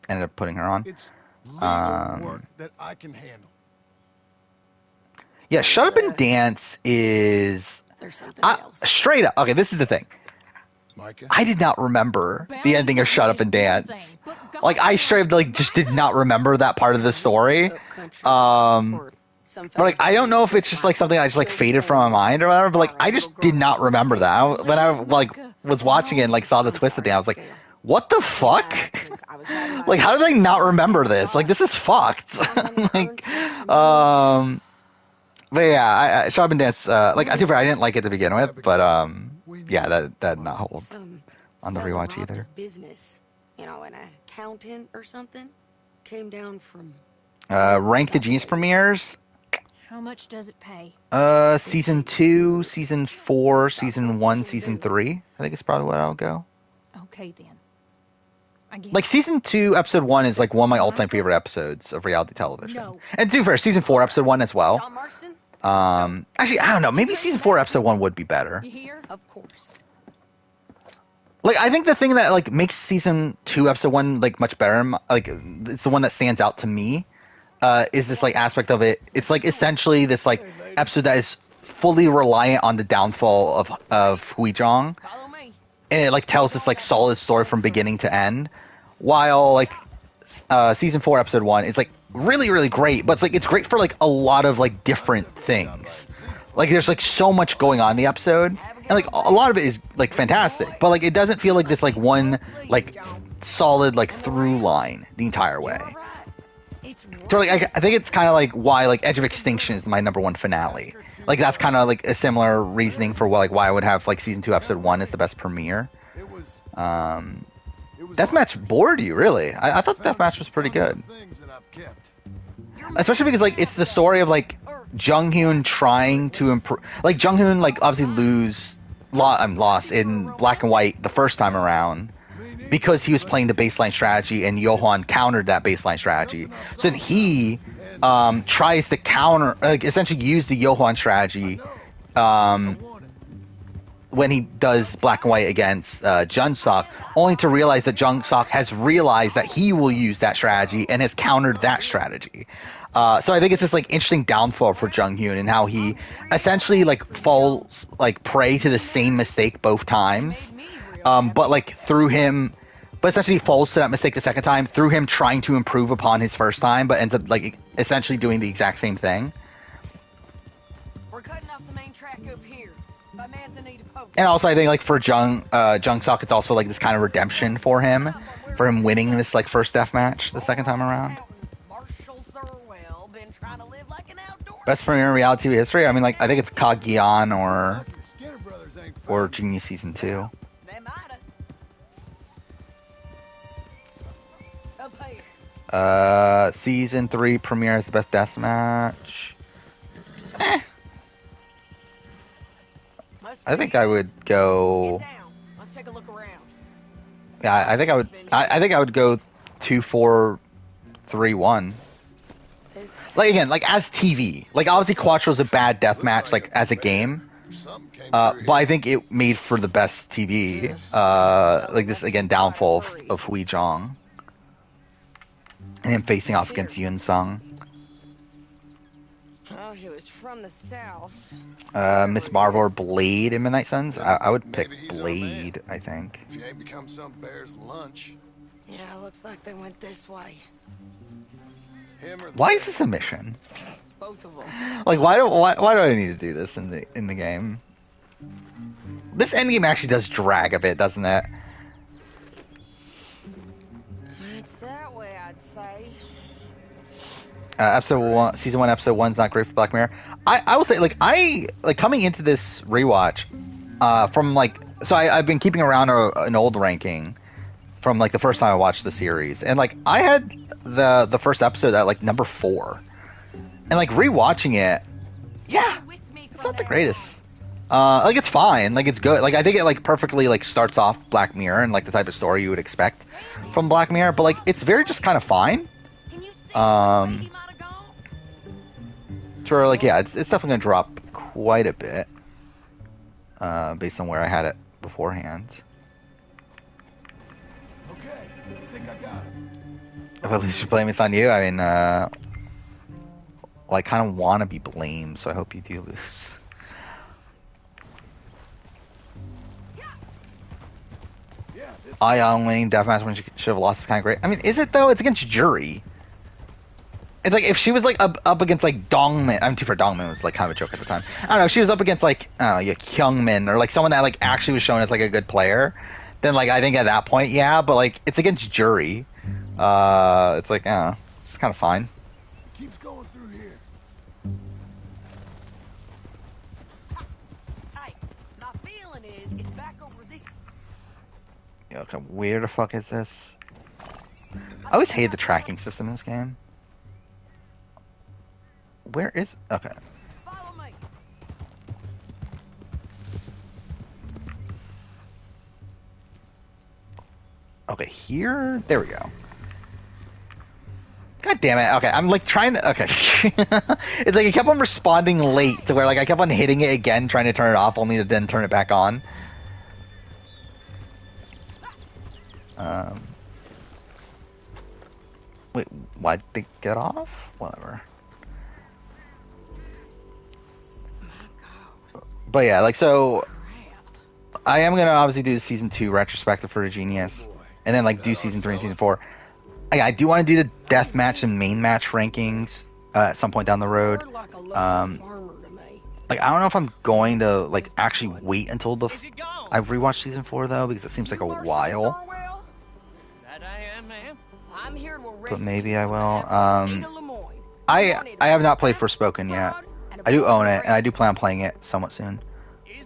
ended up putting her on. It's legal work that I can handle. Yeah, Shut Up and Dance is There's something else. straight up. Okay, this is the thing. Micah? I did not remember the ending of Shut Up and Dance. Like I straight up like just did not remember that part of the story. But like I don't know if it's just like something I just like faded from my mind or whatever. But like I just did not remember that. When I like was watching it and like saw the twist at the end, I was like, what the fuck? Like how did I not remember this? Like this is fucked. Like but yeah, Shut Up and Dance. Like I didn't like it to begin with, but yeah, that did not hold on the rewatch either. Business, you know, an accountant or something, came down from. Rank the Genius premieres. How much does it pay? Season 2, season 4, season 1, season 3. I think it's probably what I'll go. Okay then. Like season 2, episode 1 is like one of my all-time favorite episodes of reality television. And to be fair, season 4, episode 1 as well. Actually, I don't know. Maybe season 4, episode 1 would be better. You hear? Of course. Like I think the thing that like makes season 2, episode 1 like much better, like it's the one that stands out to me. Is this like aspect of it? It's like essentially this like episode that is fully reliant on the downfall of Huijong, and it like tells this like solid story from beginning to end. While like season 4, episode 1 is like really really great, but it's great for like a lot of like different things. Like there's like so much going on in the episode, and like a lot of it is like fantastic, but like it doesn't feel like this like one like solid like through line the entire way. So like I think it's kind of like why like Edge of Extinction is my number 1 finale. Like that's kind of like a similar reasoning for why I would have like season 2 episode 1 as the best premiere. Deathmatch bored you really? I thought Deathmatch was pretty good. Especially because like it's the story of like Jung Hoon trying to improve. Like Jung Hoon like obviously lost in Black and White the first time around, because he was playing the baseline strategy and Yohwan countered that baseline strategy. So then he tries to counter, like essentially use the Yohwan strategy when he does Black and White against Junsock, only to realize that Junsock has realized that he will use that strategy and has countered that strategy. So I think it's this like interesting downfall for Jung Hoon and how he essentially like falls like prey to the same mistake both times. But like through him, but essentially falls to that mistake the second time through him trying to improve upon his first time, but ends up like essentially doing the exact same thing. We're cutting off the main track up here. By Manzanita Post. And also I think like for Junsock, it's also like this kind of redemption for him winning this like first death match the second time around. Best premiere in reality TV history? I mean, like I think it's Kagyan or Genius season 2. Season 3 premiere is the best death match. I think I would go. Let's take a look around. Yeah, I think I would go 2, 4, 3, 1. Like again, like as TV, like obviously Quattro's a bad death match, like as a game. But I think it made for the best TV. Like this again, downfall of Huijong, and him facing off against Yun Sung. Oh, he was from the south. Miss Marvel or Blade in Midnight Suns? I would pick Blade, I think. If you ain't become some bear's lunch. Yeah, looks like they went this way. Why is this a mission? Both of them. Like, why do I need to do this in the game? This endgame actually does drag a bit, doesn't it? It's that way, I'd say. Season 1, episode 1's not great for Black Mirror. I will say, coming into this rewatch, I've been keeping around an old ranking from like the first time I watched the series, and like I had the first episode at like number 4, and like rewatching it, yeah, it's not the greatest. Like it's fine, like it's good. Like I think it like perfectly like starts off Black Mirror and like the type of story you would expect from Black Mirror, but like it's very just kind of fine. So like yeah, it's definitely gonna drop quite a bit, based on where I had it beforehand. Okay, I think I got it. If at least you blame it's on you, I mean, well, I kind of want to be blamed, so I hope you do lose. Ion winning deathmatch when she should have lost is kind of great. I mean, is it though? It's against Jury. It's like if she was like up against like Dongmin. I'm too for Dongmin was like kind of a joke at the time. I don't know. If she was up against like Hyungmin or like someone that like actually was shown as like a good player, then like I think at that point, yeah. But like it's against Jury. It's like it's kind of fine. Keeps going through here. Hey, my feeling is it's back over this. Yeah, okay, where the fuck is this? I always hated the tracking system in this game. Where is... Okay. Follow me. Okay, here... There we go. God damn it. Okay, I'm like trying to... Okay. It's like it kept on responding late to where like I kept on hitting it again, trying to turn it off, only to then turn it back on. Wait, why'd they get off? Whatever. But yeah, like, so I am gonna obviously do the season 2 retrospective for the Genius, and then like do season 3 and season 4. I do want to do the deathmatch and main match rankings at some point down the road. Like, I don't know if I'm going to like actually wait until I rewatch season 4 though, because it seems like a while. But maybe I will. I have not played Forspoken yet. I do own it, and I do plan on playing it somewhat soon,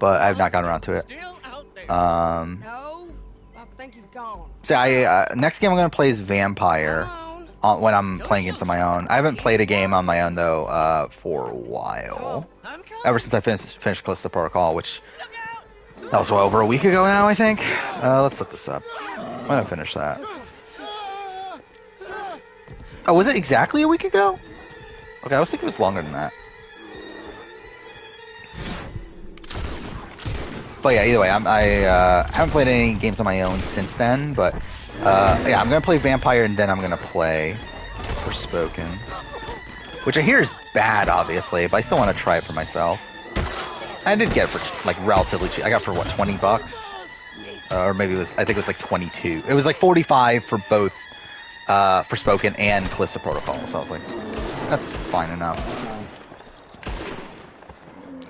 but I have not gotten around to it. No, I think he's gone. So next game I'm gonna play is Vampire when I'm playing games on my own. I haven't played a game on my own though for a while. Ever since I finished Callisto Protocol, which that was over a week ago now, I think. Let's look this up. I'm gonna finish that. Oh, was it exactly a week ago? Okay, I was thinking it was longer than that. But yeah, either way, I haven't played any games on my own since then, but yeah, I'm gonna play Vampire and then I'm gonna play Forspoken, which I hear is bad, obviously, but I still want to try it for myself. I did get it for like relatively cheap. I got it for what, $20, or maybe I think it was like 22. It was like 45 for both Forspoken and Callisto Protocol. So I was like, that's fine enough.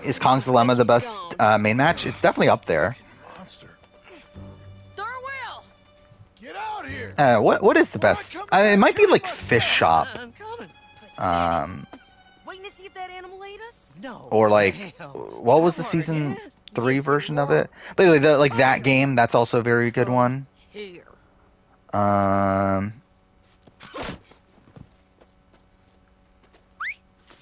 Is Kong's Dilemma the best main match? It's definitely up there. Monster. Thurwell! Get out here! What is the best? It might be like Fish Shop. Waiting to see if that animal ate us? No. Or like, what was the season 3 version of it? But anyway, like that game, that's also a very good one. Here.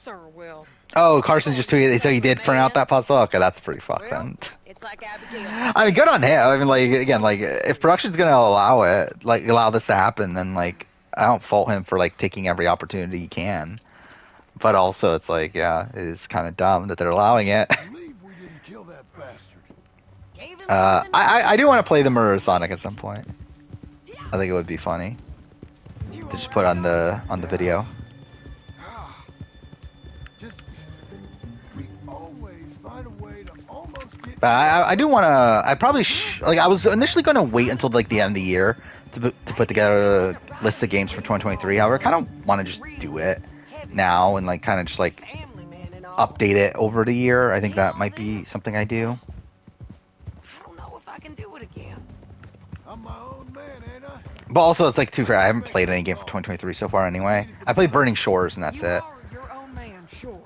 Thurwell. Oh, Carson just tweeted, so he did print out that puzzle? Okay, that's pretty fucked then. It's like Abigail. I mean, good on him. I mean, like, again, like, if production's gonna allow it, like, allow this to happen, then, like, I don't fault him for, like, taking every opportunity he can. But also, it's like, yeah, it's kind of dumb that they're allowing it. I believe we didn't kill that bastard. I do want to play the Murder of Sonic at some point. I think it would be funny to just put on the video. We always find a way to almost get. But I do want to. I probably like. I was initially going to wait until like the end of the year to put together a list of games for 2023. However, I kind of want to just do it. now and like kind of just like family man and all. update it over the year. I think that might be something I do. I don't know if I can do it again. I'm my own man, ain't I? But also, it's like too fair. I haven't played any game for 2023 so far anyway. I played Burning Shores and that's You it. are your own man, sure.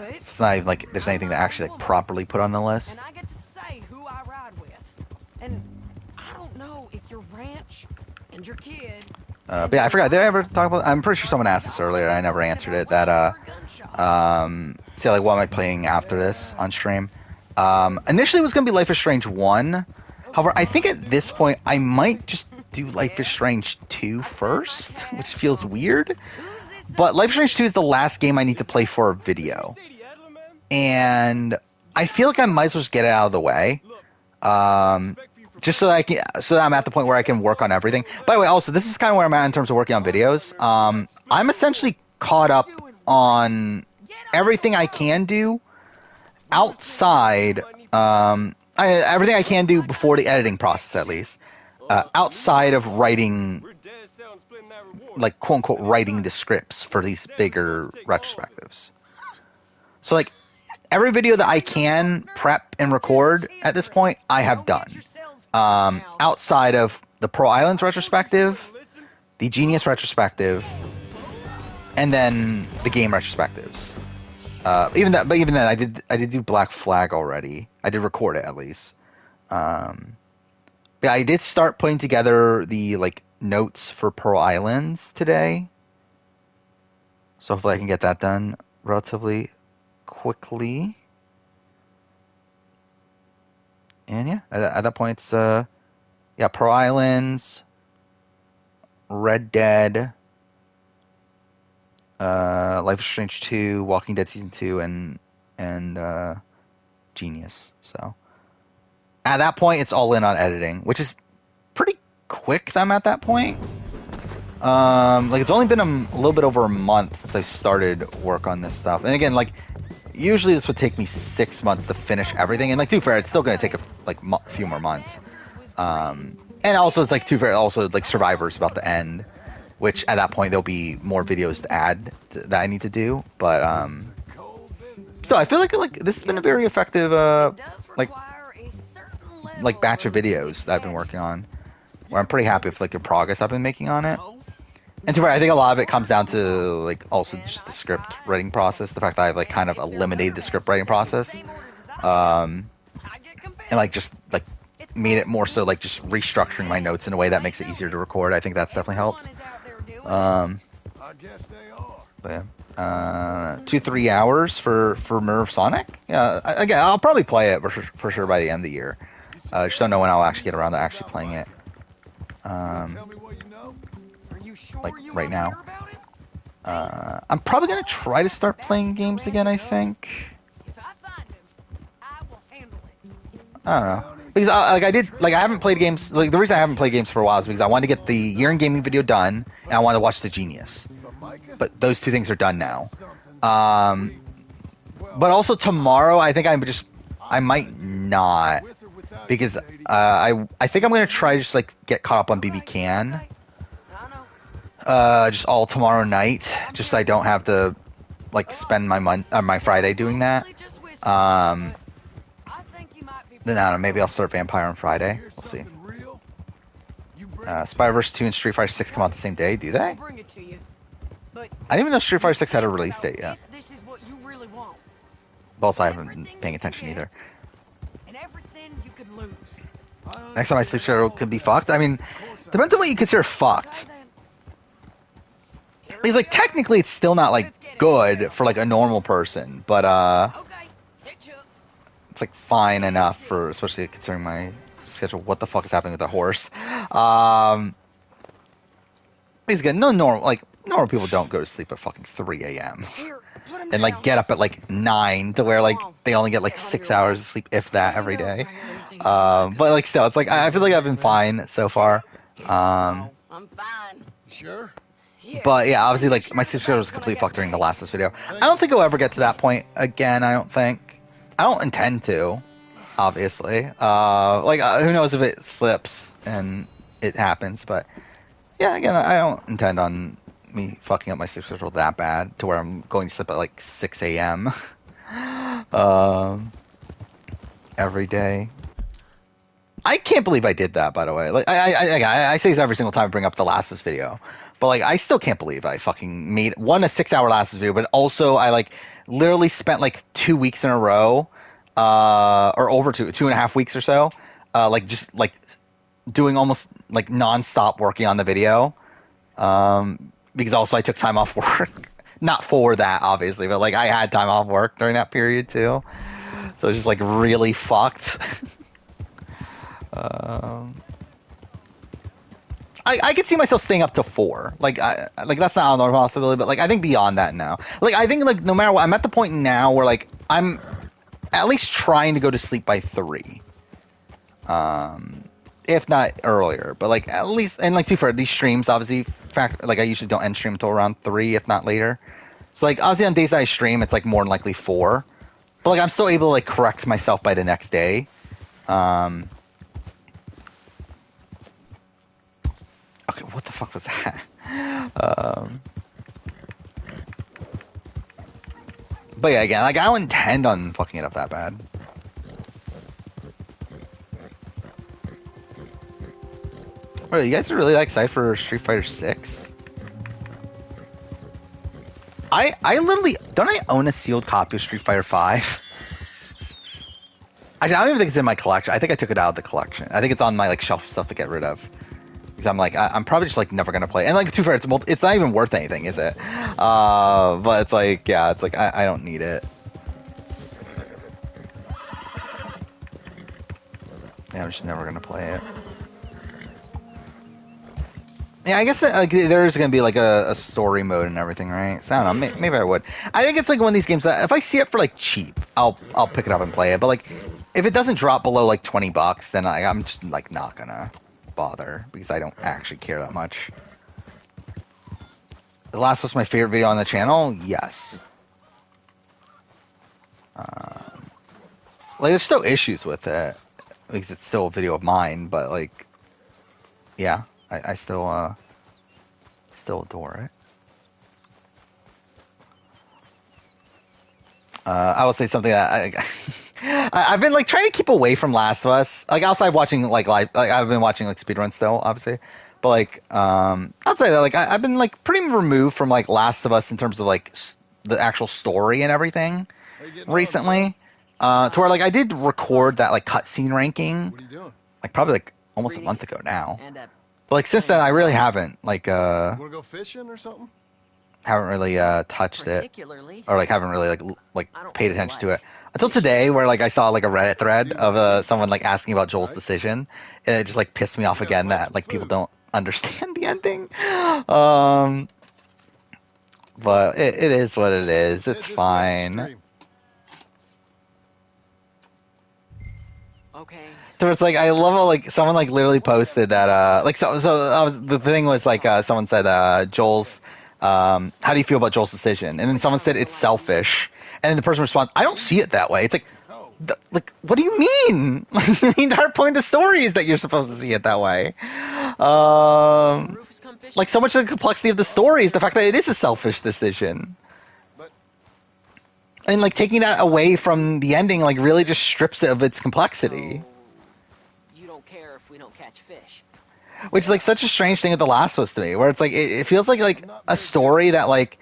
It's not even like there's anything to actually like properly put on the list. And I get to say who I ride with. And I don't know if your ranch and your kid. But yeah, I forgot. Did I ever talk about? I'm pretty sure someone asked this earlier. I never answered it. That see, like, what am I playing after this on stream? Initially, it was gonna be Life is Strange 1. However, I think at this point I might just do Life is Strange 2 first, which feels weird. But Life is Strange 2 is the last game I need to play for a video, and I feel like I might as well just get it out of the way. Just so that I'm at the point where I can work on everything. By the way, also, this is kind of where I'm at in terms of working on videos. I'm essentially caught up on everything I can do outside, everything I can do before the editing process, at least, outside of writing, like, quote-unquote, writing the scripts for these bigger retrospectives. So, like, every video that I can prep and record at this point, I have done. Outside of the Pearl Islands retrospective, the Genius retrospective, and then the game retrospectives. Even then, I did do Black Flag already. I did record it at least. Yeah, I did start putting together the like notes for Pearl Islands today, so hopefully I can get that done relatively quickly. And yeah, at that point, it's yeah, Pearl Islands, Red Dead, Life is Strange 2, Walking Dead Season 2, and Genius. So at that point, it's all in on editing, which is pretty quick. I'm at that point. Like, it's only been a little bit over a month since I started work on this stuff, and again, like, usually this would take me 6 months to finish everything, and like, to be fair, it's still going to take a few more months. And also, it's like, to be fair, also like Survivor's about to end, which at that point there'll be more videos to add that I need to do. But still, I feel like this has been a very effective like batch of videos that I've been working on, where I'm pretty happy with like the progress I've been making on it. And to be fair, I think a lot of it comes down to like also just the script writing process, the fact that I've like kind of eliminated the script writing process, and like just like made it more so like just restructuring my notes in a way that makes it easier to record. I think that's definitely helped. I guess they are. But yeah, 2-3 hours for Mirror of Sonic. Yeah, again, I'll probably play it for sure by the end of the year. Just don't know when I'll actually get around to actually playing it. Tell me what you know. Like right now. I'm probably gonna try to start playing games again, I think. I don't know. Because I haven't played games. Like, the reason I haven't played games for a while is because I wanted to get the year in gaming video done, and I wanted to watch the Genius. But those two things are done now. But also tomorrow, I think I might not, because I think I'm gonna try just like get caught up on BB Can. Just all tomorrow night, just so I don't have to like spend my Friday doing that. Then I don't know, maybe I'll start Vampire on Friday. We'll see. Spider-Verse 2 and Street Fighter 6 come out the same day, do they? I didn't even know Street Fighter 6 had a release date yet. But also, I haven't been paying attention either. Next time my sleep schedule could be fucked. I mean, depends on what you consider fucked. Because, like, technically it's still not, like, good for, like, a normal person. But, it's, like, fine enough for, especially considering my schedule. What the fuck is happening with the horse? Again, normal people don't go to sleep at fucking 3 a.m. and, like, get up at, like, 9 to where, like, they only get, like, 6 hours of sleep, if that, every day. But, like, still, it's, like, I feel like I've been fine so far. I'm fine. Sure. But yeah, obviously, like, my sleep schedule was completely fucked during the last of this video. I don't think I'll ever get to that point again. I don't intend to, obviously. Who knows if it slips and it happens, but yeah, again, I don't intend on me fucking up my sleep schedule that bad to where I'm going to sleep at like 6 a.m. Every day. I can't believe I did that, by the way. Like I say this every single time I bring up the Last of Us video, but like I still can't believe I fucking made a 6-hour Last of Us video, but also I like literally spent like 2 weeks in a row, or over 2.5 weeks or so, like just like doing almost like nonstop working on the video, because also I took time off work, not for that obviously, but like I had time off work during that period too, so it's just like really fucked. I could see myself staying up to 4. Like that's not another possibility, but like I think beyond that now. Like I think like no matter what, I'm at the point now where like I'm at least trying to go to sleep by 3. If not earlier, but like at least, and like for these streams, obviously, like I usually don't end stream until around 3, if not later. So like obviously on days that I stream, it's like more than likely 4. But like I'm still able to like correct myself by the next day. Okay, what the fuck was that? But yeah, again, like I don't intend on fucking it up that bad. Bro, you guys are really excited for Street Fighter 6? I literally don't I own a sealed copy of Street Fighter 5? I don't even think it's in my collection. I think I took it out of the collection. I think it's on my like shelf stuff to get rid of. Because I'm like, I'm probably just like never gonna play. And like, too fair, it's not even worth anything, is it? But it's like, yeah, it's like I don't need it. Yeah, I'm just never gonna play it. Yeah, I guess that, like there's gonna be like a story mode and everything, right? So I don't know, maybe I would. I think it's like one of these games that if I see it for like cheap, I'll pick it up and play it. But like, if it doesn't drop below like $20, then I'm just like not gonna bother because I don't actually care that much. The Last was my favorite video on the channel. Yes. Like there's still issues with it because it's still a video of mine, but like, yeah. I still adore it. I will say something that I've been like trying to keep away from Last of Us. Like outside watching like live, like I've been watching like speedruns still, obviously. But like I'll say that like I've been like pretty removed from like Last of Us in terms of like the actual story and everything recently. To where like I did record that like cutscene ranking. What are you doing? Like probably like almost a month ago now. But like since then, I really haven't like Want to go fishing or something? haven't really touched it, or like haven't really like paid attention to it until today, where like I saw like a Reddit thread of someone like asking about Joel's decision, and it just like pissed me off again that like people don't understand the ending. But it is what it is. It's fine. Okay. So it's like I love how like someone like literally posted that like so the thing was like someone said Joel's how do you feel about Joel's decision, and then someone said it's selfish, and then the person responds, I don't see it that way. It's like like what do you mean? The entire point of the story is that you're supposed to see it that way. Like so much of the complexity of the story is the fact that it is a selfish decision. And like taking that away from the ending like really just strips it of its complexity. You don't care if we don't catch fish. Which is like such a strange thing with The Last of Us to me, where it's like it feels like a story that like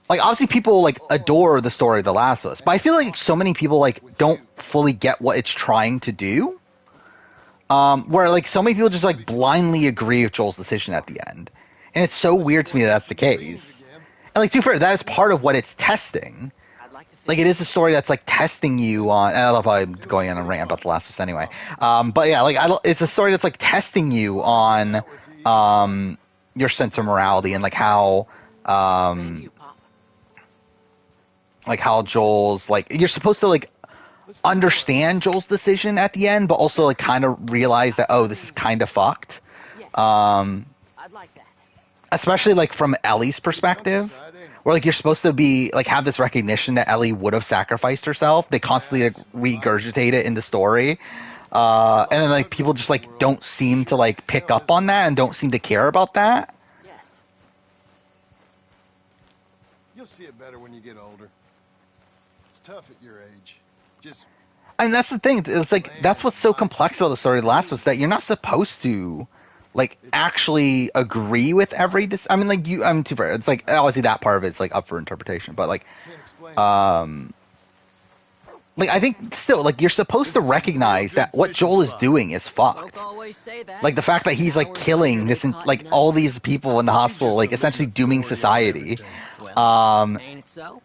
obviously people like adore the story of The Last of Us, but I feel like so many people like don't fully get what it's trying to do. Where like so many people just like blindly agree with Joel's decision at the end, and it's so weird to me that that's the case. And like to be fair, that is part of what it's testing. Like it is a story that's like testing you on. And I love how I'm going on a rant about The Last of Us anyway. But yeah, like it's a story that's like testing you on your sense of morality and like how Joel's like you're supposed to like understand Joel's decision at the end, but also like kind of realize that this is kind of fucked. I'd like that. Especially like from Ellie's perspective. Where like you're supposed to be like have this recognition that Ellie would have sacrificed herself. They constantly like regurgitate it in the story, and then like people just like don't seem to like pick up on that and don't seem to care about that. Yes. You'll see it better when you get older. It's tough at your age. Just And that's the thing. It's like that's what's so complex about the story of The Last of Us, that you're not supposed to like actually agree with every. I mean, like I'm too fair. It's like obviously that part of it's like up for interpretation, but like, can't explain. like I think still like you're supposed to recognize that what Joel is doing is fucked. always say that. Like the fact that he's like killing this, like all these people in the hospital, like essentially dooming society. Ain't it so?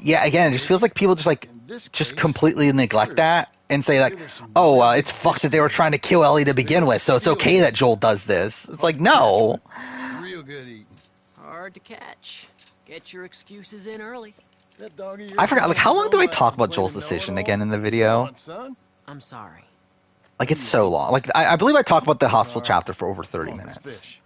Yeah, again, it just feels like people just like just completely neglect that and say like, oh, it's fucked that they were trying to kill Ellie to begin with, so it's okay that Joel does this. It's like, no. Real good eating. Hard to catch. Get your excuses in early. That dog of yours I forgot, like, how long do I is talk about complaining Joel's to know it decision all. again in the Come video? on, son. I'm sorry. Like, it's so long. Like, I believe I talked about the hospital Sorry. chapter for over 30 Caught this minutes. fish.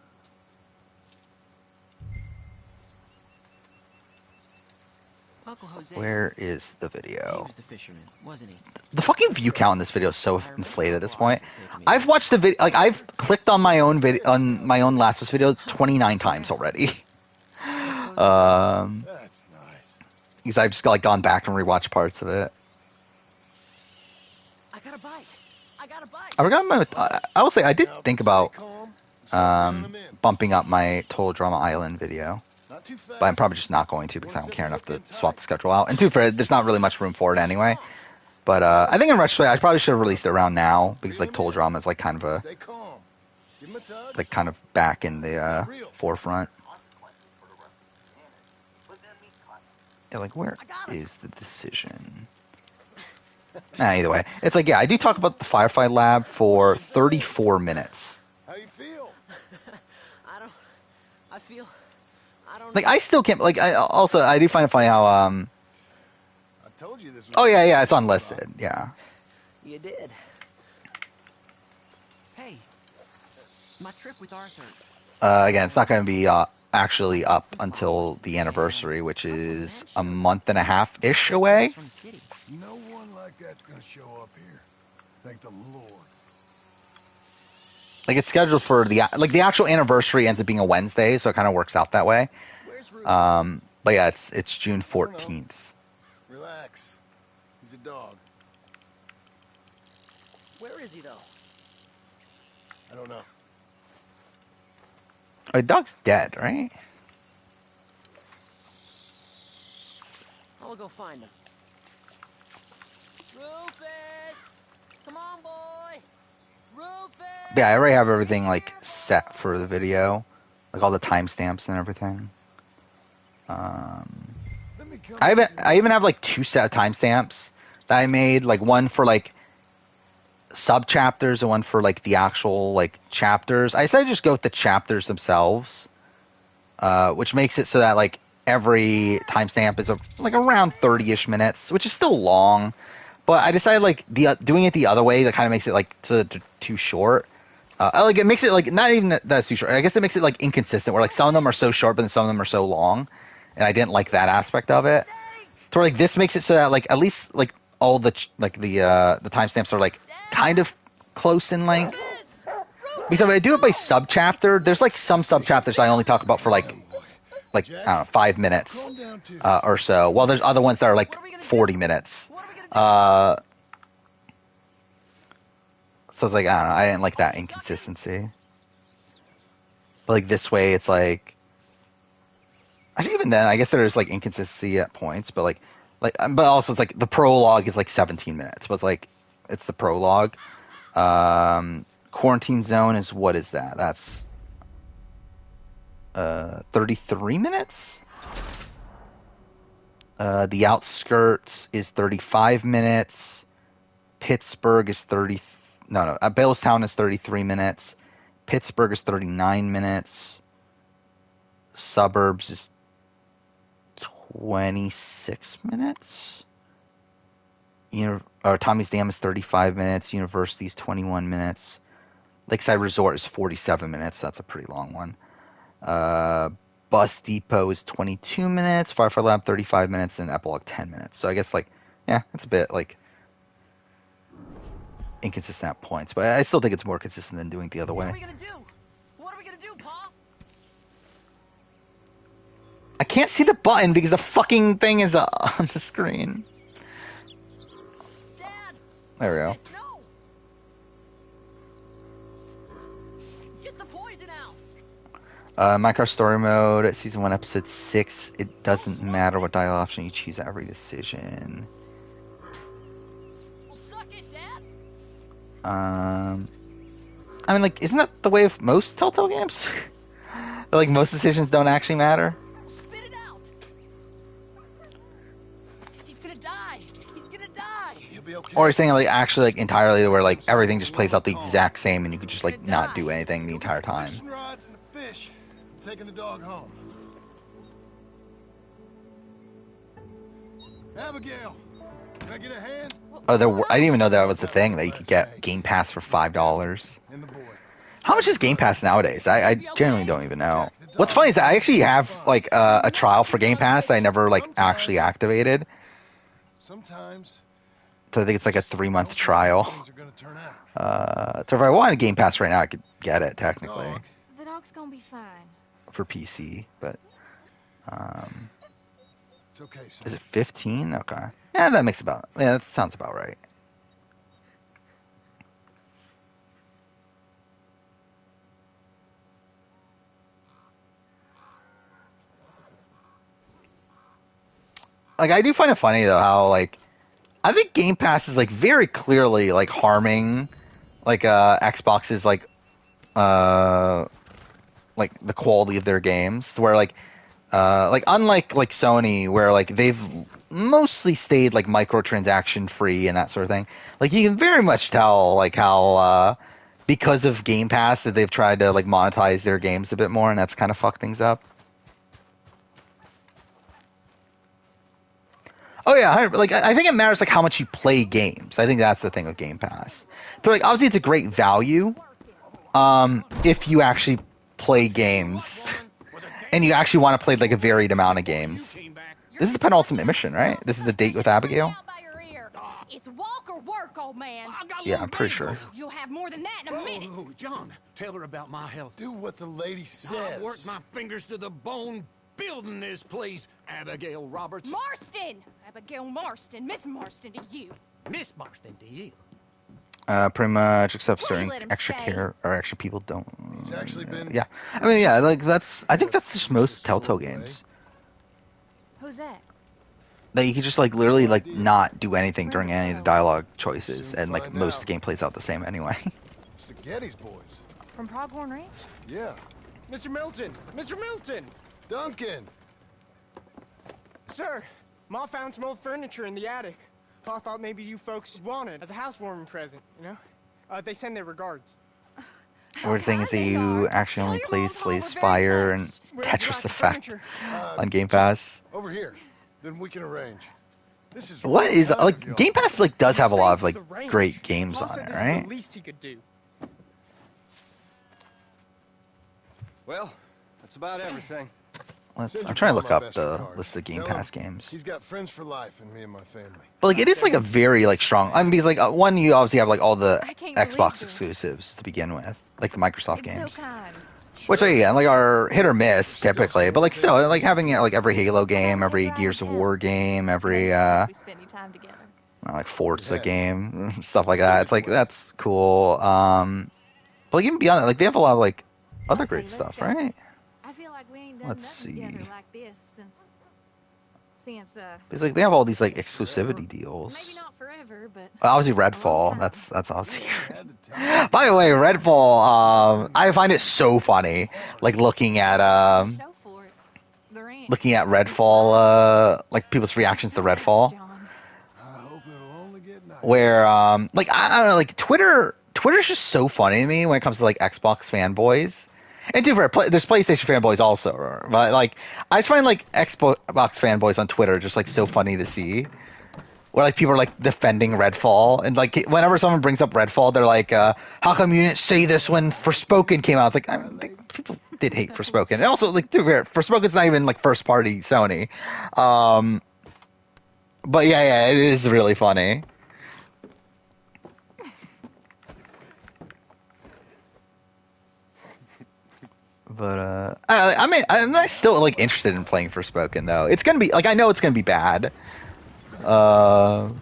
Uncle Jose. Where is the He video? was the fisherman, wasn't he? The fucking view count in this video is so inflated at this point. I've watched the video, like, I've clicked on my own video, on my own Last of Us video 29 times already. That's nice. Because I've just like gone back and rewatched parts of it. I got a bite. I got a bite. I forgot my. I will say I did Now, think stay about calm. Start bringing 'em in. bumping up my Total Drama Island video, Not too fast. but I'm probably just not going to because I don't care enough to swap the schedule out. And too fair, there's not really much room for it anyway. But I think in retrospect, I probably should have released it around now because like Total Drama is like kind of a Stay calm. Give him a tug. like kind of back in the forefront. Yeah, like where is the decision? Either way, it's like yeah, I do talk about the Firefly Lab for 34 minutes. How you feel? I don't Like I still can't. Like I do find it funny how I told you this was Oh yeah, it's unlisted. Yeah. You did. Hey, my trip with Arthur. Again, it's not going to be actually up until the anniversary, which is a month and a half ish away. From the city. No one like that's gonna show up here. Thank the Lord. Like it's scheduled for the actual anniversary ends up being a Wednesday, so it kind of works out that way. Where's Ruby? But yeah, it's June 14th. Relax. He's a dog. Where is he though? I don't know. Oh, the dog's dead, right? I'll go find him. Rufus! Come on, boy! Rufus! Yeah, I already have everything like set for the video, like all the timestamps and everything. Let me come I even have like 2 set of timestamps that I made, like one for like sub chapters and one for like the actual like chapters. I decided to just go with the chapters themselves, which makes it so that like every timestamp is like around 30-ish minutes, which is still long. But I decided like doing it the other way that kind of makes it like too short. Like it makes it like not even that's too short. I guess it makes it like inconsistent, where like some of them are so short, but then some of them are so long, and I didn't like that aspect of it. So like this makes it so that like at least like all the the timestamps are like kind of close in length. Because if I do it by sub chapter, there's like some sub chapters I only talk about for like I don't know 5 minutes calm down too. or so, while there's other ones that are like 40 minutes. So it's like I don't know, I didn't like that inconsistency. But like this way, it's like actually even then, I guess there's like inconsistency at points, but but also it's like the prologue is like 17 minutes, but it's like it's the prologue. Quarantine Zone is what is that? That's 33 minutes. The Outskirts is 35 minutes. Pittsburgh is Balestown is 33 minutes. Pittsburgh is 39 minutes. Suburbs is 26 minutes. Tommy's Dam is 35 minutes. University is 21 minutes. Lakeside Resort is 47 minutes. That's a pretty long one. Bus Depot is 22 minutes. Firefly Lab 35 minutes, and Epilogue 10 minutes. So I guess it's a bit like inconsistent at points, but I still think it's more consistent than doing it the other way. What are we gonna do? What are we gonna do, Pa? I can't see the button because the fucking thing is on the screen. Dad, There we go. no. Get the poison out. Minecraft Story Mode, Season 1, Episode 6. It doesn't matter what dialogue option you choose at every decision. Well, suck it, Dad. I mean, like, isn't that the way of most Telltale games? Like, most decisions don't actually matter? Spit it out. He's gonna die. He's gonna die. He'll be okay. Or you're saying, like, actually, like, entirely where, like, everything just plays out the exact same and you could just, like, not do anything the entire time. Fishing rods and the fish. I'm taking the dog home. Abigail, can I get a hand? Oh, I didn't even know that was the thing, that you could get Game Pass for $5. And the boy. How much is Game Pass nowadays? I genuinely don't even know. What's funny is that I actually have, like, a trial for Game Pass that I never, like, actually activated. Sometimes So I think it's like a 3-month trial. things are gonna turn out. So if I wanted Game Pass right now, I could get it, technically, Dog. The dog's gonna be fine. for PC. But, It's okay, son. is it 15? Okay. Yeah, that sounds about right. Like, I do find it funny, though, how, like, I think Game Pass is, like, very clearly, like, harming, like, Xbox's, like, the quality of their games, where, like, unlike, like, Sony, where, like, they've mostly stayed, like, microtransaction free and that sort of thing. Like, you can very much tell, like, how, because of Game Pass, that they've tried to, like, monetize their games a bit more, and that's kind of fucked things up. Oh yeah, like, I think it matters, like, how much you play games. I think that's the thing with Game Pass. So, like, obviously it's a great value, if you actually play games, and you actually want to play, like, a varied amount of games. This is the penultimate mission, right? This is the date with Abigail. It's walk or work, old man. Yeah, I'm pretty sure. You'll have more than that in a minute. Oh, John, tell her about my health. Do what the lady I says. worked my fingers to the bone building this place, Abigail Roberts. Marston! Abigail Marston. Miss Marston to you. Miss Marston to you. Pretty much, except Why you certain let him extra stay? care or extra people don't. He's actually been. Yeah, I mean, yeah, like, I think that's just most Telltale games. Who's that? That you can just, like, literally, like, not do anything during any of the dialogue choices, and, like, most of the game plays out the same anyway. It's the Geddes boys. From Pronghorn Ranch? Yeah. Mr. Milton! Mr. Milton! Duncan. Sir, Ma found some old furniture in the attic. Pa thought maybe you folks wanted as a housewarming present, you know? They send their regards. Weird thing is that you actually only play Slay Spire and Tetris Effect on Game Pass. Over here. Then we can arrange. This is What is, really like, kind of Game Pass, like, does have a lot of, like, Saved the range. great games Pa on said it, this is right? the least he could do. Well, that's about everything. I'm Send your trying to pa look my up best the regards. list of Game Tell him Pass games. He's got friends for life in me and my family. But, like, it is, like, a very, like, strong... I mean, because, like, one, you obviously have, like, all the I can't believe Xbox this. exclusives to begin with. Like, the Microsoft It's games. so kind. Which, again, like, are hit or miss, typically. But, like, still, like, having, like, every Halo game, every Gears of War game, every, Since we spent any time together. like, Forza Yes. game, stuff like that. It's, like, that's cool. But, like, even beyond that, like, they have a lot of, like, other Okay, great let's stuff, go. right? I feel like we ain't done Let's nothing together see. like this since Because, like, they have all these, like, exclusivity deals. maybe not forever, but Obviously, Redfall. That's obviously. By the way, Redfall. I find it so funny, like, looking at show for it. The ranch. Redfall. Like, people's reactions to Redfall. John. I hope it'll only get nicer. Where like, I don't know, like, Twitter's just so funny to me when it comes to, like, Xbox fanboys. And there's PlayStation fanboys also, but, like, I just find, like, Xbox fanboys on Twitter just, like, so funny to see. Where, like, people are, like, defending Redfall, and, like, whenever someone brings up Redfall, they're like, how come you didn't say this when Forspoken came out? It's like, I think people did hate Forspoken. And also, like, to be fair, Forspoken's not even, like, first party Sony. But yeah, it is really funny. But I mean, I'm still like interested in playing Forspoken though. It's gonna be like I know it's gonna be bad, but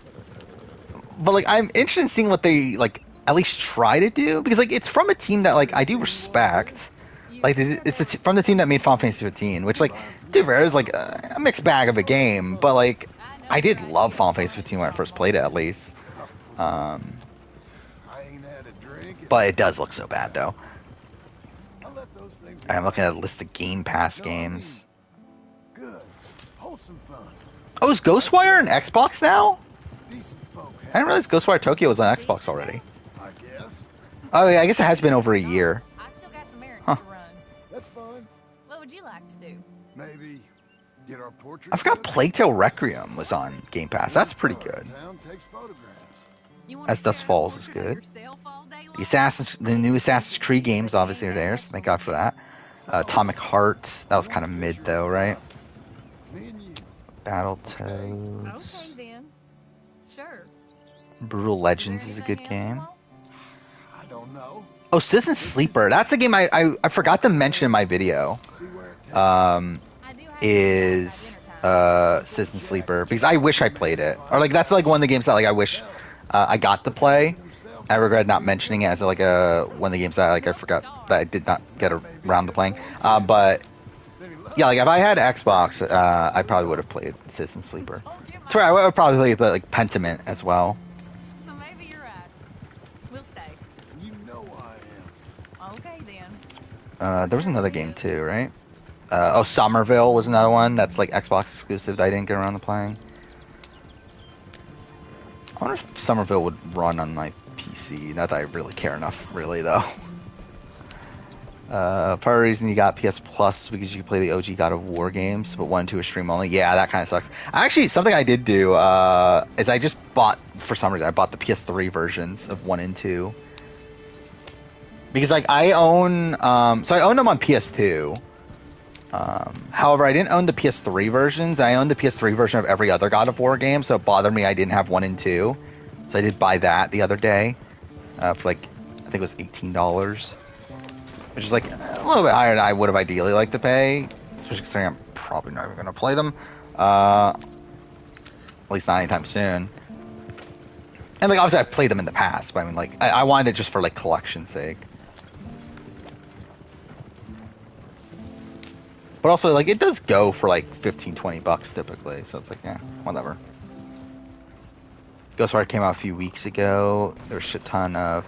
like I'm interested in seeing what they like at least try to do because like it's from a team that like I do respect. Like it's from the team that made Final Fantasy 15, which like to be fair is like a mixed bag of a game, but like I did love Final Fantasy 15 when I first played it at least. I ain't had a drink. But it does look so bad though. I let those things I'm looking at a list of Game Pass games. good, wholesome fun. Oh, is Ghostwire on Xbox now? Decent folk. I didn't realize Ghostwire Tokyo was on Xbox already. I guess. Oh yeah, I guess it has been over a year. I still got some errands Huh. to run. That's fun. What would you like to do? Maybe get our portrait. I forgot Plague Tale Requiem was on Game Pass. That's pretty good. Town takes photographs. You wanna As Dust stare at a Falls is portrait of good. yourself all day The new Assassin's Creed games obviously are there, so thank God for that. Atomic Heart, that was kind of mid though, right? Me and you. Battletoads. Okay then. Sure. Brutal Legends is a good game. I don't know. Oh, Citizen Sleeper. That's a game I forgot to mention in my video. See where it takes Is Citizen Sleeper because I wish I played it, or like that's like one of the games that like I wish I got to play. I regret not mentioning it as like one of the games that like I forgot that I did not get around to playing. But yeah, like if I had Xbox, I probably would have played Citizen Sleeper. Sorry, I would probably play like Pentiment as well. So maybe you're right. We'll stay. You know I am. Okay then. There was another game too, right? Somerville was another one that's like Xbox exclusive that I didn't get around to playing. I wonder if Somerville would run on my PC. Not that I really care enough, really, though. Part of the reason you got PS Plus because you can play the OG God of War games, but 1 and 2 are stream only. Yeah, that kind of sucks. Actually, something I did do is I just bought, for some reason, I bought the PS3 versions of 1 and 2. Because, like, I own... so I own them on PS2. However, I didn't own the PS3 versions. I owned the PS3 version of every other God of War game, so it bothered me I didn't have 1 and 2. So I did buy that the other day for like, I think it was $18, which is like a little bit higher than I would have ideally liked to pay, especially considering I'm probably not even going to play them, at least not anytime soon. And like obviously I've played them in the past, but I mean like I wanted it just for like collection's sake. But also, like, it does go for, like, $15-20 typically, so it's like, yeah, whatever. Ghostwire came out a few weeks ago. There's a shit ton of...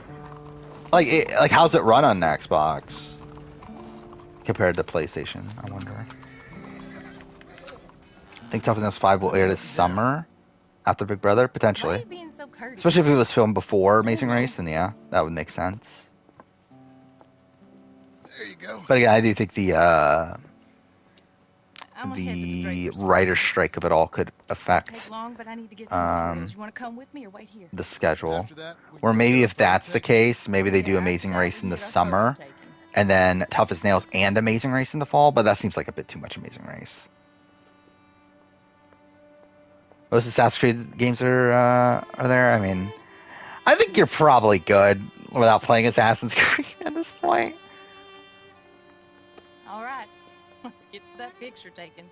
Like, how's it run on the Xbox? Compared to PlayStation, I wonder. I think Toughness 5 will air this summer after Big Brother, potentially. Why are you being so courteous? Especially if it was filmed before Amazing Race, then yeah, that would make sense. There you go. But again, I do think the I'm gonna head to the Draper's store. writer's strike of it all could affect Take long, but I need to get some materials. You want to come with me or wait here? the schedule. After that, we Or can maybe go if for a that's the take. case, maybe they do Amazing Race in the summer, and then Tough as Nails and Amazing Race in the fall, but that seems like a bit too much Amazing Race. Most Assassin's Creed games are there? I mean, I think you're probably good without playing Assassin's Creed at this point. All right, let's get that picture taken.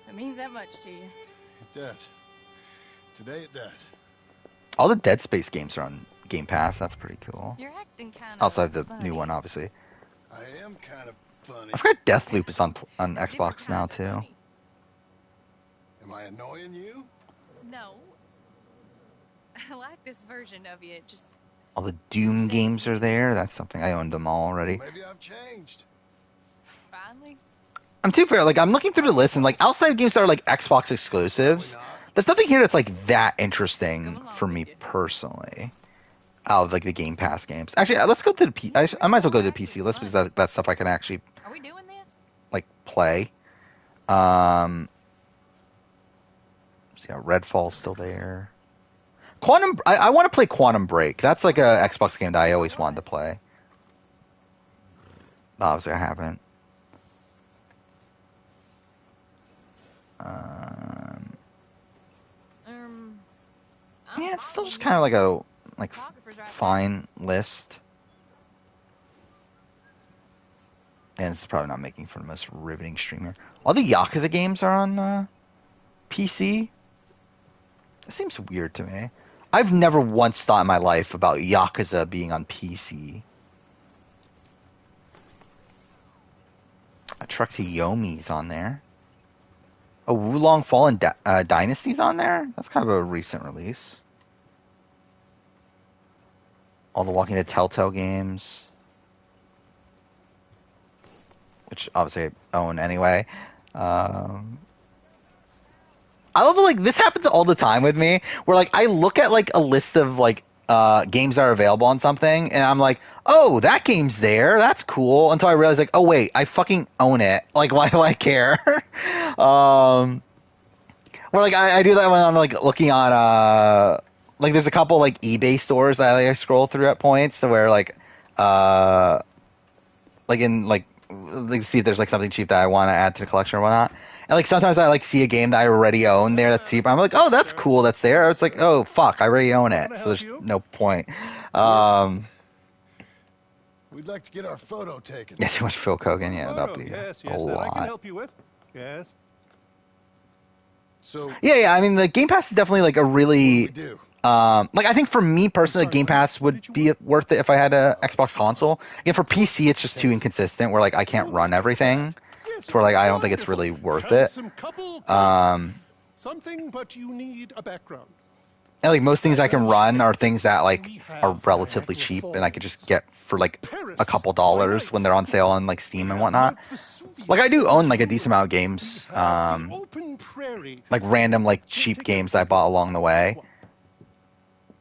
It means that much to you. It does. Today it does. All the Dead Space games are on Game Pass. That's pretty cool. You're acting kind of. Also, I have the new one, obviously. I am kind of funny. I forgot Deathloop is on Xbox now too. Am I annoying you? No. I like this version of you. It just All the Doom games are there. That's something I owned them all already. Maybe I've changed. finally. I'm too fair. Like I'm looking through the list, and like outside of games that are like Xbox exclusives, there's nothing here that's like that interesting for me personally. Out of like the Game Pass games. Actually, let's go to the I might as well go to the PC list because that's stuff I can actually Are we doing this? like play. See, Redfall's still there. I want to play Quantum Break. That's like a Xbox game that I always wanted to play. Obviously, I haven't. Yeah, it's still just kind of like a fine list. And it's probably not making for the most riveting streamer. All the Yakuza games are on PC? That seems weird to me. I've never once thought in my life about Yakuza being on PC. A Truck to Yomi's on there. A Wulong Fallen Dynasty's on there? That's kind of a recent release. All the Walking Dead Telltale games. Which obviously I own anyway. I love like this happens all the time with me, where like I look at like a list of like games that are available on something, and I'm like, oh, that game's there, that's cool. Until I realize like, oh wait, I fucking own it. Like, why do I care? Where like I do that when I'm like looking on like there's a couple like eBay stores that I scroll through at points to where like in like see if there's like something cheap that I want to add to the collection or whatnot. And like sometimes I like see a game that I already own there that's cheap. I'm like, oh, that's cool, that's there. It's like, oh fuck, I already own it, so there's no point. We'd like to get our photo taken. Yeah, too much Phil Kogan. Yeah, that'd be yes, a that lot. I can help you with. Yes. So Yeah. I mean, the Game Pass is definitely like a really. Like I think for me personally, Game Pass would be worth it if I had a Xbox console. Again, for PC, it's just too inconsistent. Where like I can't run everything. It's where like I don't think it's really worth it. Something, but you need a background. And like most things I can run are things that like are relatively cheap, and I could just get for like a couple dollars when they're on sale on like Steam and whatnot. Like I do own like a decent amount of games, like random like cheap games that I bought along the way.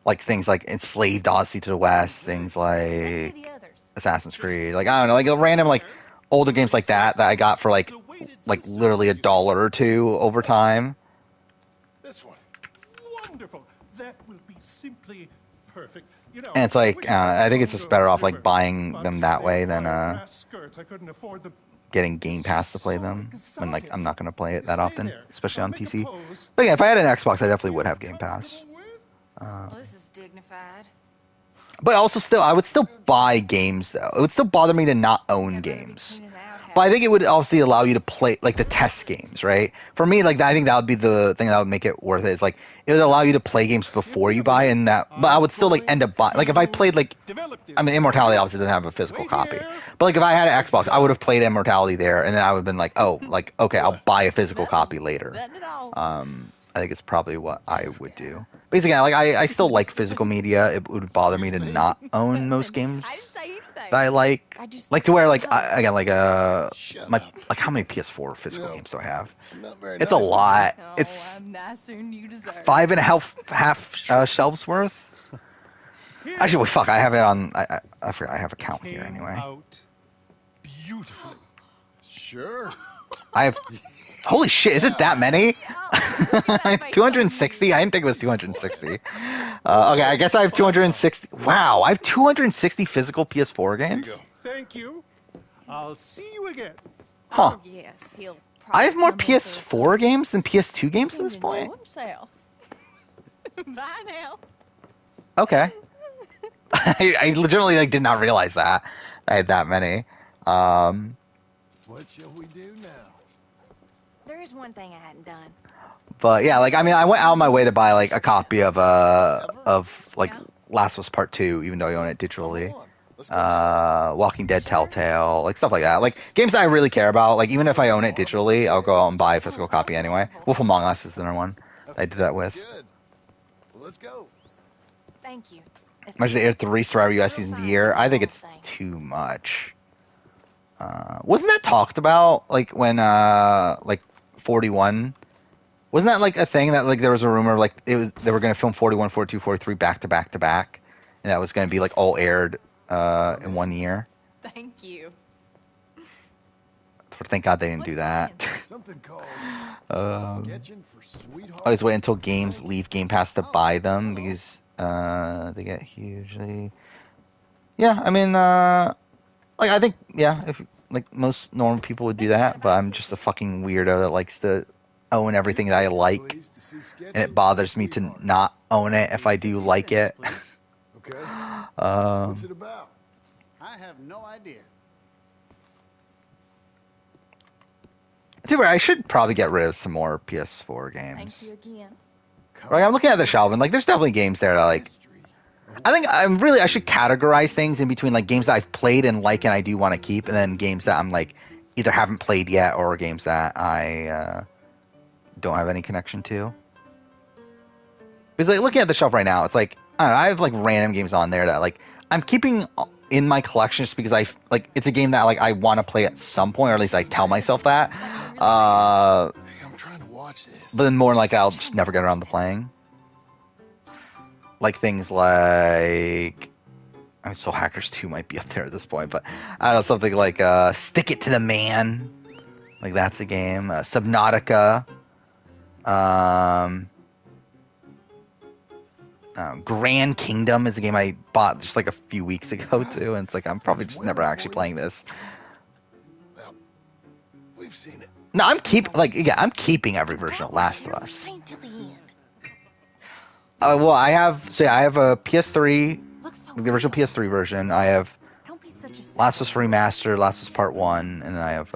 Like things like Enslaved Odyssey to the West, things like Assassin's Creed, like I don't know, like a random like older games like that I got for like literally $1 or $2 over time. This one, wonderful. That will be simply perfect. You know, And it's like I think it's just better off like buying them that way than getting Game Pass to play them when like I'm not gonna play it that often, especially on PC. But yeah, if I had an Xbox, I definitely would have Game Pass. Well, this is dignified. But also still, I would still buy games though. It would still bother me to not own games. But I think it would obviously allow you to play like the test games, right? For me, like I think that would be the thing that would make it worth it. Is like it would allow you to play games before you buy, and that. But I would still like end up buying. Like if I played like, I mean, Immortality obviously doesn't have a physical copy. But like if I had an Xbox, I would have played Immortality there, and then I would have been like, oh, like okay, I'll buy a physical copy later. I think it's probably what I would do. Basically, like I still like physical media. It would bother me to not own most games that I like. Like to where like again like my like how many PS4 physical games do I have? It's a lot. It's 5.5 shelves worth. Actually, well, fuck, I have it on. I forgot. I have a count here anyway. Beautifully. Sure. I have. Holy shit! Is it that many? 260. I didn't think it was 260. Okay, I guess I have 260. Wow, I have 260 physical PS4 games. Thank you. I'll see you again. Huh. Oh, yes, he'll I have more PS4 games than PS2 games at this point. Bye now. Okay. I legitimately like did not realize that I had that many. What shall we do now? There is one thing I hadn't done. But yeah, like I mean, I went out of my way to buy like a copy of like Last of Us Part 2, even though I own it digitally. Walking Dead Telltale, like stuff like that. Like games that I really care about. Like even if I own it digitally, I'll go out and buy a physical copy anyway. Wolf Among Us is another one I did that with. Good. Well, let's go. Thank you. Imagine they aired 3 Survivor US seasons a year. I think it's too much. Wasn't that talked about like when like 41? Wasn't that like a thing that like there was a rumor like they were going to film 41, 42, 43 back to back to back, and that was going to be like all aired in 1 year. Thank you. Thank God they didn't do that. Something called Sketching for Sweetheart. I always wait until games leave Game Pass to buy them because they get hugely. Yeah, I mean, like I think if like most normal people would do that, but I'm just a fucking weirdo that likes to own everything that I like, and it bothers me to not own it if I do like it. Okay. What's it about? I have no idea. Dude, I should probably get rid of some more PS4 Thank games. you again. Right, I'm looking at the shelf and like, there's definitely games there that like. I think I should categorize things in between like games that I've played and like and I do want to keep, and then games that I'm like either haven't played yet or games that I don't have any connection to. Because like looking at the shelf right now, it's like I don't know, I have like random games on there that like I'm keeping in my collection just because like it's a game that like I want to play at some point, or at least I tell myself that. I'm trying to watch this. But then more like I'll just never get around to playing. Like things like Soul Hackers 2 might be up there at this point, but I don't know, something like Stick It to the Man. Like that's a game. Subnautica. Grand Kingdom is a game I bought just like a few weeks ago too, and it's like I'm probably just never actually playing this. Well, we've seen it. No, I'm keeping every version of Last of Us. Well, I have a PS3, the original PS3 version. I have Last of Us Remastered, Last of Us Part 1, and then I have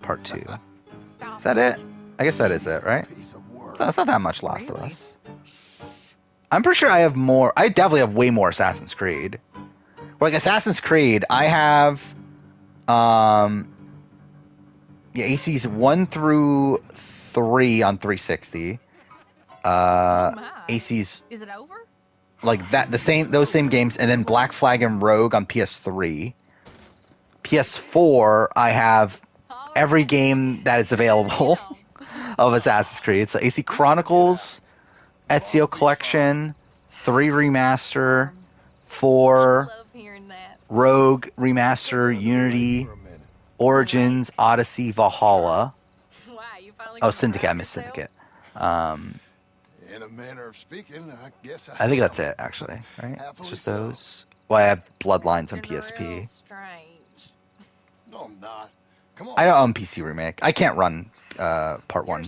Part 2. Is that it? I guess that is it, right? So it's not that much Last of Us. I'm pretty sure I have more. I definitely have way more Assassin's Creed. Like Assassin's Creed, I have ACs 1 through 3 on 360. AC's Is it over? like that those same games, and then Black Flag and Rogue on PS3. PS4, I have every game that is available of Assassin's Creed. So AC Chronicles, Ezio Collection, 3 Remaster, 4 Rogue Remaster, Unity, Origins, Odyssey, Valhalla. Oh, Syndicate. I missed Syndicate. In a manner of speaking, I guess I think that's it, actually, right? It's just those. Well, I have Bloodlines on PSP. No, I'm not. Come on. I don't own PC Remake. I can't run Part 1.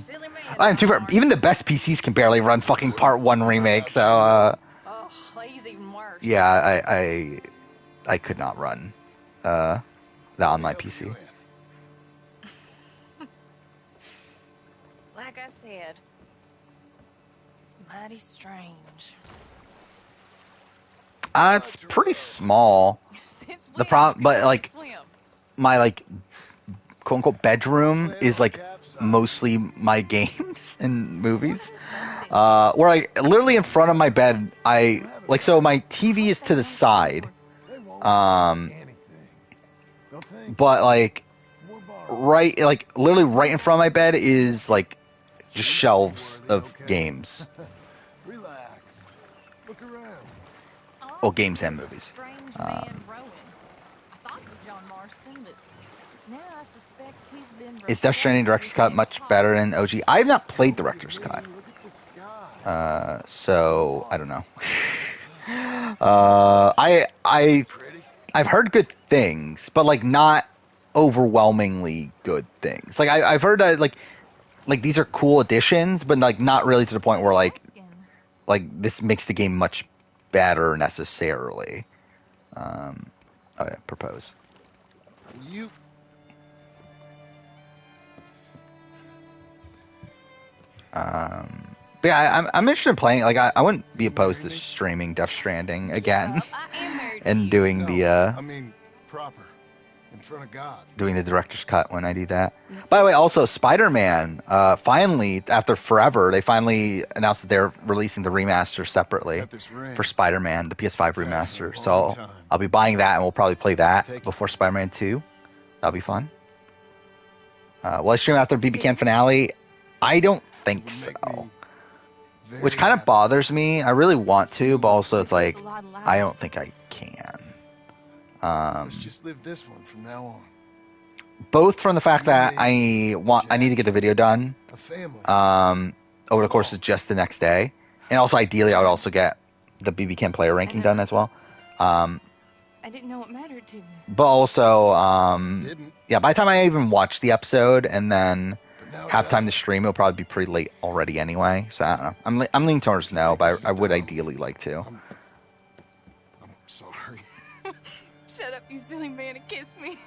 And to be fair, even the best PCs can barely run fucking Part 1 Remake, so yeah, I could not run that on my PC. Like I said, mighty strange. It's pretty small. The problem, but like my like quote unquote bedroom is like mostly my games and movies. Where I literally in front of my bed, so my TV is to the side, but like literally right in front of my bed is like just shelves of games. Relax. Look around. Well, games and movies. Is Death Stranding Director's Cut much better than OG? I have not played Director's Cut. So I don't know. I've heard good things, but like not overwhelmingly good things. Like I've heard that like these are cool additions, but like not really to the point where like this makes the game much better necessarily. Propose. You. But yeah, I'm interested in playing. Like, I wouldn't be opposed to streaming Death Stranding again, and doing I mean, proper, in front of God. Doing the director's cut when I do that. By the way, also Spider-Man. Finally, after forever, they finally announced that they're releasing the remaster separately for Spider-Man, the PS5 remaster. So I'll be buying that, and we'll probably play that before Spider-Man 2. That'll be fun. Will I stream after BB Can finale? I don't think so. Which kind of bothers me. I really want to, but also it's like I don't think I can. Let's just live this one from now on. Both from the fact that I need to get the video done over the course of just the next day, and also ideally I would also get the BB Can player ranking done as well. I didn't know it mattered to me. But also, yeah, by the time I even watch the episode and then have time to stream, it'll probably be pretty late already anyway. So I don't know. I'm leaning towards no, but I would ideally like to. I'm sorry. Shut up, you silly man, and kiss me.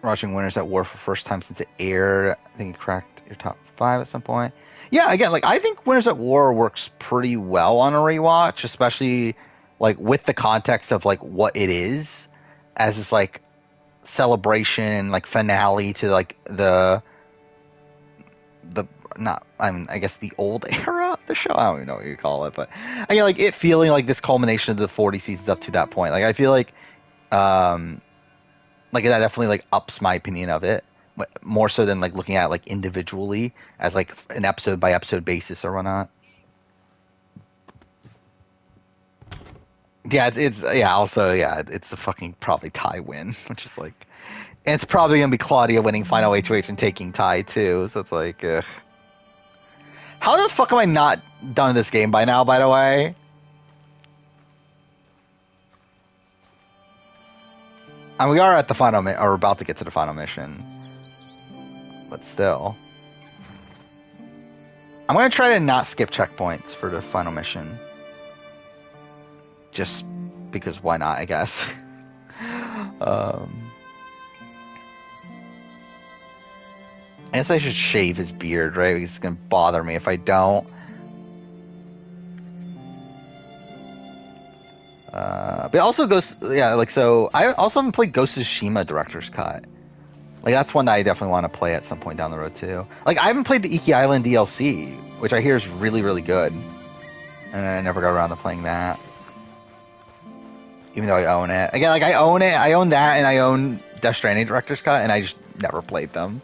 Watching Winners at War for the first time since it aired. I think it cracked your top 5 at some point. Yeah, again, like I think Winners at War works pretty well on a rewatch, especially like with the context of like what it is as this like celebration, like finale to like the not I guess the old era of the show. I don't even know what you call it, but I get like it feeling like this culmination of the 40 seasons up to that point. Like I feel like that definitely like ups my opinion of it more so than like looking at it like individually as like an episode by episode basis or whatnot. Yeah, it's a fucking probably Ty win, which is like, and it's probably gonna be Claudia winning final HOH and taking Ty too. So it's like, ugh. How the fuck am I not done in this game by now? By the way. And we are at the final or about to get to the final mission. But still. I'm going to try to not skip checkpoints for the final mission. Just because why not, I guess. I guess I should shave his beard, right? Because it's going to bother me if I don't. But it also goes, yeah, like, so I also haven't played Ghost of Tsushima Director's Cut. Like, that's one that I definitely want to play at some point down the road, too. Like, I haven't played the Iki Island DLC, which I hear is really, really good. And I never got around to playing that. Even though I own it. Again, like, I own it, I own that, and I own Death Stranding Director's Cut, and I just never played them.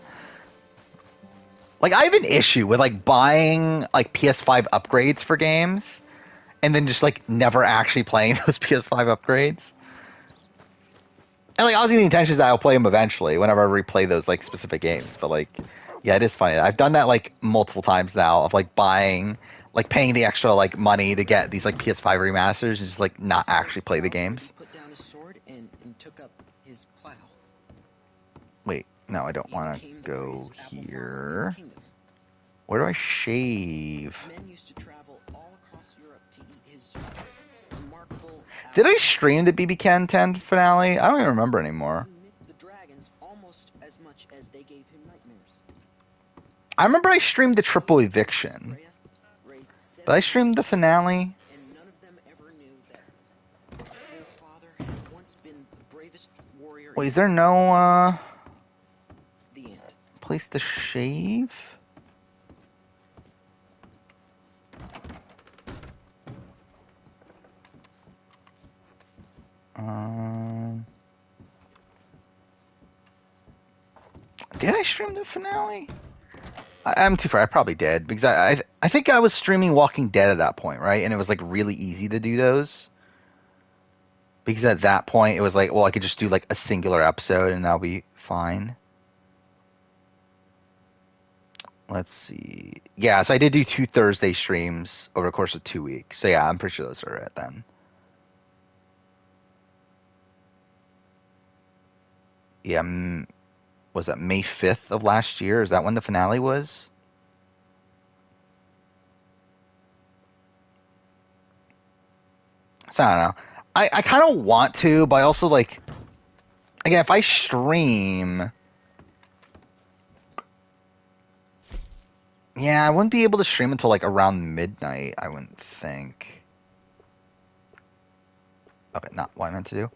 Like, I have an issue with, like, buying, like, PS5 upgrades for games, and then just, like, never actually playing those PS5 upgrades. And, like, obviously the intention is that I'll play them eventually, whenever I replay those, like, specific games. But, like, yeah, it is funny. I've done that, like, multiple times now, of, like, buying, like, paying the extra, like, money to get these, like, PS5 remasters, and just, like, not actually play the games. Put down his sword and took up his plow. Wait, no, I don't want to go here. Where do I shave? Men used to travel all across Europe to eat his remarkable. Did I stream the BB Can 10 finale? I don't even remember anymore. The dragons almost as much as they gave him nightmares. I remember I streamed the triple eviction. But I streamed the finale. And none of them ever knew that their father had once been the bravest warrior. Wait, is there no The end. place to shave? Did I stream the finale? I'm too far. I probably did because I think I was streaming Walking Dead at that point, right? And it was like really easy to do those because at that point it was like, well, I could just do like a singular episode and that'll be fine. Let's see. Yeah, so I did do 2 Thursday streams over the course of 2 weeks. So yeah, I'm pretty sure those are it then. Yeah, was that May 5th of last year? Is that when the finale was? So I don't know. I kind of want to, but I also like, again, if I stream, yeah, I wouldn't be able to stream until like around midnight, I wouldn't think. Okay, not what I meant to do.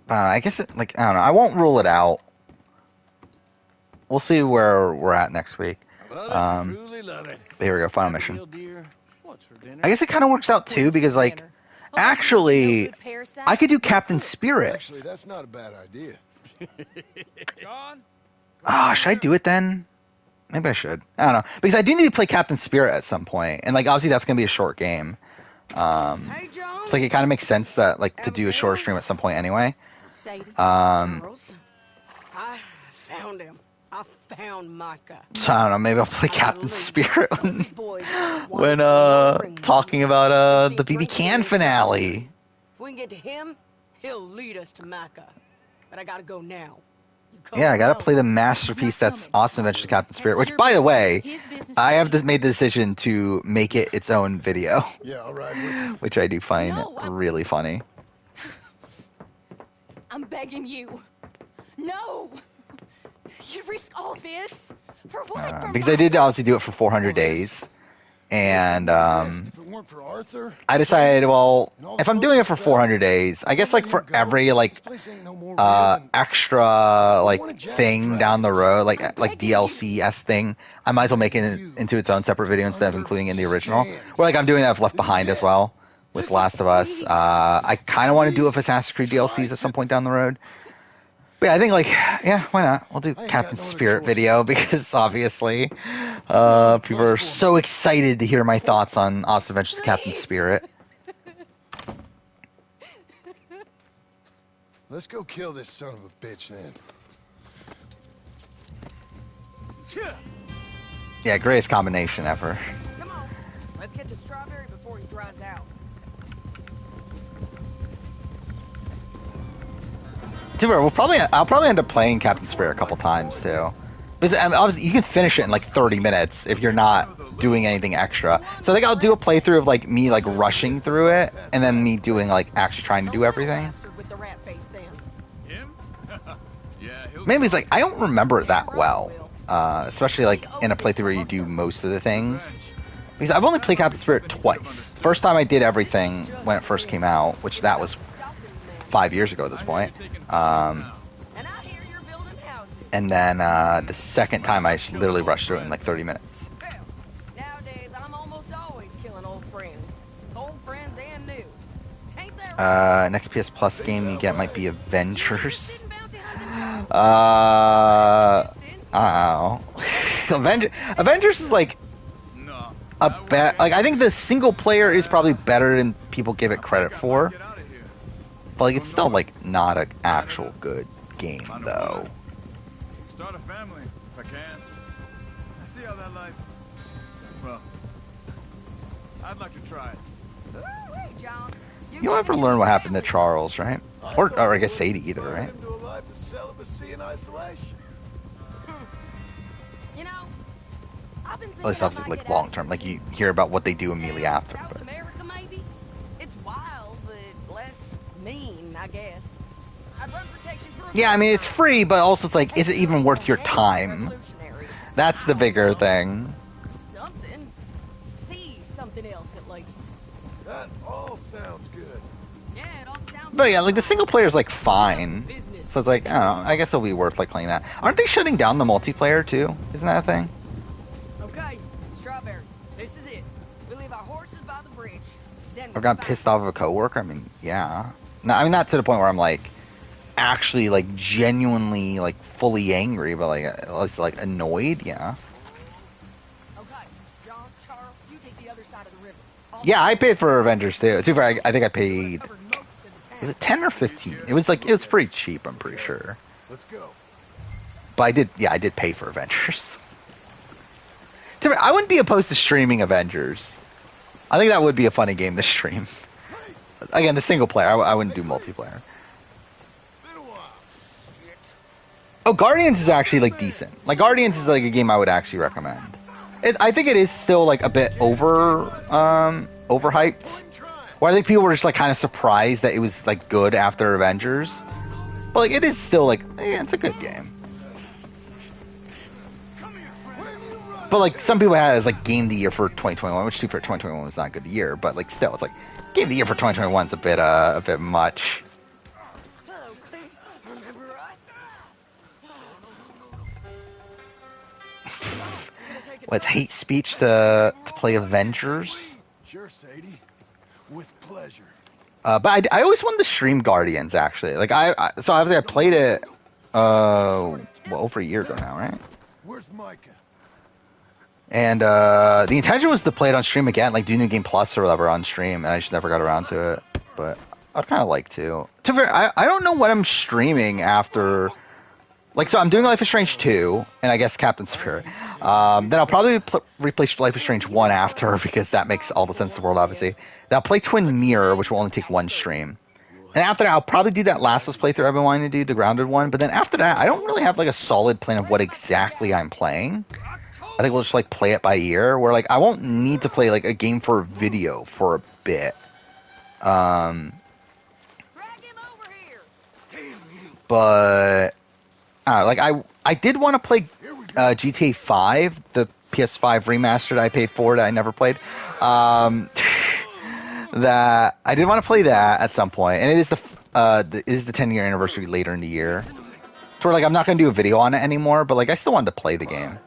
I guess it, like, I don't know. I won't rule it out. We'll see where we're at next week. Here we go, final mission. I guess it kind of works out too because, like, actually, I could do Captain Spirit. Actually, that's not a bad idea. John? Ah, should I do it then? Maybe I should. I don't know because I do need to play Captain Spirit at some point, and like obviously that's gonna be a short game. So like it kind of makes sense that like to do a short stream at some point anyway. Charles, I found him. I found Micah. So I don't know, maybe I'll play Captain Spirit when talking about the BB Can finale. If we can get to him, he'll lead us to Micah. But I gotta go now. Yeah, I gotta play the masterpiece that's Awesome Adventures of Captain Spirit, which, by the way, I have made the decision to make it its own video. Yeah, I'll ride with you. Which I do find really funny. I'm begging you. No! You risk all this? For what? Because I did obviously do it for 400 days. And If it weren't for Arthur, I decided, well, if I'm doing it for 400 days, I guess like for every like extra like thing down the road, like DLC-esque thing, I might as well make it into its own separate video instead of including it in the original. Or like I'm doing that with Left Behind as well, with Last of Us. I kind of want to do it with Assassin's Creed DLCs at some point down the road. But yeah, I think, like, yeah, why not? We'll do Captain Spirit video because obviously people are so excited to hear my thoughts on Awesome Adventures of Captain Spirit. let's go kill this son of a bitch then. Yeah, greatest combination ever. Come on, let's get to Strawberry before he dries out. I'll probably end up playing Captain Spirit a couple times too. Because obviously you can finish it in like 30 minutes if you're not doing anything extra. So I think I'll do a playthrough of like me like rushing through it, and then me doing like actually trying to do everything. Maybe it's like I don't remember it that well, especially like in a playthrough where you do most of the things. Because I've only played Captain Spirit twice. The first time I did everything when it first came out, which that was 5 years ago at this point. And then the second time I just literally rushed through it in like 30 minutes. Nowadays, I'm almost always killing old friends and new. Ain't there? Next PS Plus game you get might be Avengers. I don't know. Avengers is like a bet. Like I think the single player is probably better than people give it credit for. But like, it's still like not an actual good game though. Start a family if I can. I see how that life. Well, I'd like to try it. Hey, John. You'll never learn what happened to Charles, right? Or I guess Sadie either, right? Into a life of celibacy and isolation. You know, I've been At least obviously like long term. Like you hear about what they do immediately after. South But. America, maybe. It's wild, but less mean, I guess. I'd run protection for a Yeah, I mean it's free, but also it's like, is it even worth your time? That's the bigger thing. something. See something else at least. That all sounds good. Yeah, it all sounds. But yeah, like the single player is like fine. So it's like, I don't know, I guess it'll be worth like playing that. Aren't they shutting down the multiplayer too? Isn't that a thing? Okay, Strawberry. This is it. We leave our horses by the bridge. Then Or got pissed off of a coworker? I mean, yeah. No, I mean not to the point where I'm like actually like genuinely like fully angry, but like at least like annoyed, yeah. Okay, John, Charles, you take the other side of the river. Yeah, I paid for Avengers too. Too far, I think I paid. Was it 10 or 15? It was pretty cheap. I'm pretty sure. Let's go. But I did pay for Avengers. I wouldn't be opposed to streaming Avengers. I think that would be a funny game to stream. Again, the single player. I wouldn't do multiplayer. Oh, Guardians is actually like decent. Like Guardians is like a game I would actually recommend. I think it is still like a bit overhyped. Where I think people were just like kind of surprised that it was like good after Avengers. But like it is still like, yeah, it's a good game. But like some people had it as like game of the year for 2021, which too for 2021 was not a good year. But like still, it's like game of the year for 2021 is a bit much. Let's hate speech to play Avengers. Sure, Sadie. With pleasure. But I always wanted to stream Guardians actually. Like so obviously I played it over a year ago now, right? Where's Micah? And the intention was to play it on stream again, like do New Game Plus or whatever on stream, and I just never got around to it. But I'd kind of like to. To be fair, I don't know what I'm streaming after. Like, so I'm doing Life is Strange 2, and I guess Captain Spirit. Then I'll probably replace Life is Strange 1 after, because that makes all the sense in the world, obviously. Then I'll play Twin Mirror, which will only take one stream. And after that, I'll probably do that Last of Us playthrough I've been wanting to do, the grounded one. But then after that, I don't really have like a solid plan of what exactly I'm playing. I think we'll just like play it by ear. Where like I won't need to play like a game for video for a bit. But like I did want to play GTA 5, the PS5 remastered I paid for that I never played. That I did want to play that at some point, and it is the 10-year anniversary later in the year. So like I'm not gonna do a video on it anymore, but like I still wanted to play the game.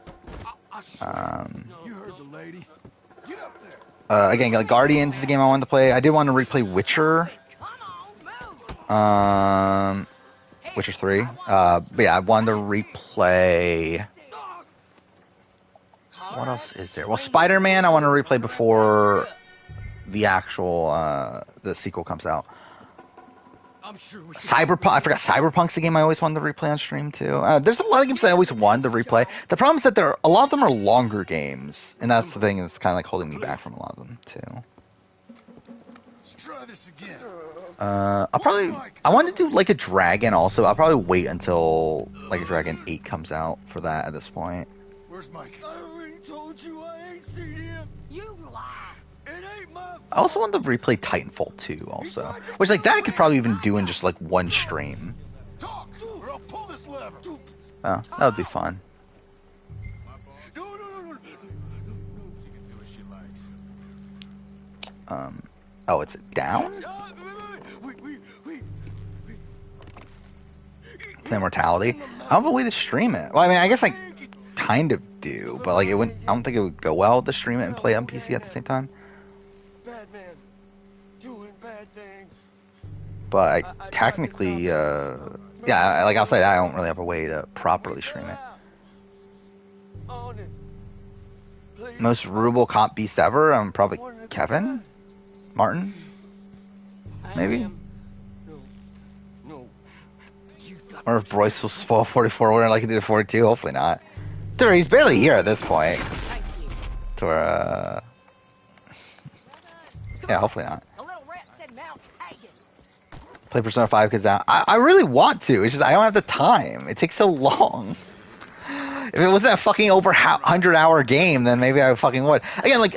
Again, like Guardians is the game I wanted to play. I did want to replay Witcher. Witcher 3. But yeah, I wanted to replay. What else is there? Well, Spider-Man I want to replay before the actual the sequel comes out. Cyberpunk, I forgot Cyberpunk's the game I always wanted to replay on stream too. There's a lot of games I always wanted to replay. The problem is that a lot of them are longer games, and that's the thing that's kind of like holding me back from a lot of them too. Let's try this again. I want to do like a Dragon also. I'll probably wait until like a Dragon 8 comes out for that at this point. Where's Mike? I already told you I ain't seen him. You lie. It ain't my fault. I also want to replay Titanfall 2 also. Which like that I could probably even do in just like one stream. Talk, or I'll pull this lever. Oh, that would be fun. Oh, it's down? Play Immortality. I don't have a way to stream it. Well, I mean, I guess I kind of do, but like it wouldn't. I don't think it would go well to stream it and play on PC at the same time. Bad man doing bad things. But I technically, yeah, like I'll say that I don't really have a way to properly stream it. Honest. Most ruble comp beast ever. Probably Kevin Martin, maybe. Or if Bryce will spoil 44 winner like he did at 42. Hopefully not. Dude, he's barely here at this point. To yeah, hopefully not. Play Persona 5 because I really want to. It's just I don't have the time. It takes so long. If it was that fucking over 100-hour game, then maybe I fucking would. Again, like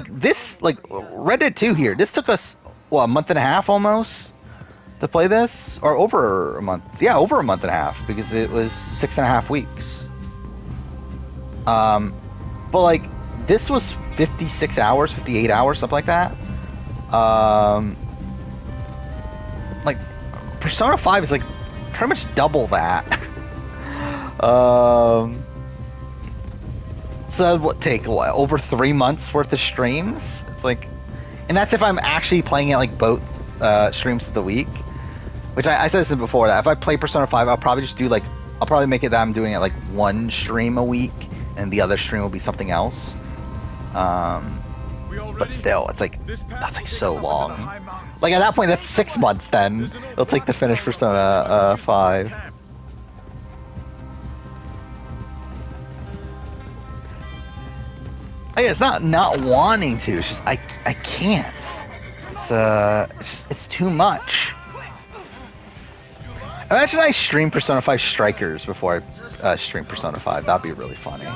this, like Red Dead 2 here. This took us a month and a half almost to play this, or over a month. Yeah, over a month and a half because it was 6.5 weeks. But like this was 56 hours, 58 hours, something like that. Like Persona 5 is like pretty much double that. So that would take over 3 months worth of streams. It's like, and that's if I'm actually playing it like both streams of the week. Which I said this before, that if I play Persona 5, I'll probably just do like, I'll probably make it that I'm doing it like one stream a week, and the other stream will be something else. But still, it's like nothing so long. Like at that point, that's 6 months. Then it'll take to finish Persona 5. It's not wanting to. It's just I can't. It's too much. Imagine I stream Persona 5 Strikers before I stream Persona 5. That'd be really funny.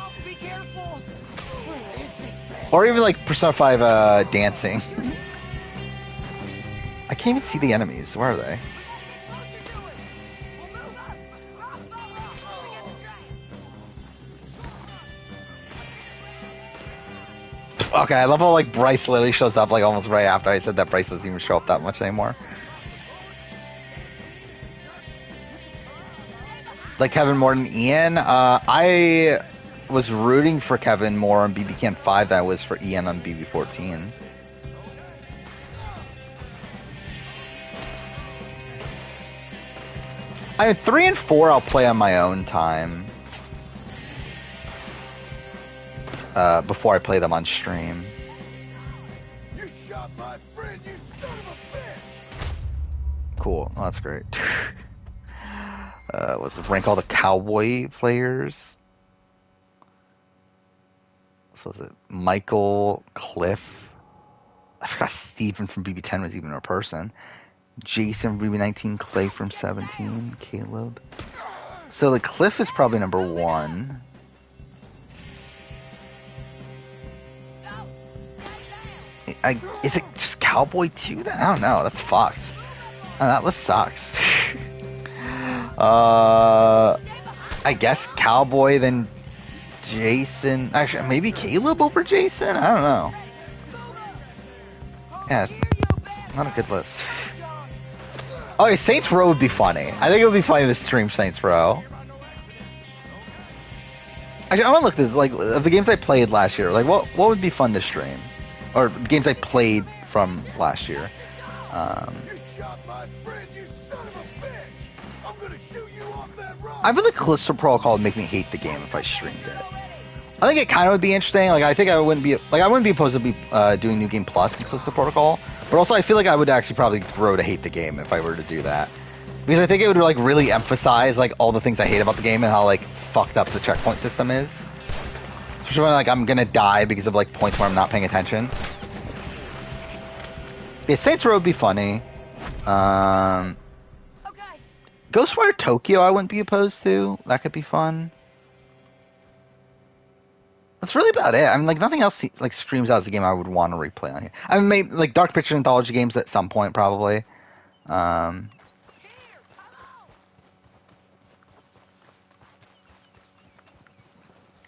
Or even like Persona 5 dancing. I can't even see the enemies. Where are they? Okay, I love how like Bryce literally shows up like almost right after I said that Bryce doesn't even show up that much anymore. Like Kevin more than Ian. I was rooting for Kevin more on BB Can 5 than I was for Ian on BB 14. I mean, 3 and 4 I'll play on my own time. Before I play them on stream. You shot my friend, you son of a bitch! Cool. Oh, that's great. What's the rank all the cowboy players? So is it Michael, Cliff? I forgot Steven from BB10 was even a person. Jason, Ruby 19, Clay from 17, Caleb. So the Cliff is probably number 1. Is it just Cowboy 2 then? I don't know. That's fucked. That list sucks. I guess Cowboy, then Jason. Actually, maybe Caleb over Jason? I don't know. Yeah, it's not a good list. Oh, yeah, Saints Row would be funny. I think it would be funny to stream Saints Row. Actually, I want to look at this. Like, of the games I played last year, like, what would be fun to stream? Or the games I played from last year. You shot my friend, you son of a bitch! I'm gonna shoot you off that road! I feel like Callisto Protocol would make me hate the game if I streamed it. I think it kind of would be interesting. Like, I think I wouldn't be opposed to be doing New Game Plus in Callisto Protocol. But also, I feel like I would actually probably grow to hate the game if I were to do that, because I think it would like really emphasize like all the things I hate about the game and how like fucked up the checkpoint system is. Especially when like I'm gonna die because of like points where I'm not paying attention. Yeah, Saints Row would be funny. Ghostwire Tokyo I wouldn't be opposed to. That could be fun. That's really about it. I mean, like, nothing else like screams out as a game I would want to replay on here. I mean, maybe like Dark Pictures Anthology games at some point, probably. And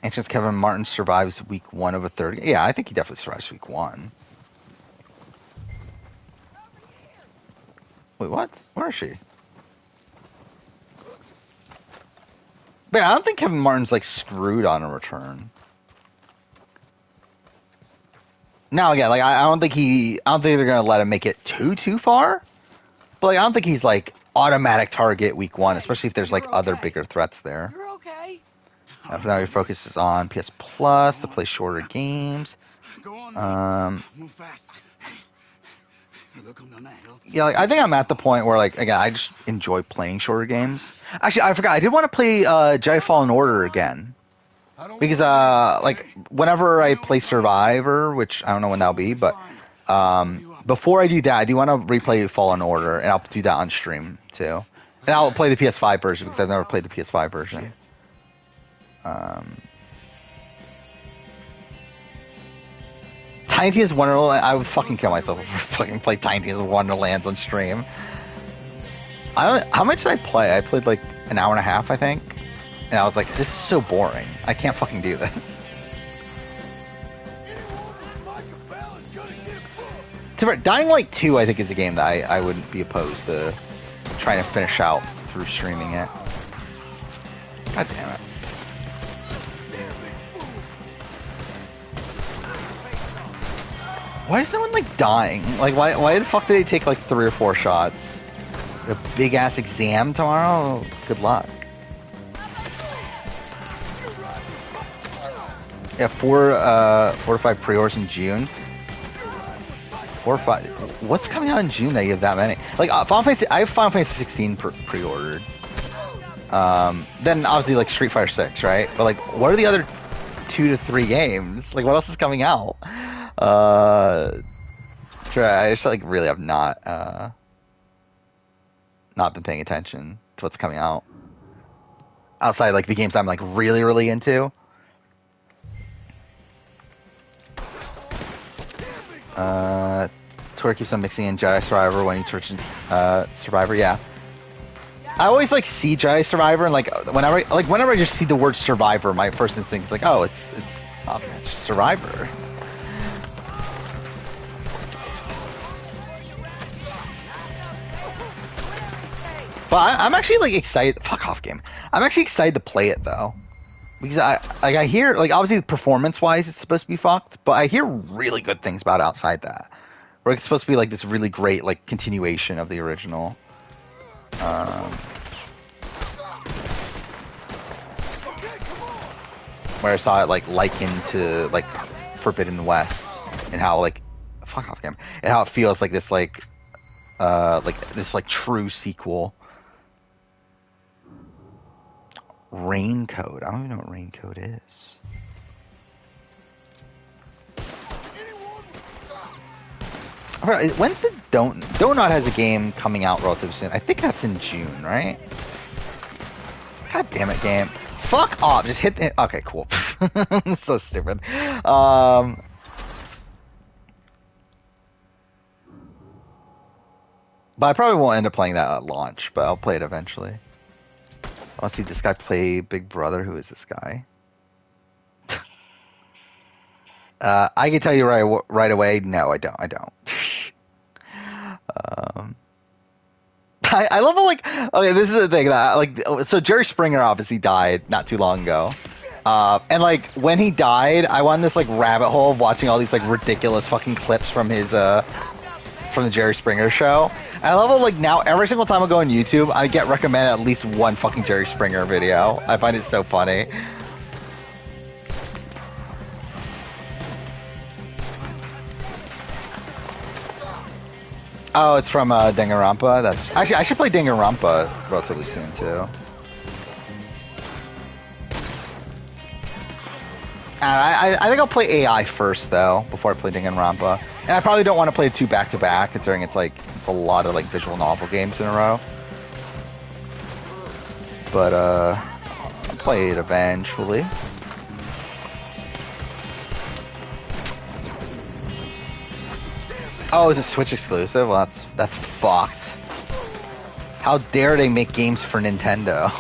since Kevin Martin survives week 1 of a third, yeah, I think he definitely survives week 1. Wait, what? Where is she? But I don't think Kevin Martin's like screwed on a return. Now again, like I don't think they're gonna let him make it too far. But like I don't think he's like automatic target week 1, especially if there's like other bigger threats there. You're okay. For now, your focus is on PS Plus to play shorter games. Move fast. Yeah, like I think I'm at the point where like again I just enjoy playing shorter games. Actually, I forgot I did want to play Jedi Fallen Order again. Because like whenever I play Survivor, which I don't know when that'll be, but before I do that, I do want to replay Fallen Order, and I'll do that on stream too. And I'll play the PS5 version because I've never played the PS5 version. Tiny Tina's Wonderland, I would fucking kill myself if I fucking play Tiny Tina's Wonderlands on stream. How much did I play? I played like an hour and a half, I think. And I was like, this is so boring. I can't fucking do this. Dying Light 2, I think, is a game that I wouldn't be opposed to trying to finish out through streaming it. God damn it. Why is no one, like, dying? Like, why the fuck did they take, like, 3 or 4 shots? A big-ass exam tomorrow? Good luck. Yeah, 4 to 5 pre-orders in June. 4 or 5. What's coming out in June that you have that many? Like, Final Fantasy, I have Final Fantasy 16 pre-ordered. Then, obviously, like, Street Fighter 6, right? But, like, what are the other 2 to 3 games? Like, what else is coming out? I just like really have not been paying attention to what's coming out outside like the games I'm like really into. Tori keeps on mixing in Jedi Survivor when you search Survivor. Yeah, I always like see Jedi Survivor and like whenever I just see the word Survivor, my first instinct is like, oh, it's just Survivor. But I'm actually like excited. Fuck off, game. I'm actually excited to play it though, because I hear like obviously performance wise it's supposed to be fucked, but I hear really good things about it outside that. Where it's supposed to be like this really great like continuation of the original. Where I saw it like likened to like Forbidden West and how like fuck off, game, and how it feels like this like this like true sequel. Raincoat. I don't even know what Raincoat is. Alright, when's the Donut has a game coming out relatively soon. I think that's in June, right? God damn it, game. Fuck off. Just hit the... Okay, cool. So stupid. But I probably won't end up playing that at launch, but I'll play it eventually. I want to see this guy play Big Brother. Who is this guy? I can tell you right away. No, I don't. I love how, okay, this is the thing that, so Jerry Springer obviously died not too long ago. And when he died, I went on this rabbit hole of watching all these ridiculous fucking clips from his from the Jerry Springer show. And I love how now every single time I go on YouTube, I get recommended at least one fucking Jerry Springer video. I find it so funny. Oh, it's from Danganronpa. That's actually I should play Danganronpa relatively soon too. And I think I'll play AI first though before I play Danganronpa. And I probably don't want to play 2 back to back, considering it's a lot of visual novel games in a row. But I'll play it eventually. Oh, is it Switch exclusive? Well, that's fucked. How dare they make games for Nintendo?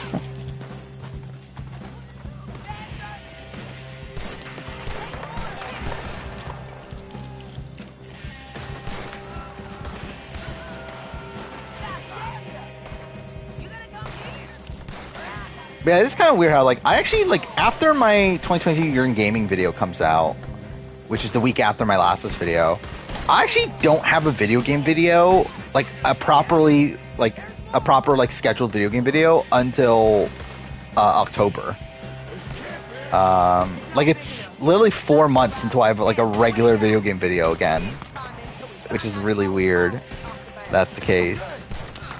Yeah, it's kind of weird how I actually after my 2022 Year in Gaming video comes out, which is the week after my last video, I actually don't have a video game video, a proper scheduled video game video until October. It's literally 4 months until I have a regular video game video again, which is really weird. That's the case.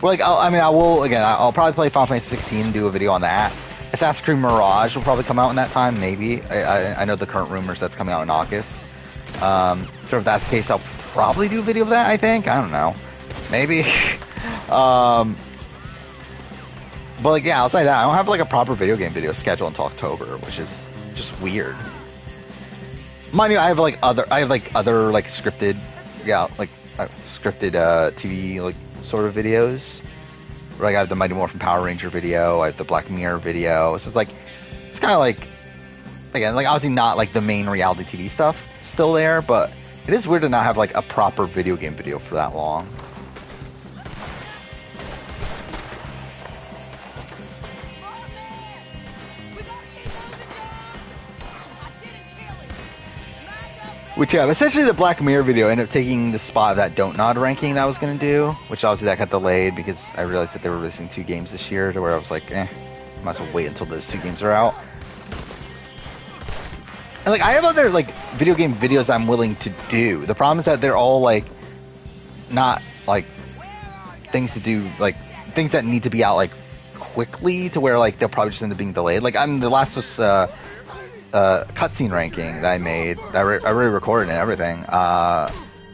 Well, I'll probably play Final Fantasy 16 and do a video on that. Assassin's Creed Mirage will probably come out in that time, maybe. I know the current rumors that's coming out in August. So if that's the case, I'll probably do a video of that, I think. I don't know. Maybe. But yeah, outside that, I don't have a proper video game video scheduled until October, which is just weird. Mind you, I have other scripted, scripted TV sort of videos. Where, I have the Mighty Morphin Power Ranger video, I have the Black Mirror video. So it's kind of again, obviously not the main reality TV stuff still there, but it is weird to not have a proper video game video for that long. Which, yeah, essentially the Black Mirror video ended up taking the spot of that Don't Nod ranking that I was going to do, which obviously that got delayed because I realized that they were releasing 2 games this year, to where I was like, might as well wait until those 2 games are out. And, I have other, video game videos I'm willing to do. The problem is that they're all, not, things to do, things that need to be out, quickly, to where, they'll probably just end up being delayed. The last was, cutscene ranking that I made. I already recorded and everything. I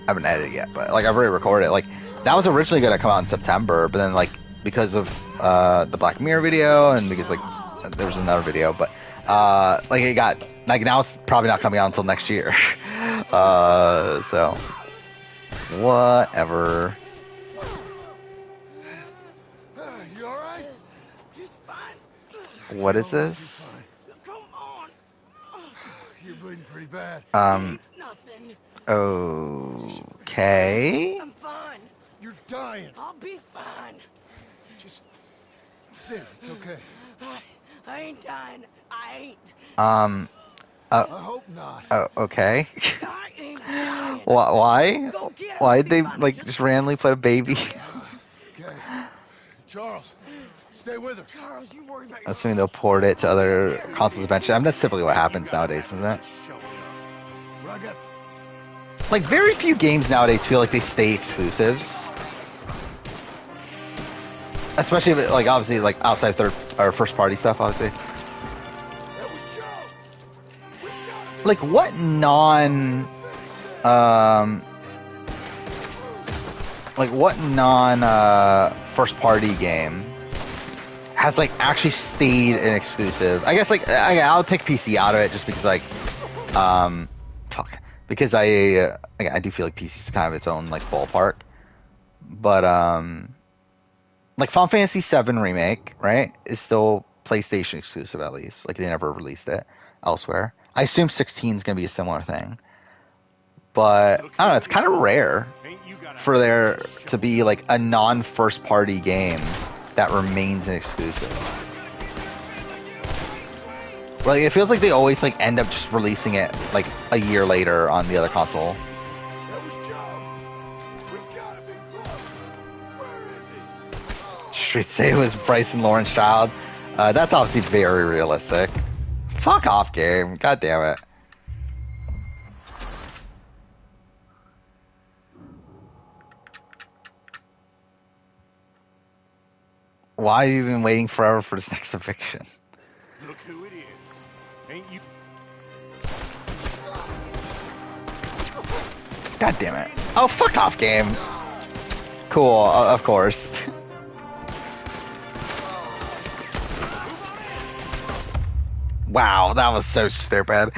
haven't edited it yet, but I've already recorded it. That was originally going to come out in September, but then because of the Black Mirror video and because there was another video, but it got now it's probably not coming out until next year. So whatever. You all right? Just fine. What is this? You're bleeding pretty bad. Nothing. Okay. I'm fine. You're dying. I'll be fine. Just sit. It's okay. I ain't dying. I ain't. I hope not. Okay. I ain't dying. Why? Go get Why did they everybody. just randomly put a baby? Okay. Charles, stay with her. Charles, you worry about Assuming they'll port it to other consoles eventually. I mean, that's typically what happens nowadays, isn't it? What I got? Very few games nowadays feel like they stay exclusives. Especially if obviously, outside third or first party stuff, obviously. That was Joe. What non Like, what non first party game has like actually stayed an exclusive? I guess like I'll take PC out of it just because like because I do feel like PC is kind of its own like ballpark. But like Final Fantasy VII Remake, right, is still PlayStation exclusive at least. Like they never released it elsewhere. I assume 16 is going to be a similar thing. But I don't know, it's kind of rare for there to be like a non-first party game that remains an exclusive. Like it feels like they always like end up just releasing it like a year later on the other console. Street say it was Bryson Lawrence Child. That's obviously very realistic. Fuck off, game. God damn it. Why have you been waiting forever for this next eviction? Look who it is. Ain't you? God damn it. Oh, fuck off, game. Cool, of course. Wow, that was so stupid.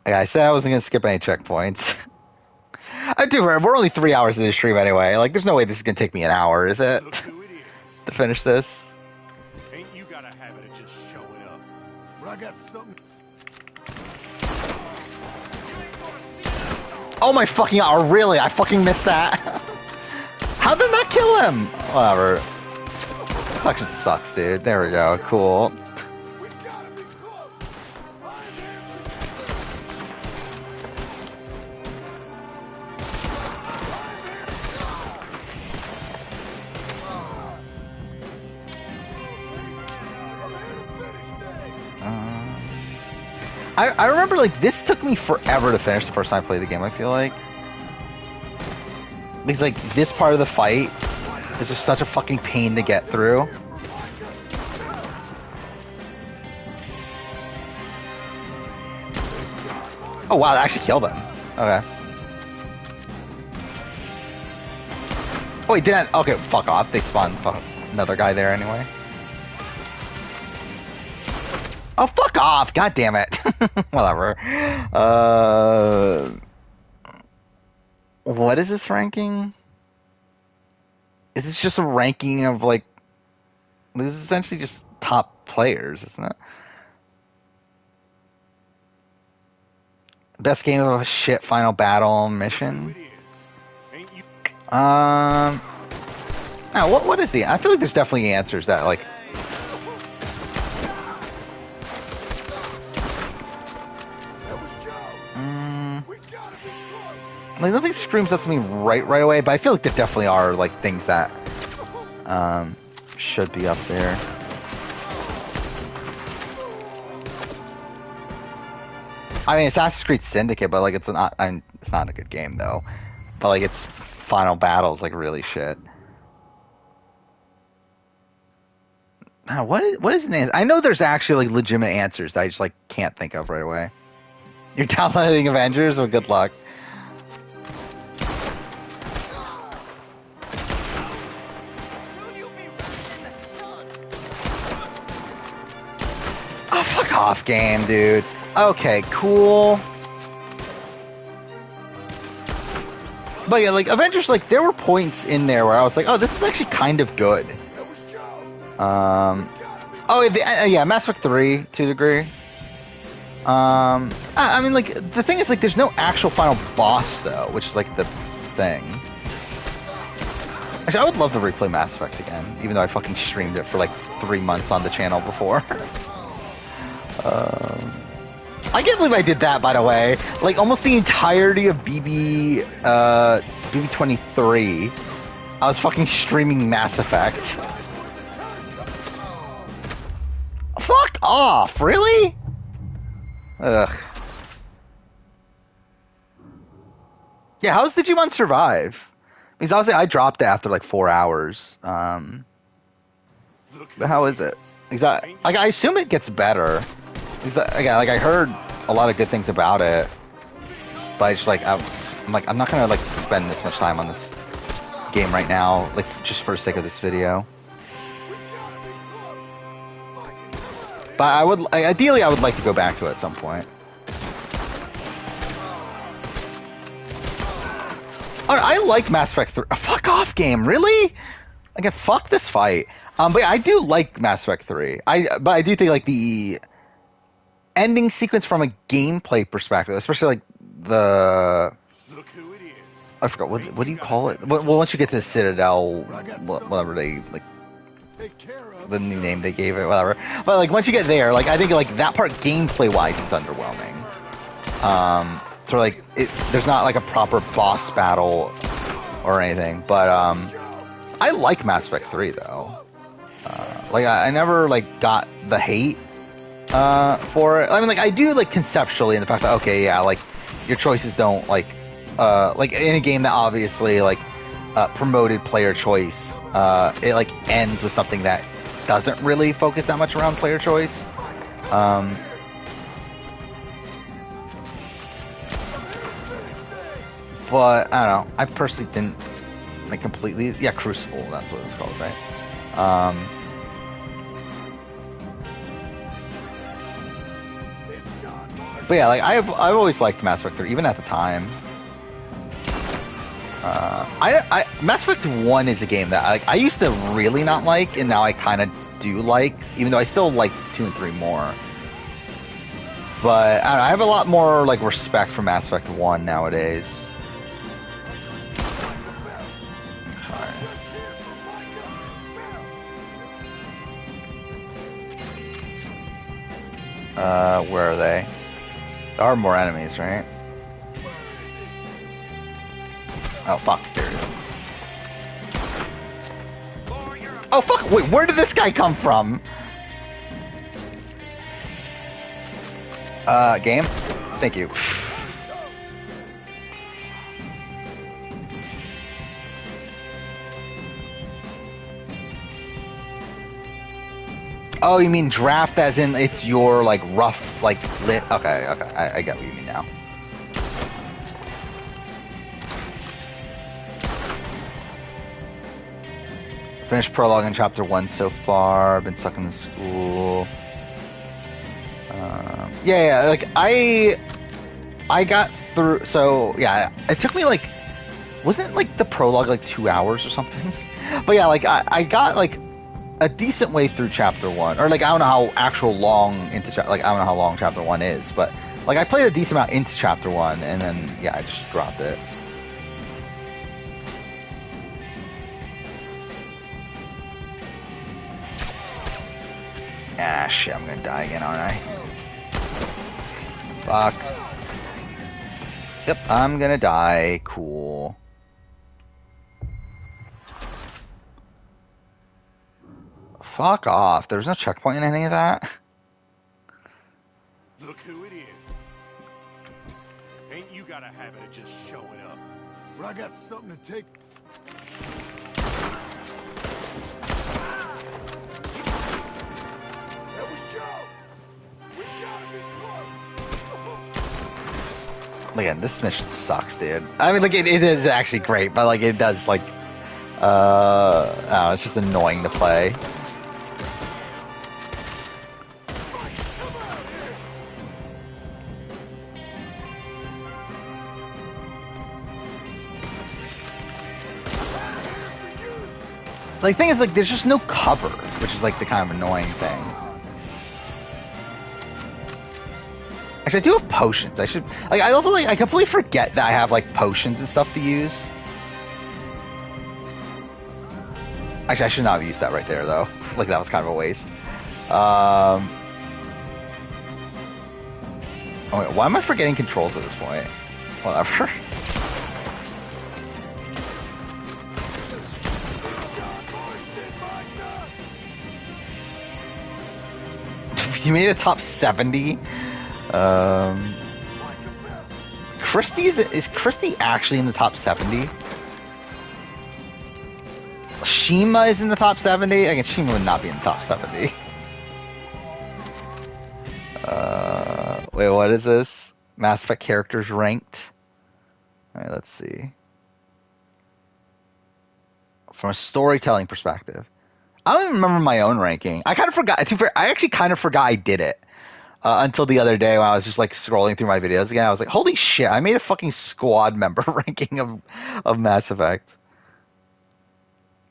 Like I said I wasn't going to skip any checkpoints. We're only 3 hours into the stream anyway. Like, there's no way this is going to take me an hour, is it? To finish this? Ain't you got a habit of just showing up? But I got something. Oh my fucking... Oh, really? I fucking missed that. How did that kill him? Whatever. This fucking sucks, dude. There we go. Cool. I remember, like, this took me forever to finish the first time I played the game, I feel like. Because, like, this part of the fight is just such a fucking pain to get through. Oh, wow, that actually killed him. Okay. Oh, wait, didn't... Okay, fuck off. They spawned another guy there anyway. Oh, fuck off! God damn it. Whatever. What is this ranking? Is this just a ranking of, like... This is essentially just top players, isn't it? Best game of a shit final battle mission? Oh, what is the... I feel like there's definitely answers that, like... Like, nothing screams up to me right away, but I feel like there definitely are, like, things that should be up there. I mean, it's Assassin's Creed Syndicate, but, like, it's not a good game, though. But, like, its final battle is, like, really shit. What is an answer? I know there's actually, like, legitimate answers that I just, like, can't think of right away. You're downloading Avengers? Well, good luck. Oh, fuck off, game, dude. Okay, cool. But yeah, like, Avengers, like, there were points in there where I was like, oh, this is actually kind of good. Yeah, Mass Effect 3, to a degree. I mean, like, the thing is, like, there's no actual final boss, though, which is, like, the thing. Actually, I would love to replay Mass Effect again, even though I fucking streamed it for, like, 3 months on the channel before. I can't believe I did that, by the way. Like, almost the entirety of BB23, I was fucking streaming Mass Effect. Fuck off, really? Ugh. Yeah, how's Digimon survive? Because obviously I dropped it after like 4 hours. But how is it? Like, I assume it gets better. Again, like, I heard a lot of good things about it, but I just like I'm like, I'm not gonna like spend this much time on this game right now, like just for the sake of this video. But I would, ideally, I would like to go back to it at some point. I like Mass Effect 3. Fuck off, game, really? Like, fuck this fight. But I do like Mass Effect 3. But I do think like the ending sequence from a gameplay perspective, especially like the. Look who it is. I forgot what do you call it? Well, once you get to the Citadel, whatever they like. The new name they gave it, whatever. But like once you get there, like I think like that part gameplay wise is underwhelming. So like there's not like a proper boss battle or anything. But I like Mass Effect 3 though. Like I never like got the hate for it. I mean like I do like conceptually in the fact that okay, yeah, like your choices don't like in a game that obviously like promoted player choice, it like ends with something that doesn't really focus that much around player choice. But I don't know. I personally didn't like completely. Yeah, Crucible. That's what it was called, right? But yeah, like I've always liked Mass Effect 3, even at the time. Mass Effect 1 is a game that I used to really not like, and now I kind of do like, even though I still like 2 and 3 more. But I don't know, I have a lot more like respect for Mass Effect 1 nowadays. Where are they? There are more enemies, right? Oh, fuck. There it is. Oh, fuck. Wait, where did this guy come from? Game? Thank you. Oh, you mean draft as in it's your, like, rough, like, lit... Okay, I get what you mean now. Finished prologue in chapter 1 so far. Been stuck in the school. Yeah, like I got through. So yeah, it took me like, wasn't like the prologue like 2 hours or something? But yeah, like I got like a decent way through chapter 1, or like I don't know how actual long into like I don't know how long chapter 1 is, but like I played a decent amount into chapter 1, and then yeah, I just dropped it. Ah, shit, I'm gonna die again, aren't I? Fuck. Yep, I'm gonna die. Cool. Fuck off. There's no checkpoint in any of that. Look who it is. Ain't you got a habit of just showing up? But I got something to take. Again, this mission sucks, dude. I mean, like, it is actually great, but, like, it does, like, I don't know, it's just annoying to play. Like, the thing is, like, there's just no cover, which is, like, the kind of annoying thing. Actually, I do have potions. I should... Like, I also, like, I completely forget that I have, like, potions and stuff to use. Actually, I should not have used that right there, though. Like, that was kind of a waste. Oh, wait, why am I forgetting controls at this point? Whatever. You made a top 70? Christie is Christie actually in the top 70? Shima is in the top 70? I guess Shima would not be in the top 70. Wait, what is this? Mass Effect characters ranked. Alright, let's see. From a storytelling perspective. I don't even remember my own ranking. I kind of forgot. I actually kind of forgot I did it. Until the other day when I was just like scrolling through my videos again. I was like, holy shit, I made a fucking squad member ranking of Mass Effect.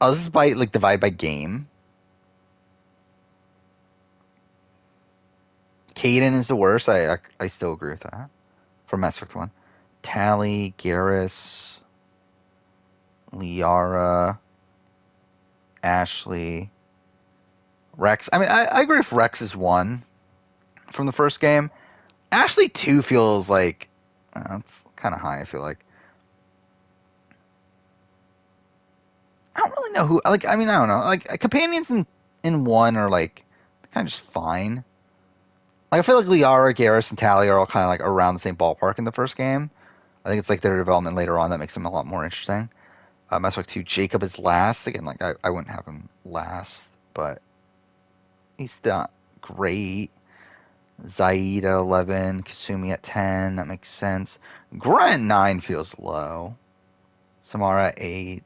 Oh, this is by like divide by game. Kaidan is the worst. I still agree with that. For Mass Effect 1. Tali, Garrus, Liara, Ashley, Rex. I mean, I agree if Rex is 1 from the first game. Ashley 2 feels like it's kind of high, I feel like. I don't really know who, like, I mean, I don't know. Like, companions in 1 are, like, kind of just fine. Like, I feel like Liara, Garrus, and Tali are all kind of, like, around the same ballpark in the first game. I think it's, like, their development later on that makes them a lot more interesting. Mass Effect 2, Jacob is last. Again, like, I wouldn't have him last, but he's not great. Zaid at 11, Kasumi at 10, that makes sense. Grunt at 9 feels low. Samara at 8.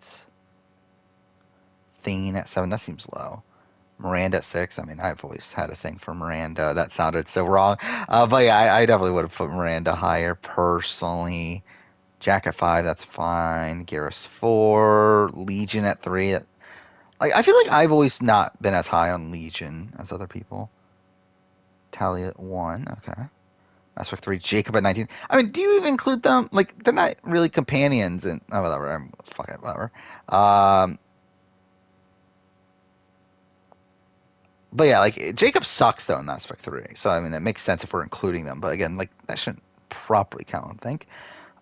Thane at 7, that seems low. Miranda at 6, I mean, I've always had a thing for Miranda. That sounded so wrong. But yeah, I definitely would have put Miranda higher personally. Jack at 5, that's fine. Garrus 4, Legion at 3. Like, I feel like I've always not been as high on Legion as other people. Tali at 1, okay. Mass Effect 3, Jacob at 19. I mean, do you even include them? Like, they're not really companions, and whatever. Fuck it, whatever. But yeah, like, Jacob sucks though in Mass Effect 3, so I mean that makes sense if we're including them. But again, like, that shouldn't properly count, I think.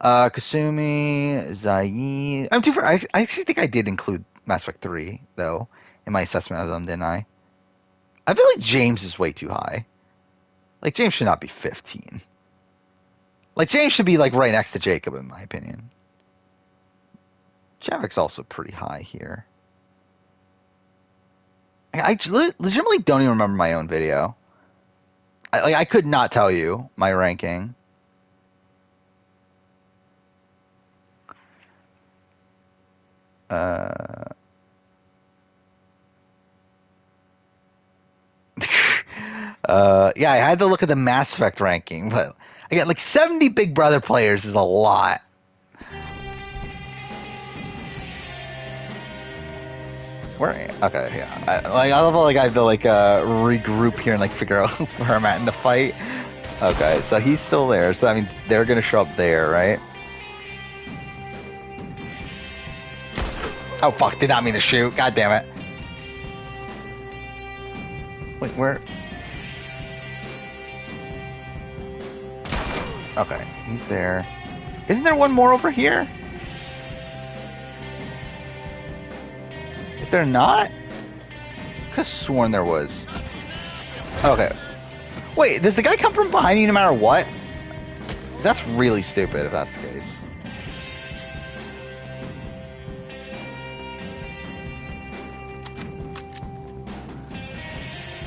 Kasumi, Zaid. I actually think I did include Mass Effect 3 though in my assessment of them, didn't I? I feel like James is way too high. Like, James should not be 15. Like, James should be, like, right next to Jacob, in my opinion. Javik's also pretty high here. I legitimately don't even remember my own video. I could not tell you my ranking. Yeah, I had to look at the Mass Effect ranking, but again, like 70 Big Brother players is a lot. Where? Okay, yeah. I love how, like, I have to like regroup here and like figure out where I'm at in the fight. Okay, so he's still there. So I mean, they're gonna show up there, right? Oh fuck! Did not mean to shoot. God damn it! Wait, where? Okay, he's there. Isn't there one more over here? Is there not? I could've sworn there was. Okay. Wait, does the guy come from behind you no matter what? That's really stupid if that's the case.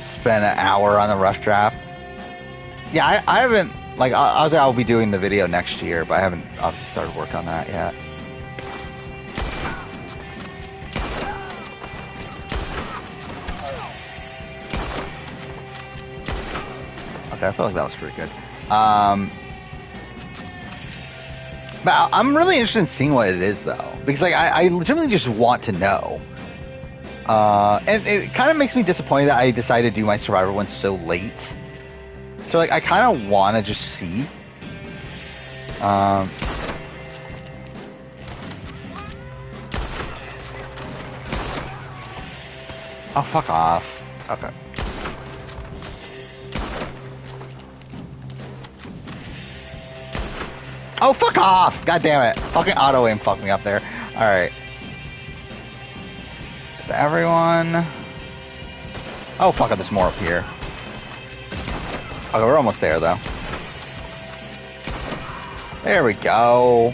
Spend an hour on the rush draft. Yeah, I haven't, like, I'll be doing the video next year, but I haven't obviously started work on that yet. Okay, I feel like that was pretty good. But I'm really interested in seeing what it is, though, because like I legitimately just want to know. And it kind of makes me disappointed that I decided to do my Survivor one so late. So like I kind of want to just see. Oh, fuck off. Okay. Oh, fuck off! God damn it. Fucking auto aim fucked me up there. Alright. Is that everyone? Oh, fuck it, there's more up here. Okay, we're almost there, though. There we go.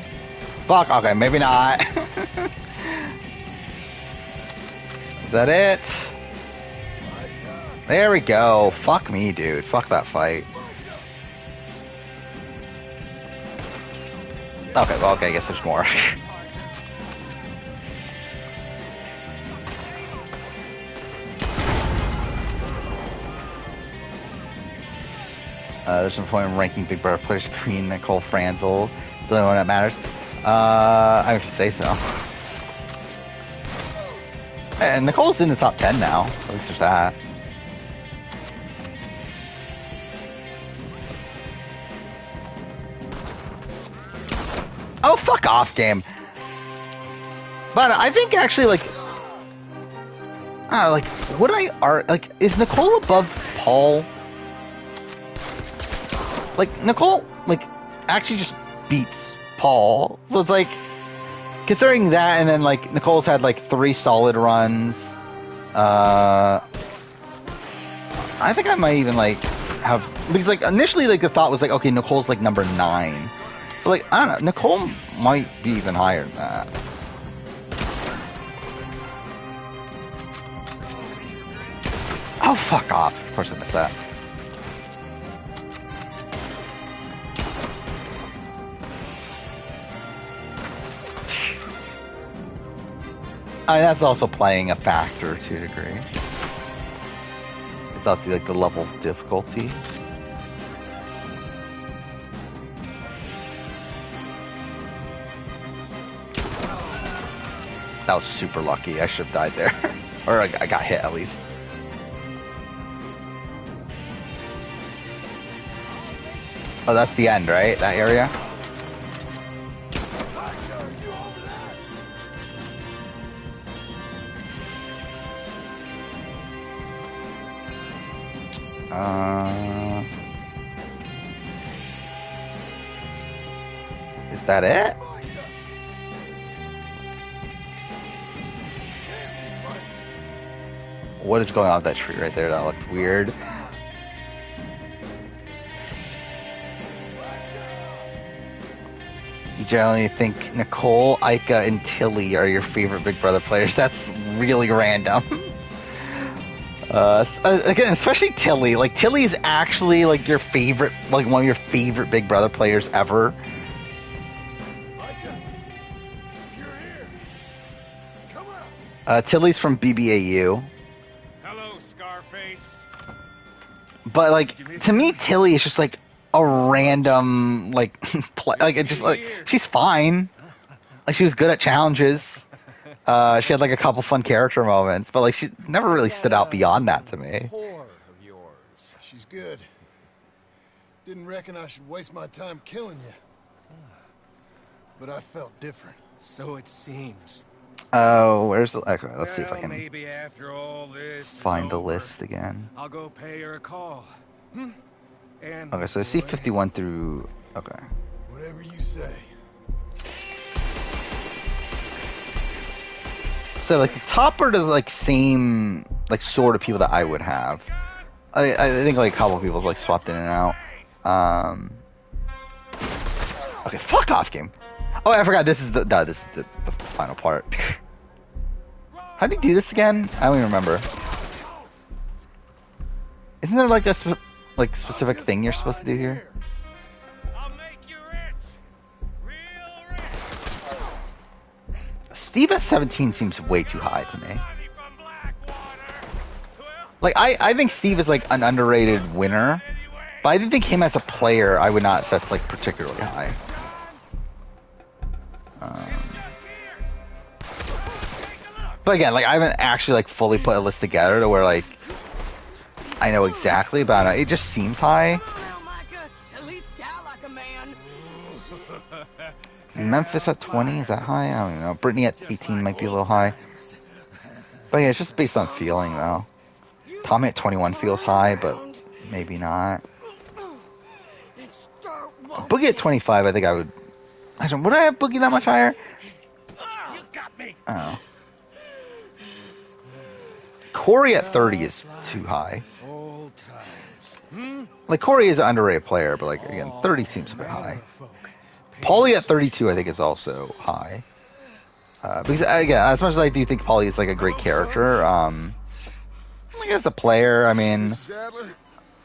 Fuck, okay, maybe not. Is that it? There we go. Fuck me, dude. Fuck that fight. Okay, well, okay, I guess there's more. There's no point in ranking Big Brother players. Queen Nicole Franzel is the only one that matters. I would say so. And Nicole's in the top 10 now. At least there's that. Oh, fuck off, game. But I think actually, like, would I like, is Nicole above Paul? Like, Nicole, like, actually just beats Paul. So it's like, considering that, and then, like, Nicole's had, like, 3 solid runs. I think I might even, like, have, because, like, initially, like, the thought was, like, okay, Nicole's, like, number 9. But, like, I don't know, Nicole might be even higher than that. Oh, fuck off. Of course I missed that. That's also playing a factor to a degree. It's obviously like the level of difficulty. That was super lucky. I should have died there. Or I got hit at least. Oh, that's the end, right? That area? Is that it? What is going on with that tree right there? That looked weird. You generally think Nicole, Ica, and Tilly are your favorite Big Brother players. That's really random. Again, especially Tilly. Like, Tilly is actually, like, your favorite, like, one of your favorite Big Brother players ever. Tilly's from BBAU. Hello, Scarface. But, like, to me, Tilly is just, like, a random, like, like, it just, like, she's fine. Like, she was good at challenges. She had, like, a couple fun character moments, but, like, she never really stood out beyond that to me. Whore of yours. She's good. Didn't reckon I should waste my time killing you. But I felt different. So it seems. Oh, where's the... Okay, let's see if I can maybe after all this find the list again. I'll go pay her a call. And okay, so I see 51 through... Okay. Whatever you say. So, like, the top are the, like, same, like, sort of people that I would have. I think, like, a couple of people, like, swapped in and out. Okay, fuck off, game. Oh, I forgot, this is the final part. How do you do this again? I don't even remember. Isn't there, like, a specific thing you're supposed to do here? Steve at 17 seems way too high to me. Like, I think Steve is, like, an underrated winner, but I didn't think him as a player I would not assess, like, particularly high. But again, like, I haven't actually, like, fully put a list together to where, like, I know exactly about it. It just seems high. Memphis at 20, is that high? I don't know. Brittany at 18 might be a little high. But yeah, it's just based on feeling, though. Tommy at 21 feels high, but maybe not. Boogie at 25, I think I would... Would I have Boogie that much higher? Oh. Corey at 30 is too high. Like, Corey is an underrated player, but, like, again, 30 seems a bit high. Paulie at 32, I think, is also high. Because, again, as much as I do think Paulie is, like, a great character, like, as a player, I mean,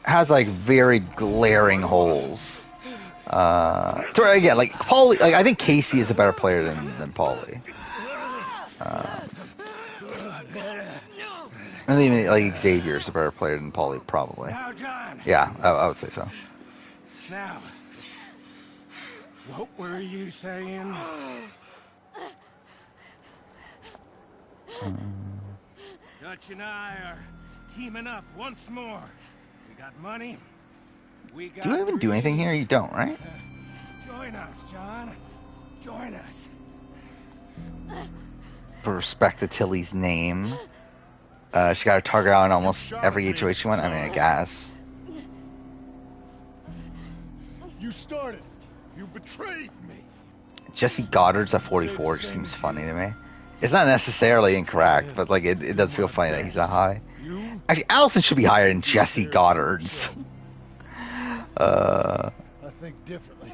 has, like, very glaring holes. So again, like Paulie, like I think Casey is a better player than Paulie. And even like Xavier is a better player than Paulie, probably. Yeah, I would say so. Now, what were you saying? Dutch and I are teaming up once more. We got money. We got. Do you even do anything here? You don't, right? Join us, John. Join us. For respect to Tilly's name. She got a target on almost every HOH she went. I mean, I guess. You started. You betrayed me. Jesse Goddard's at 44 just seems funny to me. It's not necessarily incorrect, but like it does feel funny that he's that high. Actually, Allison should be higher than Jesse Goddard's. I think differently.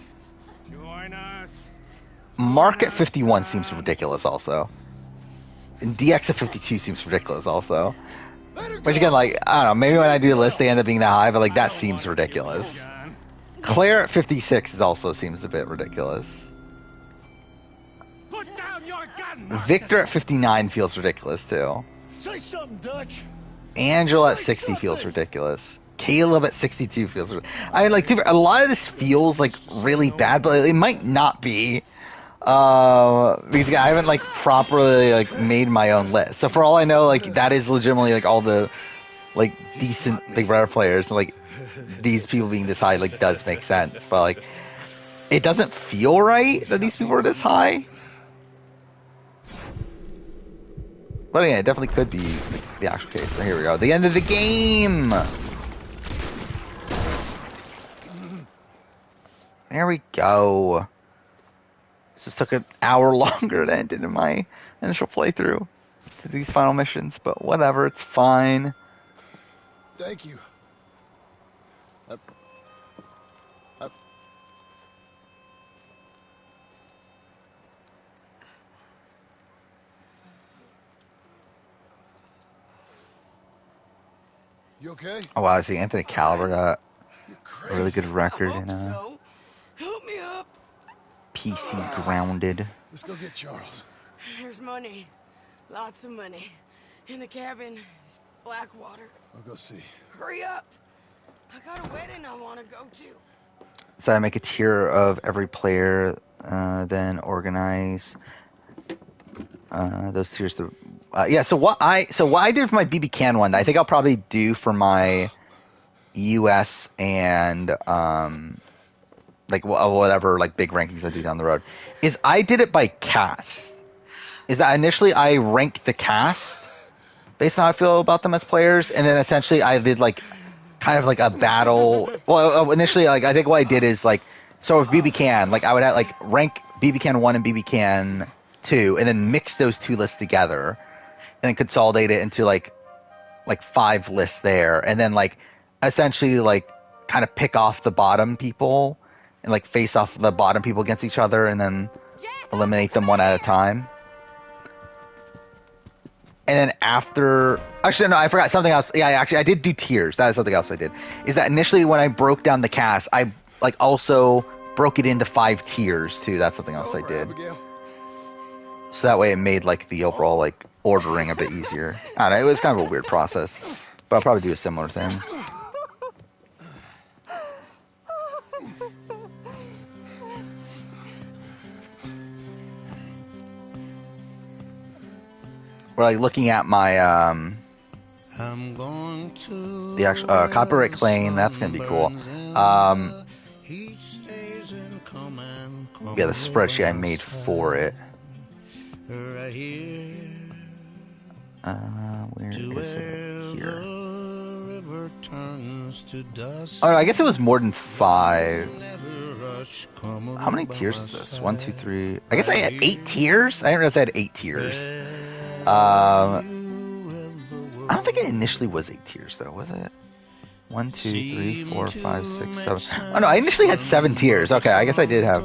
Join us. Mark at 51 seems ridiculous also. And DX at 52 seems ridiculous also. Which again, like, I don't know, maybe when I do the list they end up being that high, but like that seems ridiculous. Claire at 56 is also seems a bit ridiculous. Put down your gun. Victor at 59 feels ridiculous too. Say something, Dutch. Angela at 60 feels ridiculous. Caleb at 62 feels ridiculous. I mean, like, a lot of this feels like really bad, but it might not be. Because I haven't like properly like made my own list. So for all I know, like that is legitimately like all the like decent like rare players. Like these people being this high like does make sense, but like it doesn't feel right that these people are this high. But yeah, it definitely could be like, the actual case. So here we go. The end of the game. There we go. This took an hour longer than it did in my initial playthrough to these final missions, but whatever, it's fine. Thank you. You okay? Oh wow, I see Anthony Caliber got a really good record in So. Help me up. PC Grounded. Let's go get Charles. There's money. Lots of money. In the cabin is Blackwater. I'll go see. Hurry up. I got a wedding I want to go to. So I make a tier of every player, then organize those tiers. Yeah. So what I did for my BB Can one, I think I'll probably do for my US and like whatever like big rankings I do down the road, is I did it by cast. Is that initially I ranked the cast based on how I feel about them as players, and then essentially I did like kind of like a battle. Well, initially like I think what I did is like, so with BB Can, like I would have like rank BB Can 1 and BB Can 2, and then mix those two lists together, and then consolidate it into like 5 lists there, and then like essentially like kind of pick off the bottom people and like face off the bottom people against each other, and then eliminate them one at a time. And then after, actually no, I forgot something else. Yeah, actually I did do tiers. That is something else I did. Is that initially when I broke down the cast, I like also broke it into 5 tiers too. That's something else I did. So that way it made like the overall like ordering a bit easier. I don't know, it was kind of a weird process, but I'll probably do a similar thing. We're like looking at my the actual copyright claim. That's gonna be cool. Yeah, the spreadsheet I made for it. Where is it? Here. Oh no, I guess it was more than 5. How many tiers is this? 1, 2, 3. I guess I had 8 tiers. I didn't realize I had 8 tiers. I don't think it initially was 8 tiers though, was it? 1, 2, 3, 4, 5, 6, 7. Oh no, I initially had 7 tiers. Okay, I guess I did have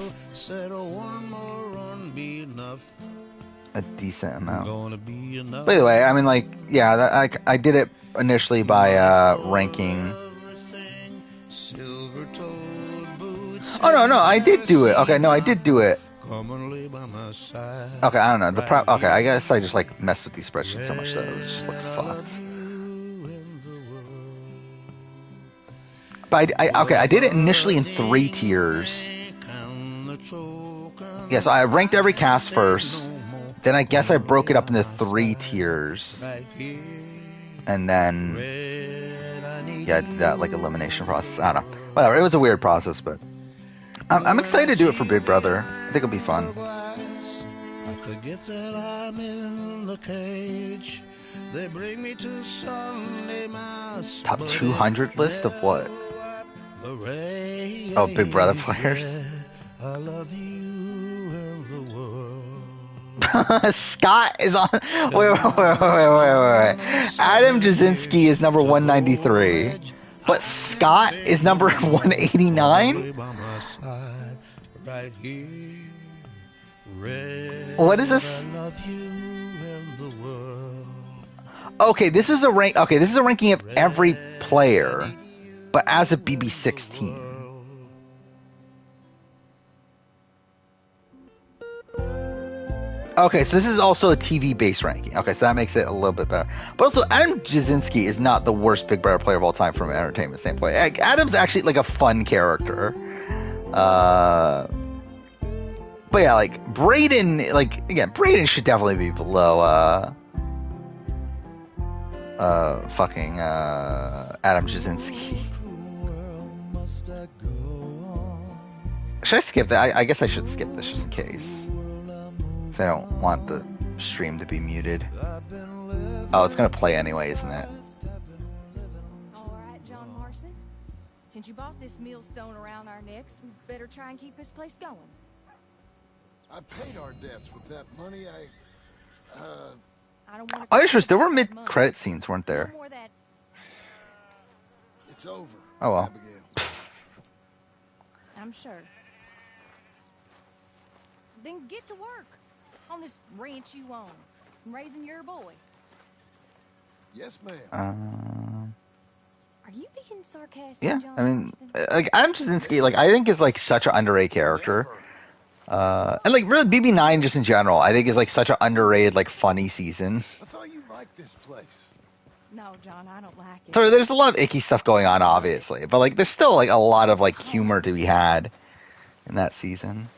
a decent amount. But anyway, I mean, like, yeah, I did it initially by ranking. Oh no, I did do it. Okay, no, I did do it. Come and lay by my side. Okay, I don't know. Okay, I guess I just like messed with these spreadsheets so much that it just looks fucked. But I did it initially in 3 tiers. Yeah, so I ranked every cast first. Then I guess I broke it up into 3 tiers. And then yeah, I did that like elimination process. I don't know. Whatever, it was a weird process, but I'm excited to do it for Big Brother. I think it'll be fun. I forget that I'm in the cage. They bring me to Sunday Mass. Top 200 list of what? Oh, Big Brother players. I love you and the world. Scott is on. Wait. Adam Jasinski is number 193. But Scott is number 189? What is this? Okay, this is a rank. Okay, this is a ranking of every player, but as a BB16. Okay, so this is also a TV-based ranking. Okay, so that makes it a little bit better. But also, Adam Jasinski is not the worst Big Brother player of all time from an entertainment standpoint. Adam's actually like a fun character. But yeah, like Brayden, like again, Brayden should definitely be below Adam Jasinski. Should I skip that? I guess I should skip this just in case. I don't want the stream to be muted. Oh, it's gonna play anyway, isn't it? Alright, John Marston. Since you bought this millstone around our necks, we better try and keep this place going. I paid our debts with that money. I don't want Oh, interesting. There were mid-credit scenes, weren't there? It's over. Oh well. I'm sure. Then get to work on this ranch you own, raising your boy. Yes, ma'am. Are you being sarcastic? Yeah, John I mean, Marston? like Adam Jasinski, like I think is like such an underrated character, and like really BB9 just in general, I think is like such an underrated, like funny season. I thought you liked this place. No, John, I don't like it. So there's a lot of icky stuff going on, obviously, but like there's still like a lot of like humor to be had in that season.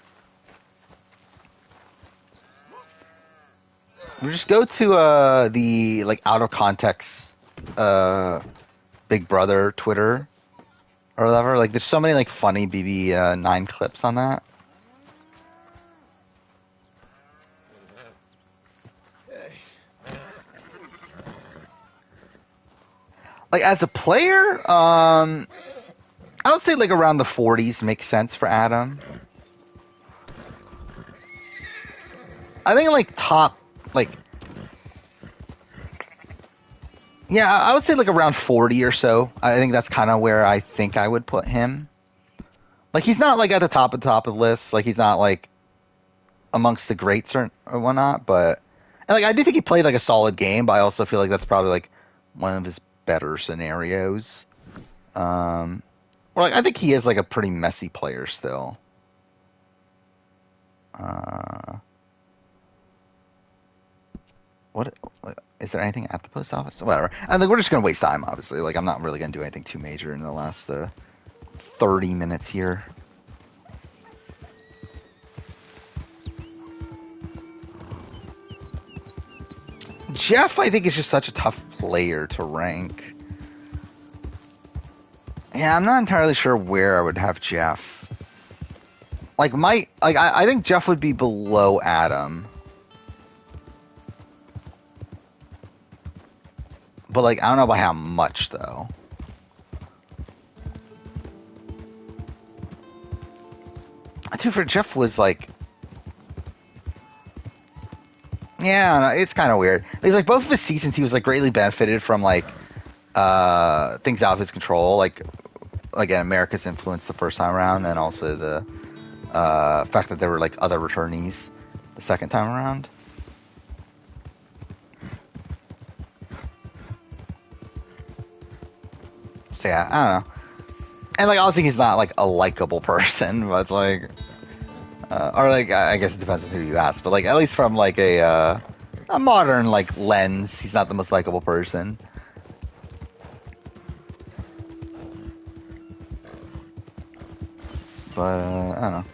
We just go to the like out of context Big Brother Twitter or whatever. Like there's so many like funny BB9 clips on that. Like as a player, I would say like around the 40s makes sense for Adam. I think like top. Like, yeah, I would say like around 40 or so. I think that's kind of where I think I would put him. Like, he's not like at the top of the list. Like, he's not like amongst the greats or whatnot. But, and like, I do think he played like a solid game. But I also feel like that's probably like one of his better scenarios. Or like, I think he is like a pretty messy player still. What is there anything at the post office? Whatever. I think we're just gonna waste time. Obviously, like I'm not really gonna do anything too major in the last 30 minutes here. Jeff, I think, is just such a tough player to rank. Yeah, I'm not entirely sure where I would have Jeff. Like I think Jeff would be below Adam. But, like, I don't know by how much, though. Dude, for Jeff was, like... Yeah, no, it's kind of weird. It's like, both of his seasons, he was, like, greatly benefited from, like, things out of his control. Like, again, America's influence the first time around, and also the fact that there were, like, other returnees the second time around. So yeah, I don't know. And like obviously he's not like a likable person, but like, or like I guess it depends on who you ask. But like at least from like a modern like lens, he's not the most likable person. But I don't know.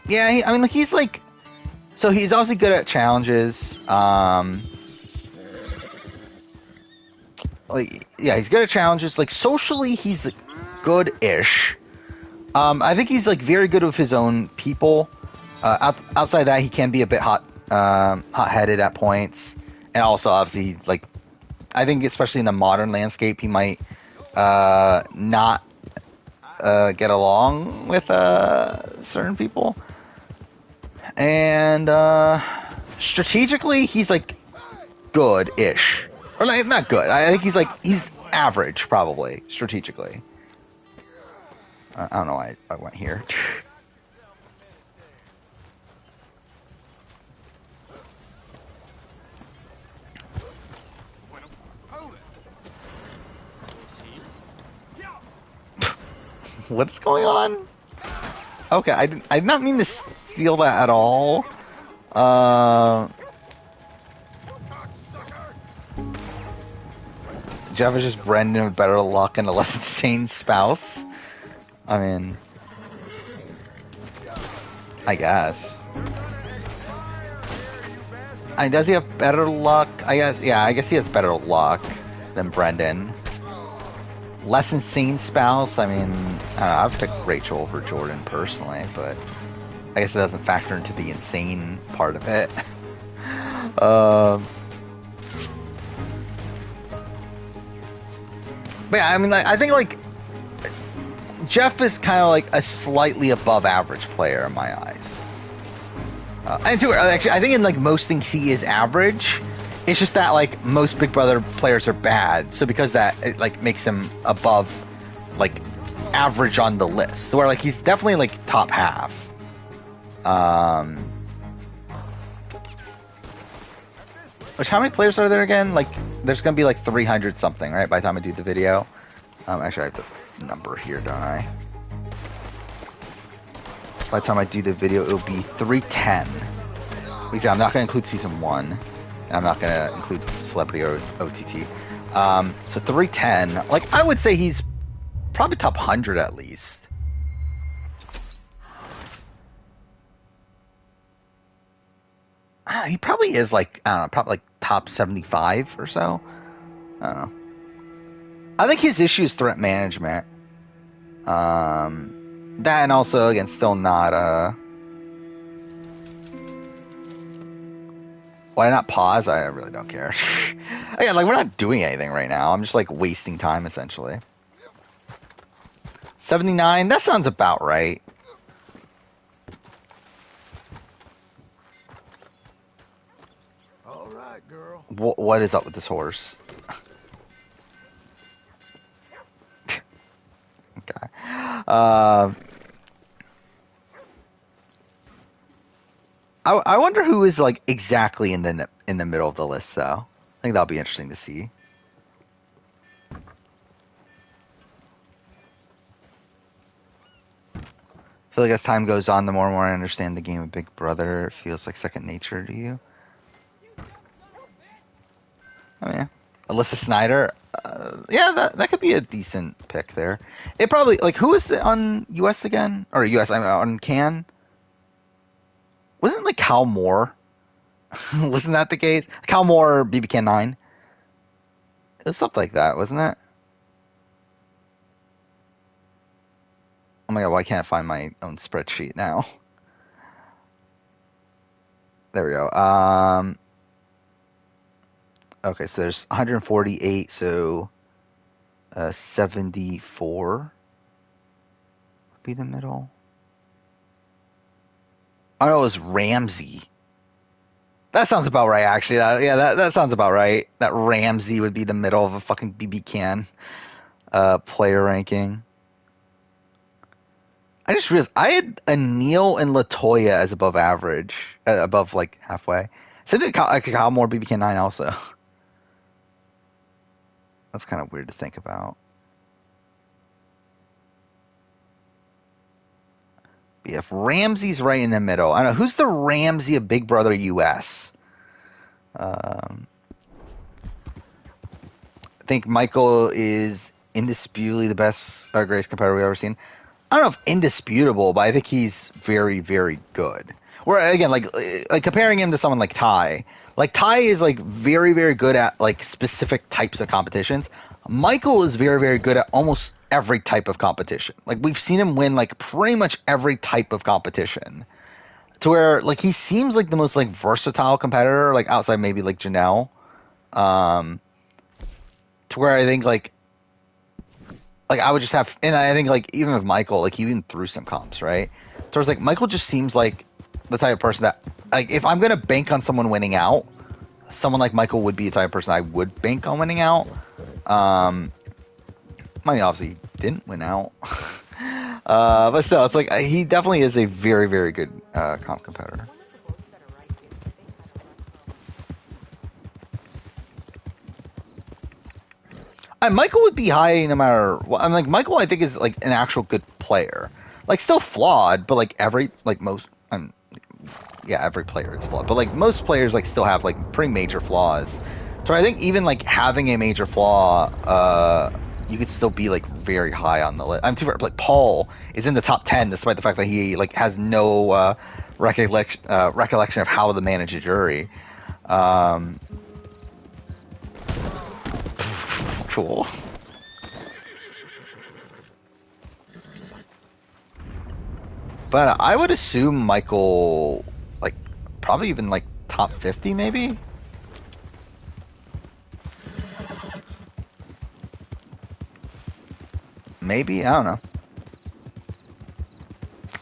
Yeah, I mean like he's like, so he's obviously good at challenges. Like yeah, he's good at challenges. Like socially, he's like, good-ish. I think he's like very good with his own people. Outside that, he can be a bit hot-headed at points, and also obviously like I think especially in the modern landscape, he might not get along with certain people. And strategically, he's like good-ish. Or like, not good. I think he's average, probably, strategically. I don't know why I went here. What's going on? Okay, I did not mean to steal that at all. Jeff is just Brendan with better luck and a less insane spouse. I mean, I guess. Does he have better luck? I guess he has better luck than Brendan. Less insane spouse. I mean, I've picked Rachel over Jordan personally, but I guess it doesn't factor into the insane part of it. But yeah, I mean, like, I think like Jeff is kind of like a slightly above average player in my eyes. And actually, I think in like most things he is average. It's just that like most Big Brother players are bad, so because that it like makes him above like average on the list. Where like he's definitely like top half. Which, how many players are there again? Like, there's gonna be like 300 something, right? By the time I do the video. Actually, I have the number here, don't I? By the time I do the video, it'll be 310. Because I'm not gonna include season 1. And I'm not gonna include Celebrity or OTT. So 310. Like, I would say he's probably top 100 at least. He probably is like, I don't know, probably like top 75 or so. I don't know. I think his issue is threat management. That and also, again, still not, why not pause? I really don't care. Again, like, we're not doing anything right now. I'm just like wasting time, essentially. 79, that sounds about right. Girl. What is up with this horse? Okay. I wonder who is like exactly in the middle of the list, though. I think that'll be interesting to see. I feel like as time goes on, the more and more I understand the game of Big Brother, it feels like second nature to you. Oh yeah, Alyssa Snyder. Yeah, that could be a decent pick there. It probably like who is it on US again or US? I mean on Can. Wasn't it like Cal Moore? Wasn't that the case? Cal Moore, BB Can 9. It was something like that, wasn't it? Oh my god, why can't I find my own spreadsheet now? There we go. Okay, so there's 148, so 74 would be the middle. Oh no, it was Ramsey. That sounds about right, actually. That sounds about right. That Ramsey would be the middle of a fucking BB Can player ranking. I just realized I had Anil and LaToya as above average, above like halfway. Said that Kyle Moore, BB Can 9 also. That's kind of weird to think about. If Ramsey's right in the middle, I don't know who's the Ramsey of Big Brother US. I think Michael is indisputably the best or greatest competitor we've ever seen. I don't know if indisputable, but I think he's very, very good. Where again, like comparing him to someone like Ty. Like Ty is like very, very good at like specific types of competitions. Michael is very, very good at almost every type of competition. Like we've seen him win like pretty much every type of competition. To where like he seems like the most like versatile competitor, like outside maybe like Janelle. To where I think like I would just have, and I think like even with Michael, like he even threw some comps, right? So it's like Michael just seems like the type of person that like if I'm gonna bank on someone winning out, someone like Michael would be the type of person I would bank on winning out. Money obviously didn't win out. But still, it's like he definitely is a very, very good comp competitor. Michael would be high no matter what. I'm like Michael. I think is like an actual good player. Like still flawed, but like every player is flawed. But like most players like still have like pretty major flaws. So I think even like having a major flaw, you could still be like very high on the list. I'm too like Paul is in the top 10 despite the fact that he like has no recollection of how to manage a jury. Cool. But I would assume Michael like probably even like top 50 maybe. Maybe, I don't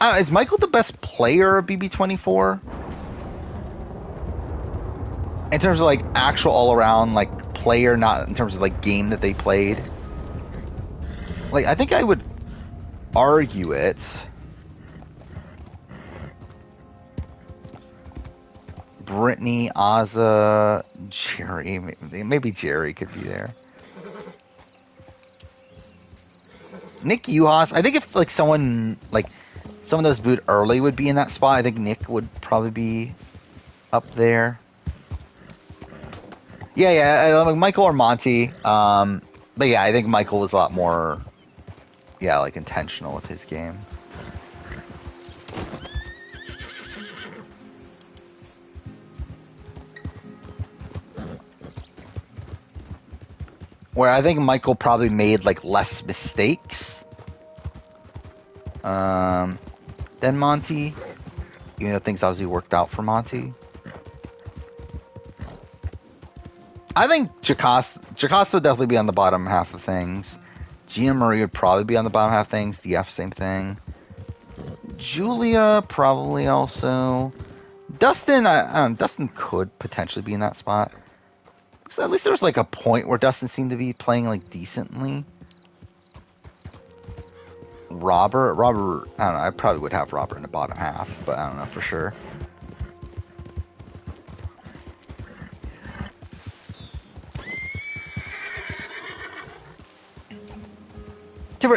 know. Is Michael the best player of BB24? In terms of like actual all around like player, not in terms of like game that they played. Like I think I would argue it. Brittany, Ozza, Jerry, maybe Jerry could be there. Nick Uhas, I think if like someone that was booed early would be in that spot, I think Nick would probably be up there. Yeah, like Michael or Monty. But yeah, I think Michael was a lot more, like intentional with his game. Where I think Michael probably made like less mistakes than Monty, even though things obviously worked out for Monty. I think Jocasta would definitely be on the bottom half of things. Gina Marie would probably be on the bottom half of things. DF, same thing. Julia probably also. Dustin, Dustin could potentially be in that spot. So at least there was like a point where Dustin seemed to be playing like decently. Robert, I don't know. I probably would have Robert in the bottom half, but I don't know for sure.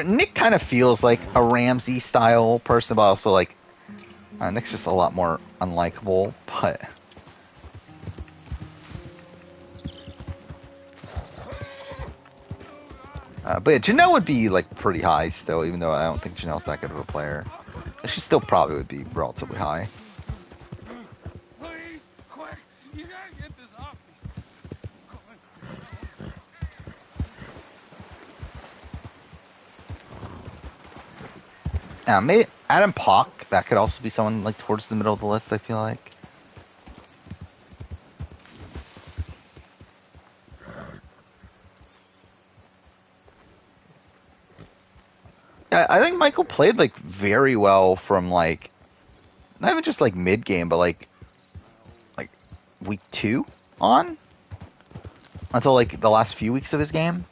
Nick kind of feels like a Ramsey style person, but also like Nick's just a lot more unlikable, but. But yeah, Janelle would be like pretty high still, even though I don't think Janelle's that good of a player. She still probably would be relatively high. Please, quick! You gotta get this off me. Maybe Adam Pock, that could also be someone like towards the middle of the list, I feel like. I think Michael played like very well from like not even just like mid game, but like week 2 on until like the last few weeks of his game.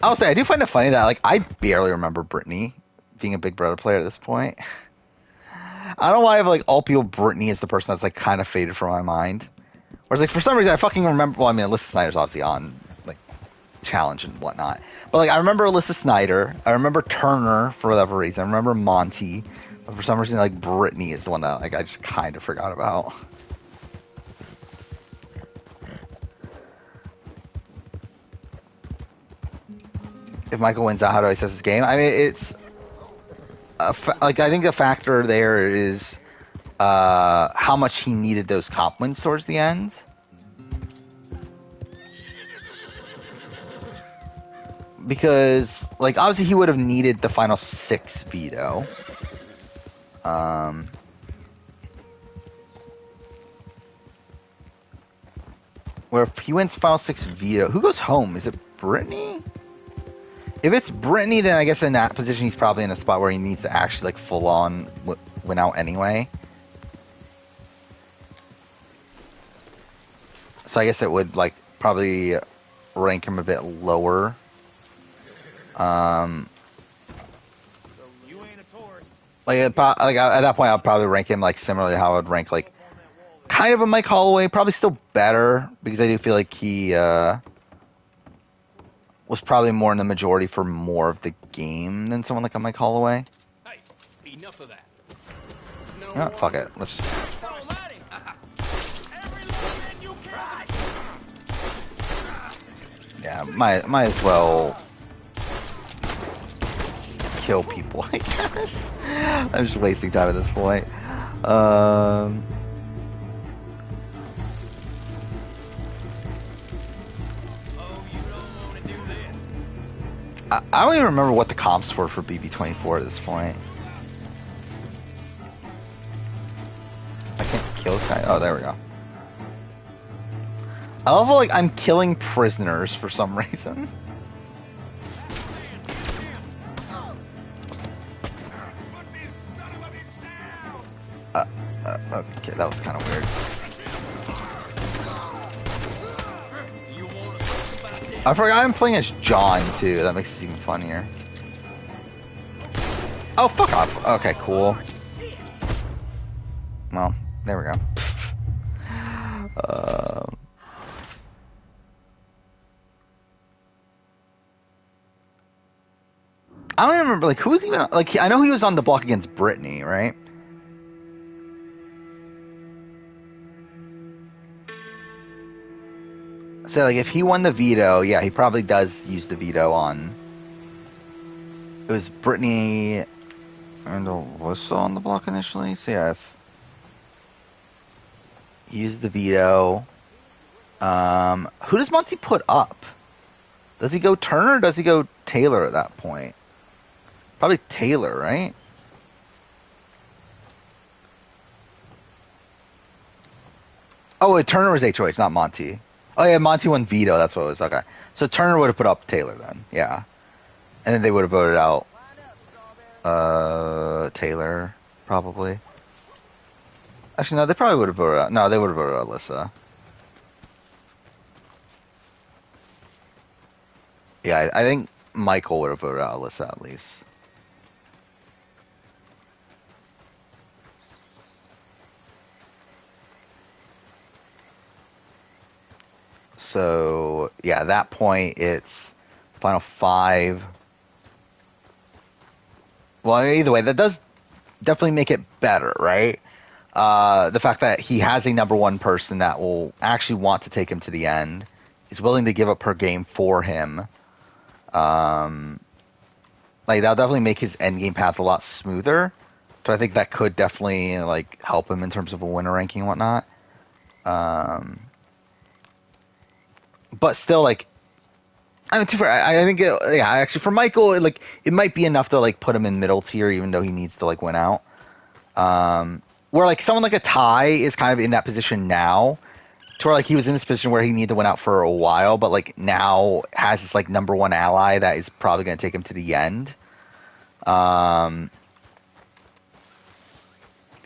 I'll say I do find it funny that like I barely remember Brittany being a Big Brother player at this point. I don't know why I have like all people Brittany is the person that's like kind of faded from my mind. Whereas like for some reason I fucking remember. Well, I mean Alyssa Snyder's obviously on like challenge and whatnot. But like I remember Alyssa Snyder, I remember Turner for whatever reason, I remember Monty, but for some reason like Brittany is the one that like I just kind of forgot about. If Michael wins out, how do I assess this game? I mean, it's like I think the factor there is how much he needed those comp wins towards the end. Because, like, obviously he would have needed the final 6 veto. Where if he wins final 6 veto, who goes home? Is it Brittany? If it's Brittany, then I guess in that position he's probably in a spot where he needs to actually, like, full on win out anyway. So I guess it would, like, probably rank him a bit lower. Like at that point, I'd probably rank him like similarly to how I would rank like kind of a Mike Holloway. Probably still better because I do feel like he was probably more in the majority for more of the game than someone like a Mike Holloway. Hey, enough of that. No, fuck it. Let's just. Yeah, might as well kill people, I guess. I'm just wasting time at this point. I don't even remember what the comps were for BB24 at this point. I can't kill this guy. Oh, there we go. I love how, like, I'm killing prisoners for some reason. Okay, that was kind of weird. I forgot I'm playing as John, too. That makes it even funnier. Oh, fuck off. Okay, cool. Well, there we go. I don't even remember, like, who's even, like, I know he was on the block against Brittany, right? So, like, if he won the veto, yeah, he probably does use the veto on... It was Brittany and Alyssa on the block initially, so yeah, if he used the veto... who does Monty put up? Does he go Turner or does he go Taylor at that point? Probably Taylor, right? Oh, Turner was HOH, not Monty. Oh, yeah, Monty won veto. That's what it was. Okay. So Turner would have put up Taylor then. Yeah. And then they would have voted out Taylor, probably. Actually, no, they probably would have voted out. No, they would have voted out Alyssa. Yeah, I think Michael would have voted out Alyssa at least. So, yeah, at that point, it's final 5. Well, either way, that does definitely make it better, right? The fact that he has a number 1 person that will actually want to take him to the end, is willing to give up her game for him. Like, that'll definitely make his end game path a lot smoother. So I think that could definitely, like, help him in terms of a winner ranking and whatnot. But still, like, I mean, I think, actually, for Michael, it might be enough to, like, put him in middle tier, even though he needs to, like, win out. Where, like, someone like a Ty is kind of in that position now, to where, like, he was in this position where he needed to win out for a while, but, like, now has this, like, number 1 ally that is probably going to take him to the end.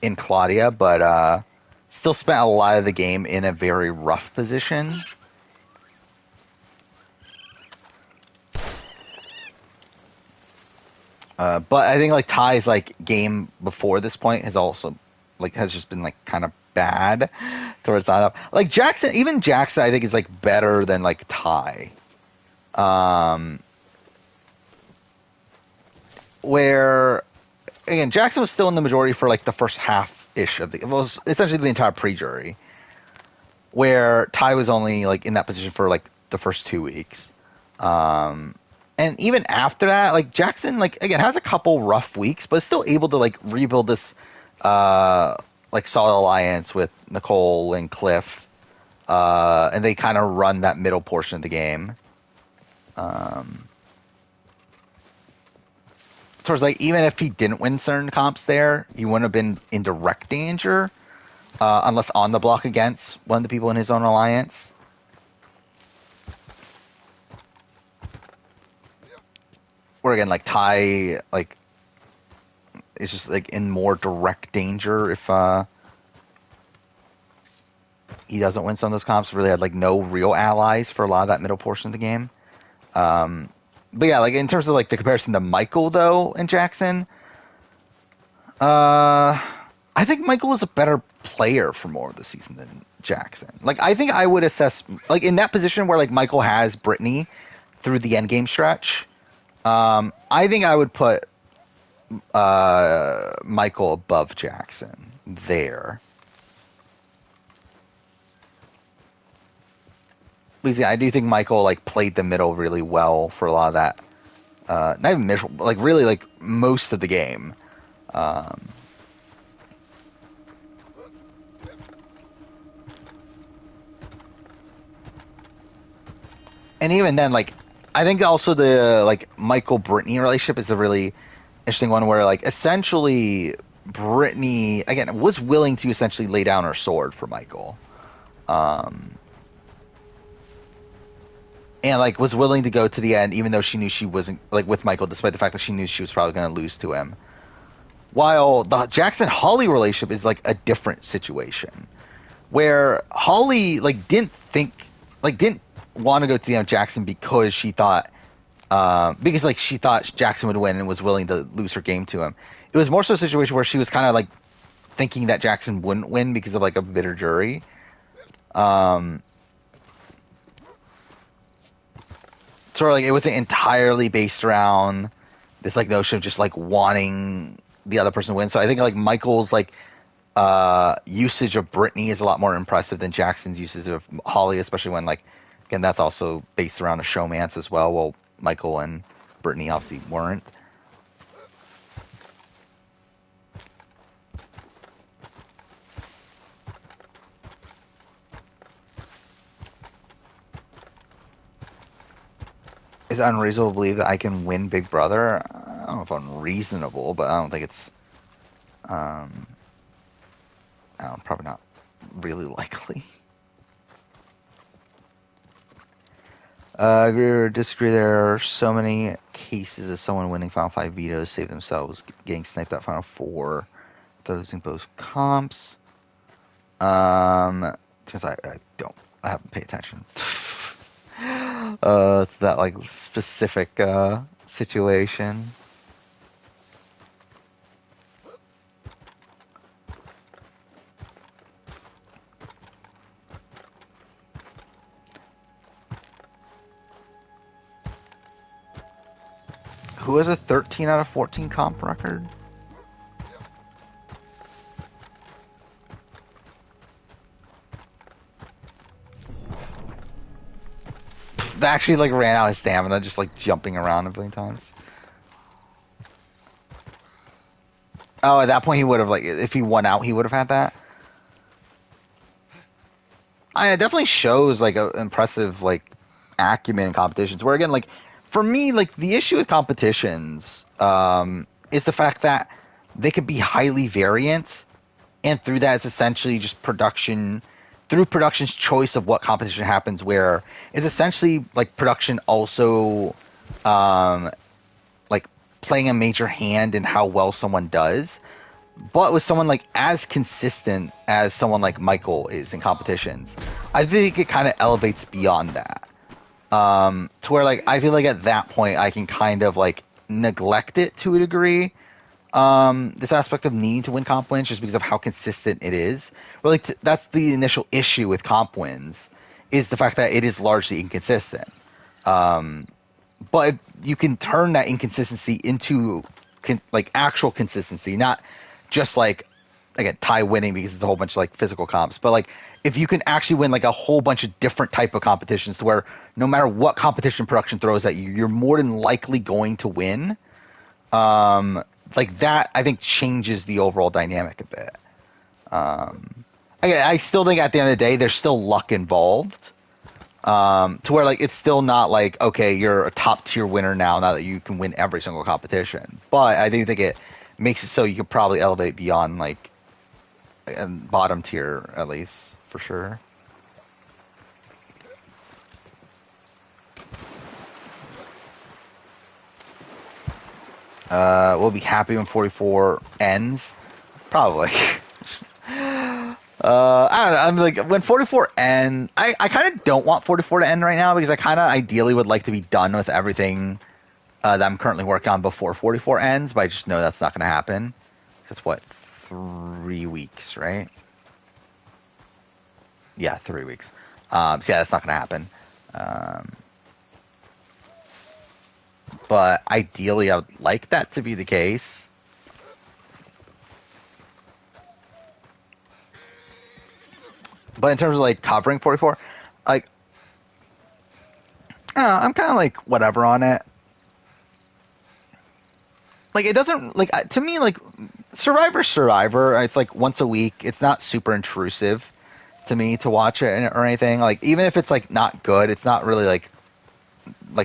In Claudia, but, still spent a lot of the game in a very rough position. But I think, like, Ty's, like, game before this point has also, like, has just been, like, kind of bad towards that. Like, Jackson, even Jackson, I think, is, like, better than, like, Ty. Where again, Jackson was still in the majority for like the first half-ish of the, well, it was essentially the entire pre-jury, where Ty was only like in that position for like the first 2 weeks. And even after that, like Jackson, like again, has a couple rough weeks, but is still able to like rebuild this like solid alliance with Nicole and Cliff. And they kind of run that middle portion of the game. Towards like, even if he didn't win certain comps there, he wouldn't have been in direct danger, unless on the block against one of the people in his own alliance. Where again, like Ty, like is just like in more direct danger if he doesn't win some of those comps. Really had like no real allies for a lot of that middle portion of the game. But yeah, like in terms of like the comparison to Michael though and Jackson, I think Michael was a better player for more of the season than Jackson. Like I think I would assess like in that position where like Michael has Brittany through the end game stretch. I think I would put Michael above Jackson there. Because yeah, I do think Michael like played the middle really well for a lot of that. Not even middle, like really like most of the game. And even then, like I think also the like Michael Brittany relationship is a really interesting one where like essentially Brittany again was willing to essentially lay down her sword for Michael. And like was willing to go to the end even though she knew she wasn't like with Michael despite the fact that she knew she was probably going to lose to him. While the Jackson-Holly relationship is like a different situation where Holly like didn't want to go to the end of Jackson because she thought she thought Jackson would win and was willing to lose her game to him. It was more so a situation where she was kind of like thinking that Jackson wouldn't win because of like a bitter jury. Sort of like it wasn't entirely based around this like notion of just like wanting the other person to win. So I think like Michael's like usage of Brittany is a lot more impressive than Jackson's usage of Holly, especially when like again that's also based around a showmance as well. Well, Michael and Brittany obviously weren't. Is it unreasonable to believe that I can win Big Brother? I don't know if unreasonable, but I don't think it's probably not really likely. Agree or disagree, there are so many cases of someone winning Final 5 vetoes save themselves getting sniped out Final 4 losing both comps. Because I haven't paid attention to that like specific situation. Who has a 13 out of 14 comp record? They actually like ran out of stamina just like jumping around a billion times. Oh, at that point he would have like, if he won out, he would have had that. It definitely shows like an impressive like acumen in competitions where again like for me like the issue with competitions is the fact that they could be highly variant, and through that it's essentially just production's choice of what competition happens, where it's essentially like production also like playing a major hand in how well someone does. But with someone like as consistent as someone like Michael is in competitions, I think it kind of elevates beyond that. To where like I feel like at that point I can kind of like neglect it to a degree. This aspect of needing to win comp wins just because of how consistent it is. But like that's the initial issue with comp wins, is the fact that it is largely inconsistent. But you can turn that inconsistency into like actual consistency, not just like again Ty winning because it's a whole bunch of like physical comps, but like if you can actually win like a whole bunch of different type of competitions to where no matter what competition production throws at you, you're more than likely going to win. Like that, I think changes the overall dynamic a bit. I still think at the end of the day, there's still luck involved. To where like it's still not like, okay, you're a top tier winner now that you can win every single competition. But I do think it makes it so you could probably elevate beyond like bottom tier at least for sure. We'll be happy when 44 ends. Probably. I don't know. I'm like when 44 ends. I kind of don't want 44 to end right now because I kind of ideally would like to be done with everything that I'm currently working on before 44 ends. But I just know that's not going to happen. That's what 3 weeks, right? Yeah, 3 weeks. So yeah, that's not going to happen. But ideally, I would like that to be the case. But in terms of like covering 44, like I'm kind of like whatever on it. Like it doesn't like to me like Survivor. It's like once a week. It's not super intrusive to me to watch it or anything. Like even if it's like not good, it's not really like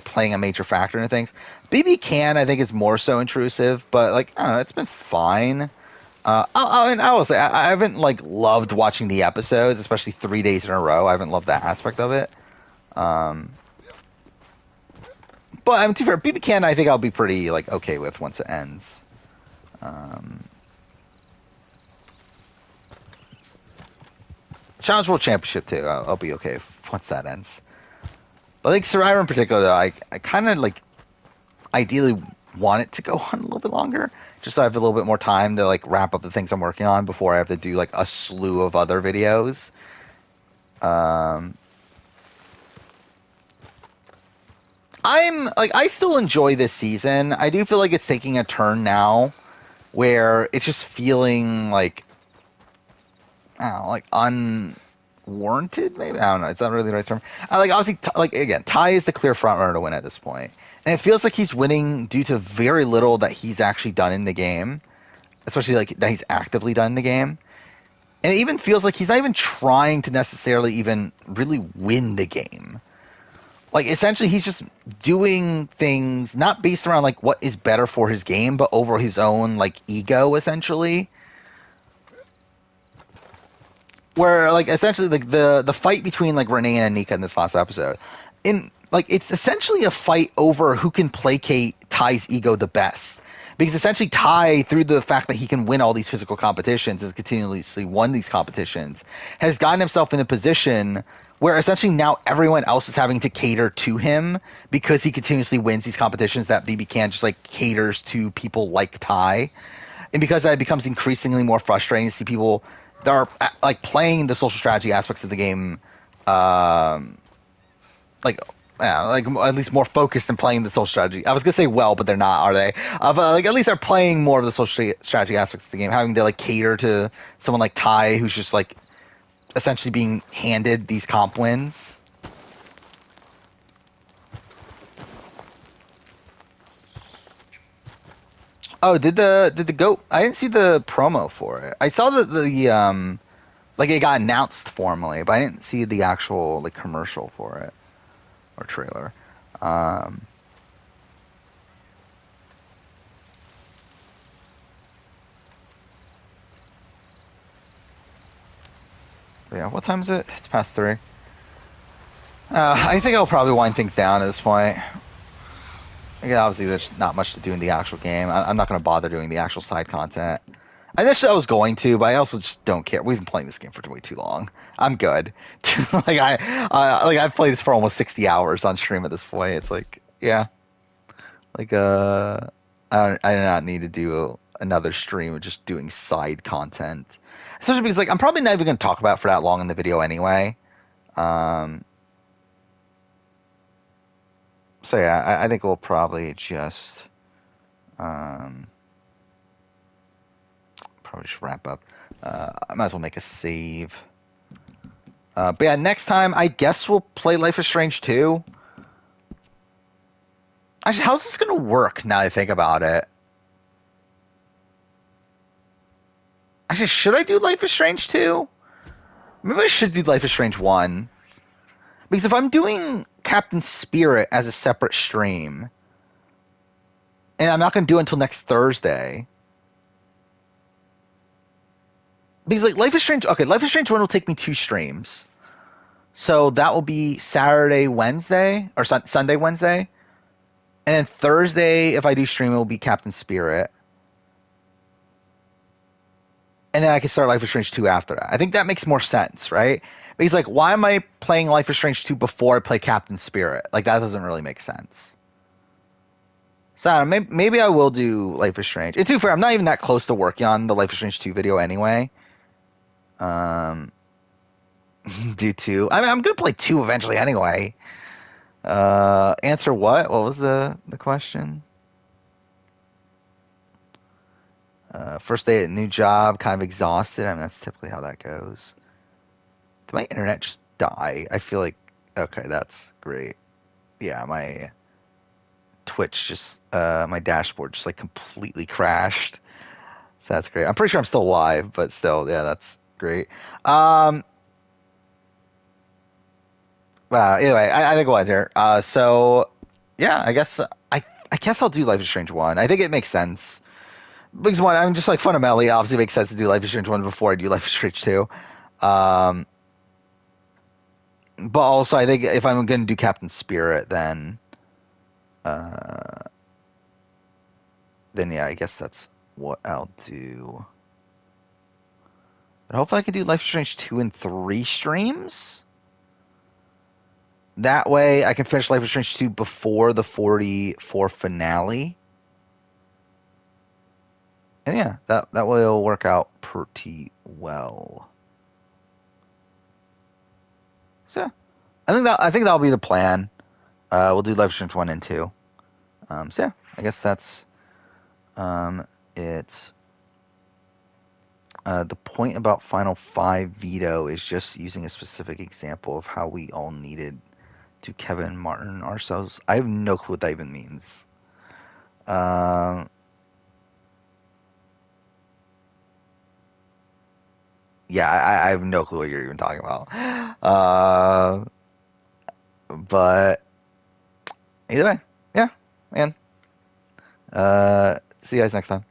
playing a major factor in things. BB Can I think is more so intrusive, but like I don't know, it's been fine. I will say I haven't like loved watching the episodes, especially 3 days in a row. I haven't loved that aspect of it. But to be fair, BB Can I think I'll be pretty like okay with once it ends. Challenge World Championship too. I'll be okay once that ends. But I think Survivor in particular, though, I kind of like ideally want it to go on a little bit longer, just so I have a little bit more time to like wrap up the things I'm working on before I have to do like a slew of other videos. I still enjoy this season. I do feel like it's taking a turn now where it's just feeling like, I don't know, like unwarranted, maybe? I don't know. It's not really the right term. Obviously, again, Ty is the clear front runner to win at this point. And it feels like he's winning due to very little that he's actually done in the game, especially like that he's actively done in the game. And it even feels like he's not even trying to necessarily even really win the game. Like, essentially, he's just doing things not based around, like, what is better for his game, but over his own, like, ego, essentially. Where, like, essentially, like, the fight between, like, Renee and Anika in this last episode, it's essentially a fight over who can placate Ty's ego the best. Because essentially Ty, through the fact that he can win all these physical competitions, has continuously won these competitions, has gotten himself in a position where essentially now everyone else is having to cater to him because he continuously wins these competitions that BB Can just, like, caters to people like Ty. And because that becomes increasingly more frustrating to see people that are, like, playing the social strategy aspects of the game, at least more focused than playing the social strategy. I was gonna say well, but they're not, are they? But like at least they're playing more of the social strategy aspects of the game, having to like cater to someone like Ty, who's just like essentially being handed these comp wins. Oh, did the goat? I didn't see the promo for it. I saw the like it got announced formally, but I didn't see the actual like commercial for it. Or trailer. Yeah, what time is it? It's past 3. I think I'll probably wind things down at this point. Again, obviously there's not much to do in the actual game. I'm not going to bother doing the actual side content. Initially I was going to, but I also just don't care. We've been playing this game for way too long. I'm good. I've played this for almost 60 hours on stream at this point. It's like, yeah. Like, I do not need to do another stream of just doing side content. Especially because, like, I'm probably not even going to talk about it for that long in the video anyway. So yeah, I think we'll probably just wrap up. I might as well make a save. But yeah, next time I guess we'll play Life is Strange 2. Actually, how's this gonna work now that I think about it? Actually, should I do Life is Strange 2? Maybe I should do Life is Strange 1. Because if I'm doing Captain Spirit as a separate stream, and I'm not going to do it until next Thursday. Because, like, Life is Strange 1 will take me 2 streams. So that will be Saturday, Wednesday, or Sunday, Wednesday. And then Thursday, if I do stream, it will be Captain Spirit. And then I can start Life is Strange 2 after that. I think that makes more sense, right? Because, like, why am I playing Life is Strange 2 before I play Captain Spirit? Like, that doesn't really make sense. So, I don't know, maybe I will do Life is Strange. And to be fair, I'm not even that close to working on the Life is Strange 2 video anyway. Do 2. I mean, I'm going to play 2 eventually anyway. Answer what? What was the question? First day at a new job, kind of exhausted. I mean, that's typically how that goes. Did my internet just die? I feel like... Okay, that's great. Yeah, my Twitch just... my dashboard just, like, completely crashed. So that's great. I'm pretty sure I'm still live, but still, yeah, that's great. Well, anyway, I think we'll end here. So, yeah, I guess I'll do Life is Strange 1. I think it makes sense. Because one, I mean, just like fundamentally, obviously it makes sense to do Life is Strange 1 before I do Life is Strange 2. But also, I think if I'm going to do Captain Spirit, then yeah, I guess that's what I'll do. But hopefully I can do Life is Strange 2 and 3 streams. That way I can finish Life is Strange 2 before the 44 finale. And yeah, that will work out pretty well. So I think that'll be the plan. We'll do Life is Strange 1 and 2. So yeah, I guess that's it. The point about Final 5 veto is just using a specific example of how we all needed to Kevin Martin ourselves. I have no clue what that even means. Yeah, I have no clue what you're even talking about. But either way, yeah, man. See you guys next time.